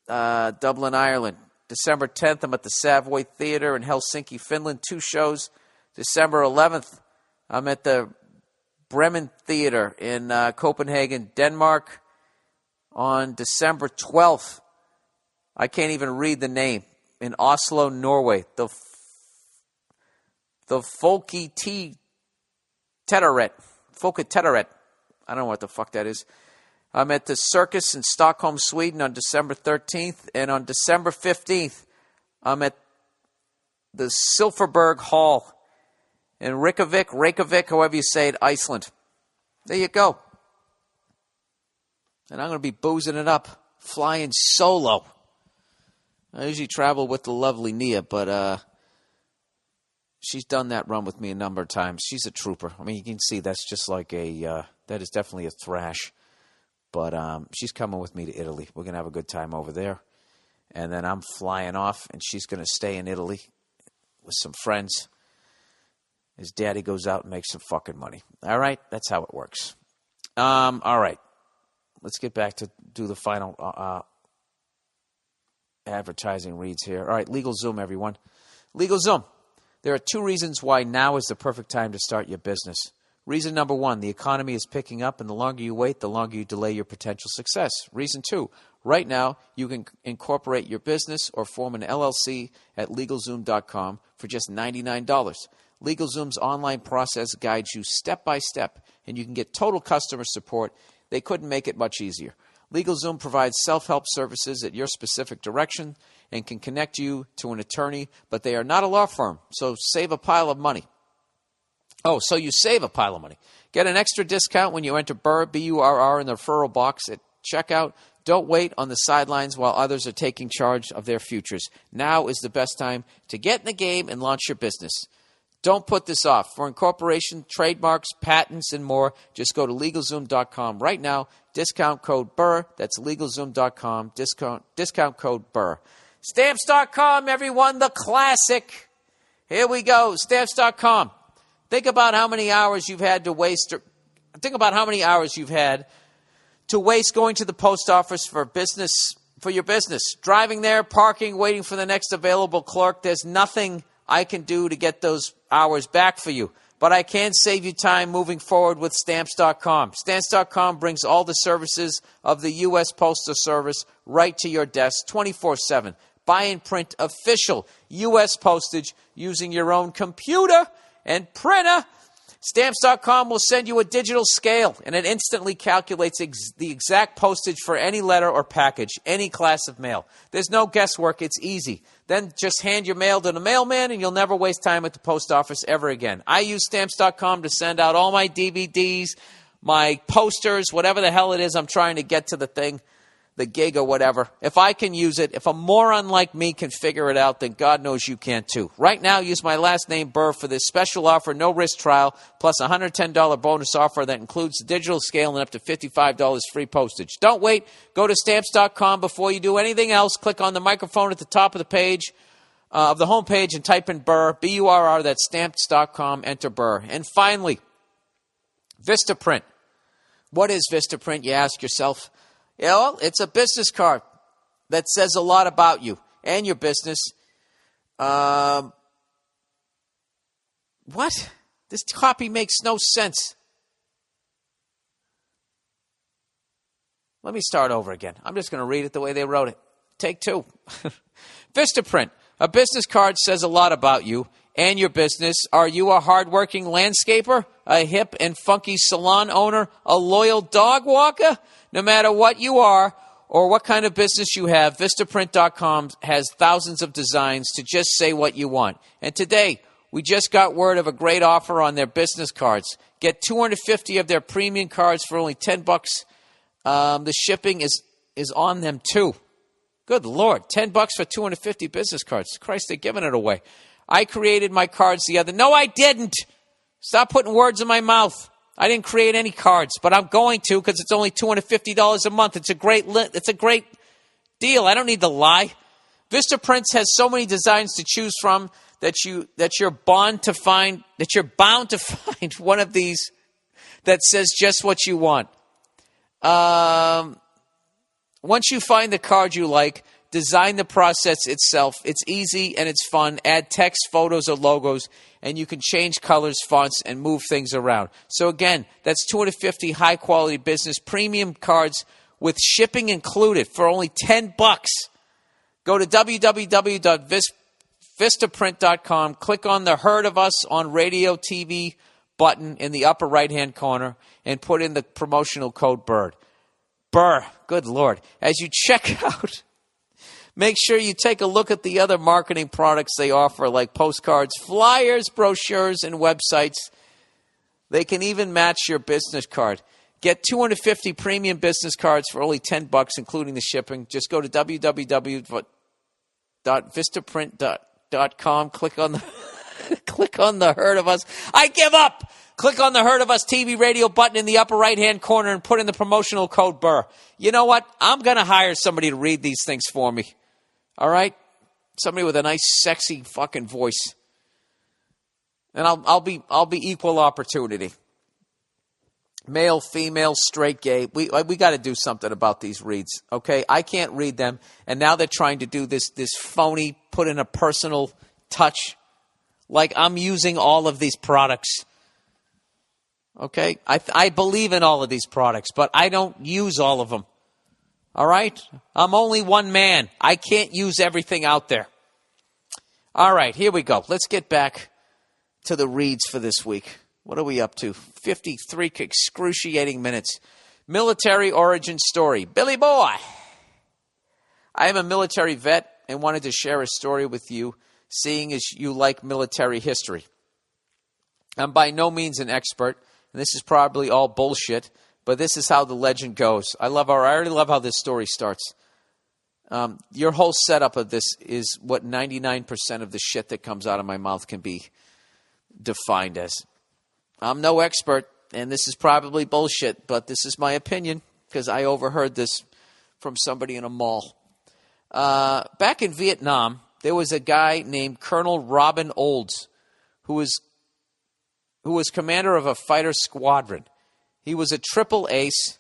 Dublin, Ireland. December 10th, I'm at the Savoy Theatre in Helsinki, Finland, 2 shows. December 11th, I'm at the Bremen Theatre in Copenhagen, Denmark. On December 12th, I can't even read the name, in Oslo, Norway, the Folketetteret. I don't know what the fuck that is. I'm at the Circus in Stockholm, Sweden on December 13th. And on December 15th, I'm at the Silverberg Hall in Reykjavik, however you say it, Iceland. There you go. And I'm going to be boozing it up, flying solo. I usually travel with the lovely Nia, but She's done that run with me a number of times. She's a trooper. I mean, you can see that's just like that is definitely a thrash. But she's coming with me to Italy. We're going to have a good time over there. And then I'm flying off, and she's going to stay in Italy with some friends. His daddy goes out and makes some fucking money. All right? That's how it works. All right. Let's get back to do the final advertising reads here. All right, LegalZoom, everyone. LegalZoom. There are 2 reasons why now is the perfect time to start your business. Reason number 1, the economy is picking up, and the longer you wait, the longer you delay your potential success. Reason 2, right now, you can incorporate your business or form an LLC at LegalZoom.com for just $99. LegalZoom's online process guides you step by step, and you can get total customer support. They couldn't make it much easier. LegalZoom provides self-help services at your specific direction and can connect you to an attorney, but they are not a law firm, so save a pile of money. Oh, so you save a pile of money. Get an extra discount when you enter Burr, B-U-R-R, in the referral box at checkout. Don't wait on the sidelines while others are taking charge of their futures. Now is the best time to get in the game and launch your business. Don't put this off. For incorporation, trademarks, patents, and more, just go to LegalZoom.com right now. Discount code Burr. That's LegalZoom.com. Discount code Burr. Stamps.com, everyone, the classic. Here we go. Stamps.com. Think about how many hours you've had to waste. Think about how many hours you've had to waste going to the post office for your business. Driving there, parking, waiting for the next available clerk. There's nothing I can do to get those hours back for you. But I can save you time moving forward with Stamps.com. Stamps.com brings all the services of the U.S. Postal Service right to your desk 24/7. Buy and print official U.S. postage using your own computer and printer. Stamps.com will send you a digital scale, and it instantly calculates the exact postage for any letter or package, any class of mail. There's no guesswork. It's easy. Then just hand your mail to the mailman, and you'll never waste time at the post office ever again. I use Stamps.com to send out all my DVDs, my posters, whatever the hell it is I'm trying to get to the thing, the gig or whatever. If I can use it, if a moron like me can figure it out, then God knows you can too. Right now, use my last name, Burr, for this special offer, no-risk trial, plus a $110 bonus offer that includes the digital scale and up to $55 free postage. Don't wait. Go to Stamps.com before you do anything else. Click on the microphone at the top of the page, of the homepage, and type in Burr, B-U-R-R, that's Stamps.com, enter Burr. And finally, Vistaprint. What is Vistaprint, you ask yourself? Yeah, well, it's a business card that says a lot about you and your business. What? This copy makes no sense. Let me start over again. I'm just going to read it the way they wrote it. Take 2. Vistaprint. A business card says a lot about you and your business. Are you a hardworking landscaper, a hip and funky salon owner, a loyal dog walker? No matter what you are or what kind of business you have, Vistaprint.com has thousands of designs to just say what you want. And today, we just got word of a great offer on their business cards. Get 250 of their premium cards for only $10. The shipping is on them too. Good Lord, $10 for 250 business cards. Christ, they're giving it away. I created my cards the other. No, I didn't. Stop putting words in my mouth. I didn't create any cards, but I'm going to because it's only $250 a month. It's a great deal. I don't need to lie. Vistaprint has so many designs to choose from that you're bound to find one of these that says just what you want. Once you find the card you like, design the process itself. It's easy and it's fun. Add text, photos, or logos, and you can change colors, fonts, and move things around. So again, that's 250 high-quality business premium cards with shipping included for only $10. Go to www.vistaprint.com. Click on the Heard of Us on Radio TV button in the upper right-hand corner and put in the promotional code BIRD. Burr, good Lord. As you check out, make sure you take a look at the other marketing products they offer, like postcards, flyers, brochures, and websites. They can even match your business card. Get 250 premium business cards for only $10, including the shipping. Just go to www.vistaprint.com. Click on the Click on the Heard of Us. I give up. Click on the Heard of Us TV radio button in the upper right-hand corner and put in the promotional code Burr. You know what? I'm going to hire somebody to read these things for me. All right? Somebody with a nice, sexy fucking voice. And I'll be equal opportunity. Male, female, straight, gay. We got to do something about these reads, okay? I can't read them, and now they're trying to do this phony, put in a personal touch, like I'm using all of these products, okay? I believe in all of these products, but I don't use all of them, all right? I'm only one man. I can't use everything out there. All right, here we go. Let's get back to the reads for this week. What are we up to? 53 excruciating minutes. Military origin story. Billy boy. I am a military vet and wanted to share a story with you, seeing as you like military history. I'm by no means an expert, and this is probably all bullshit, but this is how the legend goes. I already love how this story starts. Your whole setup of this is what 99% of the shit that comes out of my mouth can be defined as. I'm no expert, and this is probably bullshit, but this is my opinion because I overheard this from somebody in a mall. Back in Vietnam, there was a guy named Colonel Robin Olds who was commander of a fighter squadron. He was a triple ace.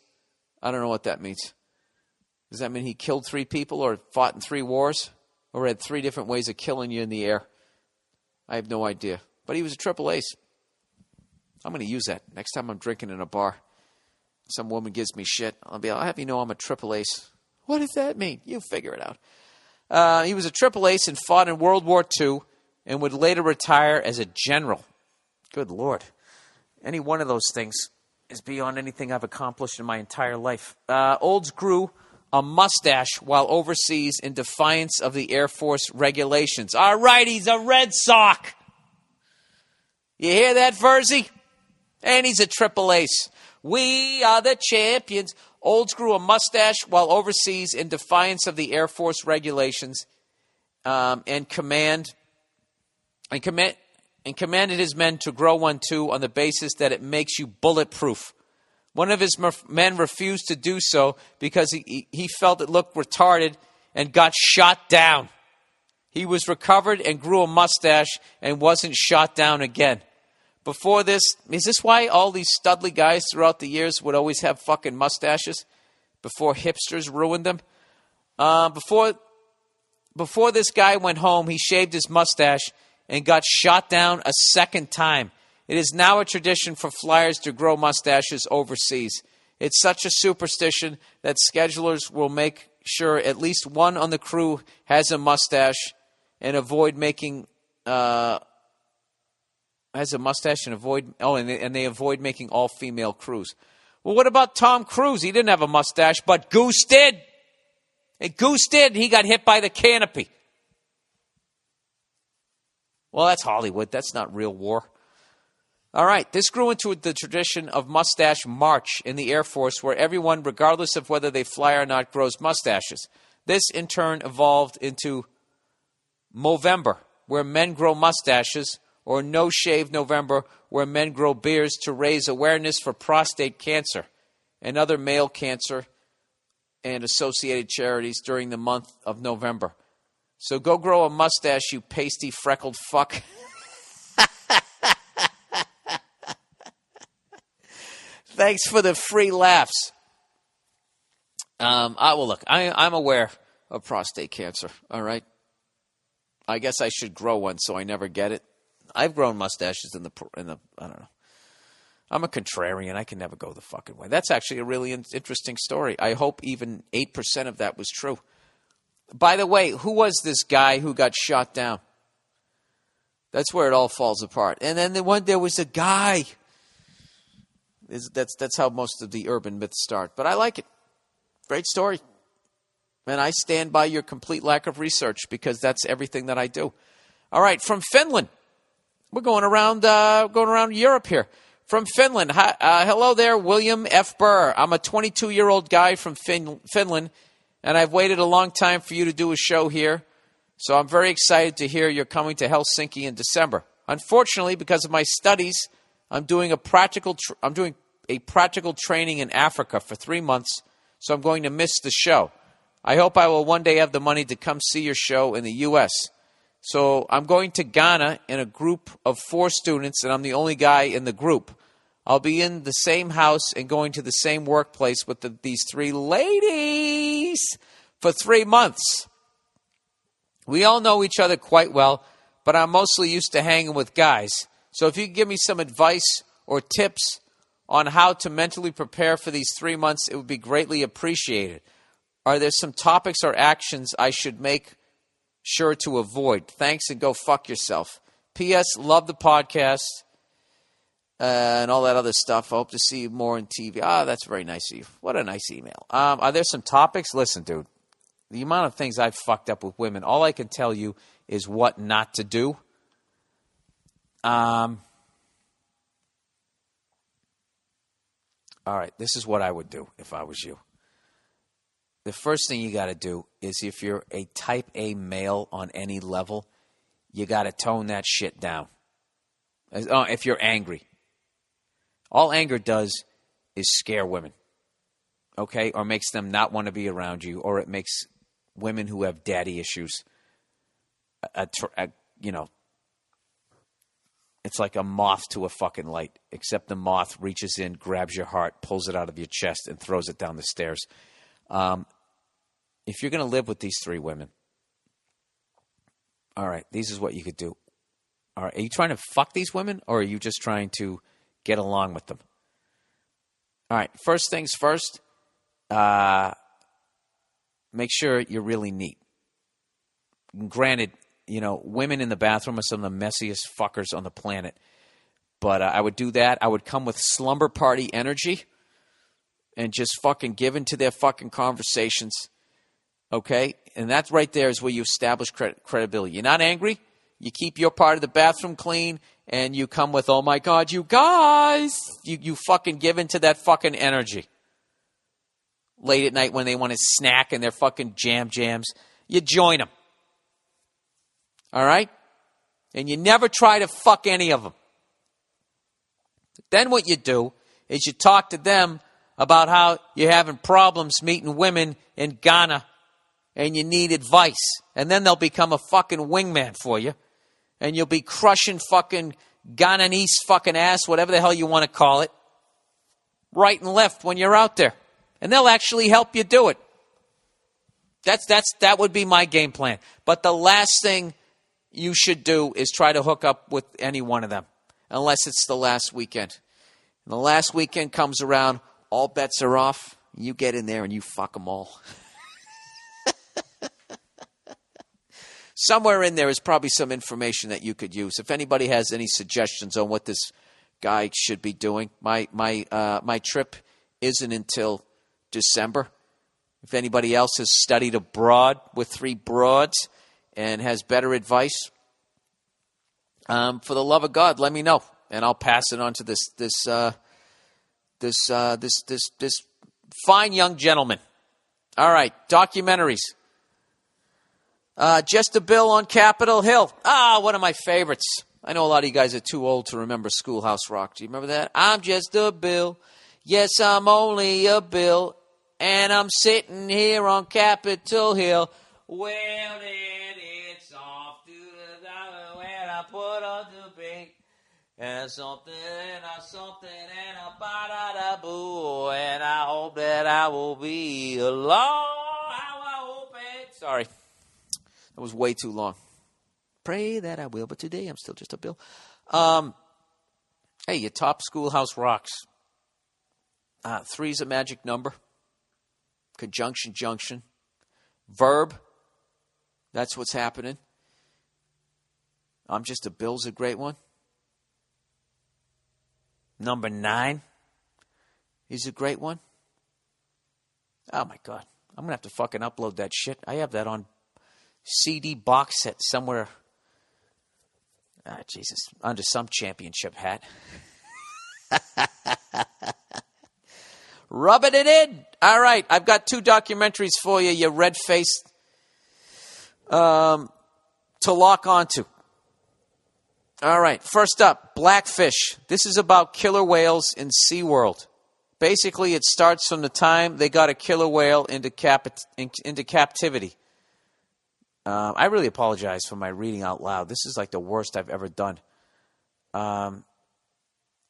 I don't know what that means. Does that mean he killed 3 people or fought in 3 wars or had 3 different ways of killing you in the air? I have no idea. But he was a triple ace. I'm going to use that next time I'm drinking in a bar. Some woman gives me shit. I'll have you know I'm a triple ace. What does that mean? You figure it out. He was a triple ace and fought in World War II and would later retire as a general. Good Lord. Any one of those things is beyond anything I've accomplished in my entire life. Olds grew a mustache while overseas in defiance of the Air Force regulations. All right, he's a Red Sox. You hear that, Verzi? And he's a triple ace. We are the champions. Olds grew a mustache while overseas in defiance of the Air Force regulations, and commanded his men to grow one too on the basis that it makes you bulletproof. One of his men refused to do so because he felt it looked retarded and got shot down. He was recovered and grew a mustache and wasn't shot down again. Before this, is this why all these studly guys throughout the years would always have fucking mustaches? Before hipsters ruined them? Before this guy went home, he shaved his mustache and got shot down a second time. It is now a tradition for flyers to grow mustaches overseas. It's such a superstition that schedulers will make sure at least one on the crew has a mustache and avoid making and they avoid making all female crews. Well, what about Tom Cruise? He didn't have a mustache, but Goose did. And Goose did, and he got hit by the canopy. Well, that's Hollywood. That's not real war. All right, this grew into the tradition of Mustache March in the Air Force, where everyone, regardless of whether they fly or not, grows mustaches. This, in turn, evolved into Movember, where men grow mustaches, or No Shave November, where men grow beards to raise awareness for prostate cancer and other male cancer and associated charities during the month of November. So go grow a mustache, you pasty, freckled fuck. Thanks for the free laughs. I'm aware of prostate cancer, all right? I guess I should grow one so I never get it. I've grown mustaches in the I don't know. I'm a contrarian. I can never go the fucking way. That's actually a really interesting story. I hope even 8% of that was true. By the way, who was this guy who got shot down? That's where it all falls apart. And then there was a guy. That's how most of the urban myths start. But I like it. Great story. And I stand by your complete lack of research because that's everything that I do. All right, from Finland. We're going around Europe here. From Finland. Hello there, William F. Burr. I'm a 22-year-old guy from Finland, and I've waited a long time for you to do a show here. So I'm very excited to hear you're coming to Helsinki in December. Unfortunately, because of my studies, I'm doing a practical training in Africa for 3 months, so I'm going to miss the show. I hope I will one day have the money to come see your show in the U.S. So I'm going to Ghana in a group of 4 students, and I'm the only guy in the group. I'll be in the same house and going to the same workplace with these 3 ladies for 3 months. We all know each other quite well, but I'm mostly used to hanging with guys. So if you could give me some advice or tips on how to mentally prepare for these 3 months, it would be greatly appreciated. Are there some topics or actions I should make sure to avoid? Thanks, and go fuck yourself. P.S. Love the podcast and all that other stuff. I hope to see you more on TV. That's very nice of you. What a nice email. Are there some topics? Listen, dude, the amount of things I've fucked up with women, all I can tell you is what not to do. All right, this is what I would do if I was you. The first thing you got to do is, if you're a type A male on any level, you got to tone that shit down. If you're angry. All anger does is scare women, okay? Or makes them not want to be around you, or it makes women who have daddy issues, it's like a moth to a fucking light, except the moth reaches in, grabs your heart, pulls it out of your chest, and throws it down the stairs. If you're going to live with these 3 women, all right, this is what you could do. All right, are you trying to fuck these women, or are you just trying to get along with them? All right, first things first, make sure you're really neat. Granted, women in the bathroom are some of the messiest fuckers on the planet. But I would do that. I would come with slumber party energy and just fucking give into their fucking conversations. Okay? And that right there is where you establish credibility. You're not angry. You keep your part of the bathroom clean. And you come with, oh my God, you guys. You fucking give into that fucking energy. Late at night when they want to snack and their fucking jams. You join them. All right? And you never try to fuck any of them. Then what you do is you talk to them about how you're having problems meeting women in Ghana and you need advice. And then they'll become a fucking wingman for you. And you'll be crushing fucking Ghananese fucking ass, whatever the hell you want to call it, right and left when you're out there. And they'll actually help you do it. That would be my game plan. But the last thing you should do is try to hook up with any one of them, unless it's the last weekend. And the last weekend comes around, all bets are off. You get in there and you fuck them all. Somewhere in there is probably some information that you could use. If anybody has any suggestions on what this guy should be doing, my trip isn't until December. If anybody else has studied abroad with 3 broads and has better advice, for the love of God, let me know, and I'll pass it on to this fine young gentleman. All right, documentaries. Just a Bill on Capitol Hill. One of my favorites. I know a lot of you guys are too old to remember Schoolhouse Rock. Do you remember that? I'm just a Bill. Yes, I'm only a Bill. And I'm sitting here on Capitol Hill. Well, then it's off to the dollar when I put on the bait. And something and a ba-da-da-boo. And I hope that I will be alone. I hope it. Sorry. That was way too long. Pray that I will, but today I'm still just a Bill. Hey, your top Schoolhouse Rocks. 3's a magic number. Conjunction, junction. Verb. That's what's happening. I'm just a Bill's a great one. Number 9 is a great one. Oh, my God. I'm going to have to fucking upload that shit. I have that on CD box set somewhere. Jesus. Under some championship hat. Rubbing it in. All right. I've got 2 documentaries for you, you red-faced, to lock onto. All right, first up, Blackfish. This is about killer whales in SeaWorld. Basically, it starts from the time they got a killer whale into captivity. I really apologize for my reading out loud. This is like the worst I've ever done.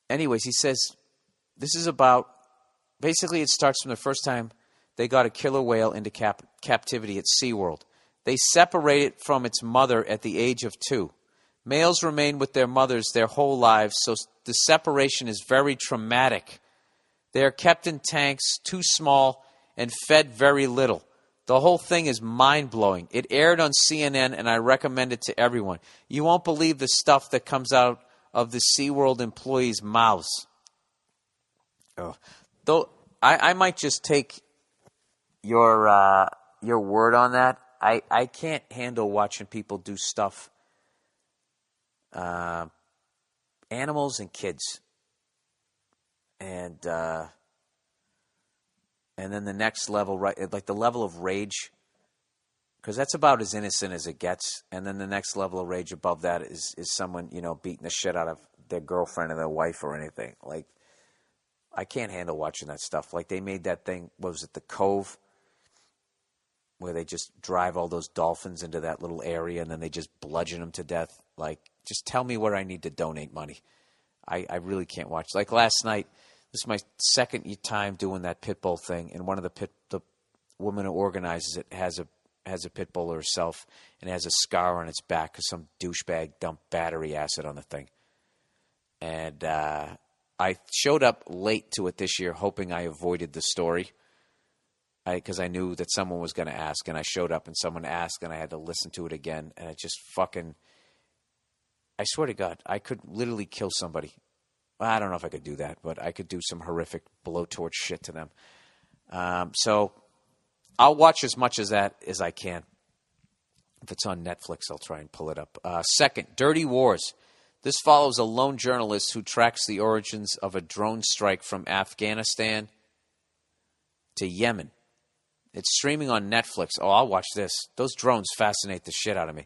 Anyways, he says, this is about, basically it starts from the first time they got a killer whale into captivity at SeaWorld. They separate it from its mother at the age of 2. Males remain with their mothers their whole lives, so the separation is very traumatic. They are kept in tanks, too small, and fed very little. The whole thing is mind-blowing. It aired on CNN, and I recommend it to everyone. You won't believe the stuff that comes out of the SeaWorld employees' mouths. Oh. Though I might just take your word on that. I can't handle watching people do stuff. Animals and kids. And then the next level, right, like the level of rage, because that's about as innocent as it gets. And then the next level of rage above that is someone, beating the shit out of their girlfriend or their wife or anything. Like, I can't handle watching that stuff. Like, they made that thing, what was it, The Cove, where they just drive all those dolphins into that little area and then they just bludgeon them to death. Like, just tell me where I need to donate money. I really can't watch. Like last night, this is my second time doing that pit bull thing, and one of the woman who organizes it has a pit bull herself and has a scar on its back because some douchebag dumped battery acid on the thing. And I showed up late to it this year, hoping I avoided the story, because I knew that someone was going to ask, and I showed up and someone asked, and I had to listen to it again, and it just fucking, I swear to God, I could literally kill somebody. I don't know if I could do that, but I could do some horrific blowtorch shit to them. So I'll watch as much of that as I can. If it's on Netflix, I'll try and pull it up. Second, Dirty Wars. This follows a lone journalist who tracks the origins of a drone strike from Afghanistan to Yemen. It's streaming on Netflix. Oh, I'll watch this. Those drones fascinate the shit out of me.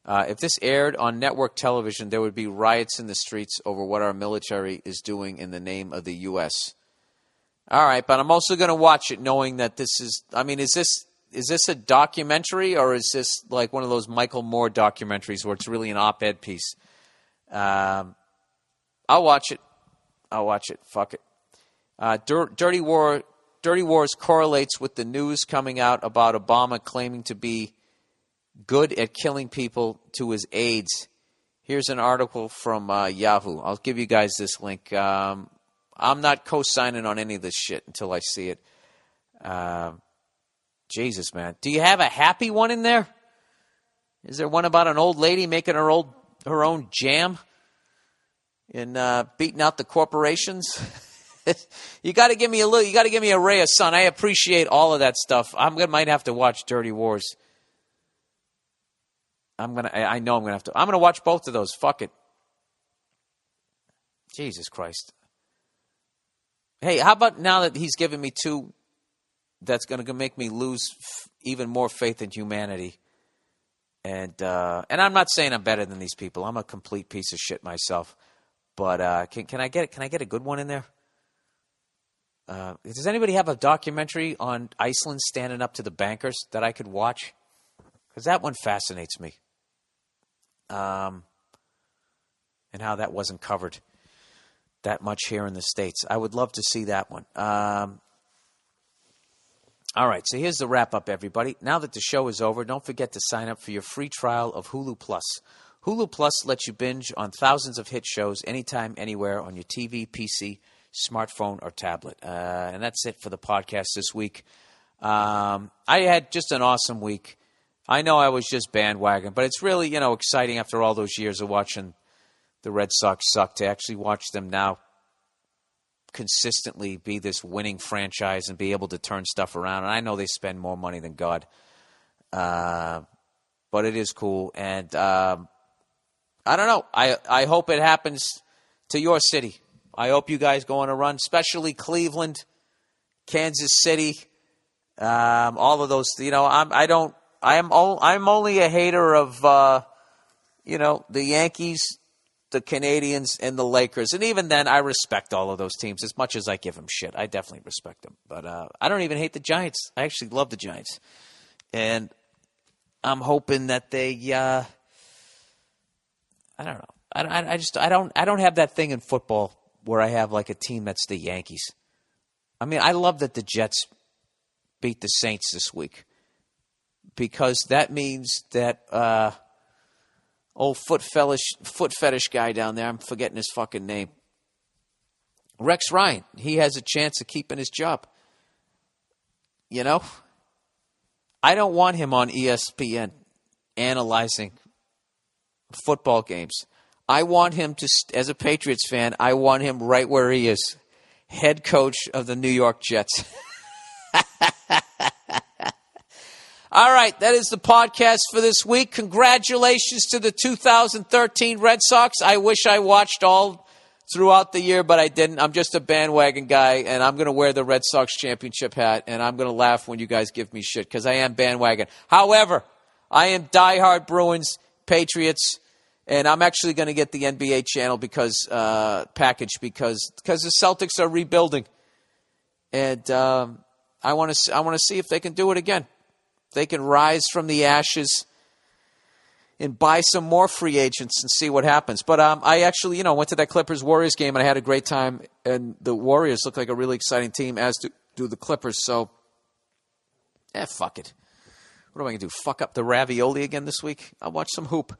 If this aired on network television, there would be riots in the streets over what our military is doing in the name of the U.S. All right, but I'm also going to watch it knowing that this is, is this a documentary, or is this like one of those Michael Moore documentaries where it's really an op-ed piece? I'll watch it. Fuck it. Dirty Wars correlates with the news coming out about Obama claiming to be good at killing people to his aides. Here's an article from Yahoo. I'll give you guys this link. I'm not co-signing on any of this shit until I see it. Jesus, man. Do you have a happy one in there? Is there one about an old lady making her own jam and beating out the corporations? You got to give me a ray of sun. I appreciate all of that stuff. Might have to watch Dirty Wars. I know I'm gonna have to. I'm gonna watch both of those. Fuck it. Jesus Christ. Hey, how about now that he's given me 2, that's gonna make me lose even more faith in humanity. And I'm not saying I'm better than these people. I'm a complete piece of shit myself. But can I get a good one in there? Does anybody have a documentary on Iceland standing up to the bankers that I could watch? Because that one fascinates me. And how that wasn't covered that much here in the States. I would love to see that one. All right, so here's the wrap-up, everybody. Now that the show is over, don't forget to sign up for your free trial of Hulu Plus. Hulu Plus lets you binge on thousands of hit shows anytime, anywhere on your TV, PC, smartphone, or tablet. And that's it for the podcast this week. I had just an awesome week. I know I was just bandwagon, but it's really, exciting after all those years of watching the Red Sox suck to actually watch them now consistently be this winning franchise and be able to turn stuff around. And I know they spend more money than God, but it is cool. And I don't know. I hope it happens to your city. I hope you guys go on a run, especially Cleveland, Kansas City, all of those. I'm only a hater of, the Yankees the Canadians, and the Lakers. And even then, I respect all of those teams as much as I give them shit. I definitely respect them. But I don't even hate the Giants. I actually love the Giants. And I'm hoping that they, I don't know. I don't have that thing in football where I have like a team that's the Yankees. I mean, I love that the Jets beat the Saints this week because that means that old foot fetish guy down there, I'm forgetting his fucking name, Rex Ryan, he has a chance of keeping his job. You know? I don't want him on ESPN analyzing football games. I want him to, as a Patriots fan, I want him right where he is, head coach of the New York Jets. All right, that is the podcast for this week. Congratulations to the 2013 Red Sox. I wish I watched all throughout the year, but I didn't. I'm just a bandwagon guy, and I'm going to wear the Red Sox championship hat, and I'm going to laugh when you guys give me shit because I am bandwagon. However, I am diehard Bruins, Patriots, and I'm actually going to get the NBA channel package because the Celtics are rebuilding, and I want to see if they can do it again. They can rise from the ashes and buy some more free agents and see what happens. But I actually, went to that Clippers-Warriors game, and I had a great time. And the Warriors look like a really exciting team, as do the Clippers. So, fuck it. What am I going to do, fuck up the ravioli again this week? I'll watch some hoop.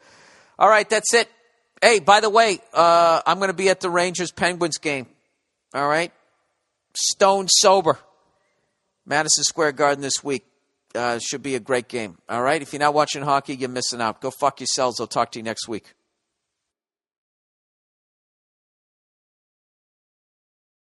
All right, that's it. Hey, by the way, I'm going to be at the Rangers-Penguins game. All right? Stone sober. Madison Square Garden this week. Should be a great game. All right? If you're not watching hockey, you're missing out. Go fuck yourselves. I'll talk to you next week.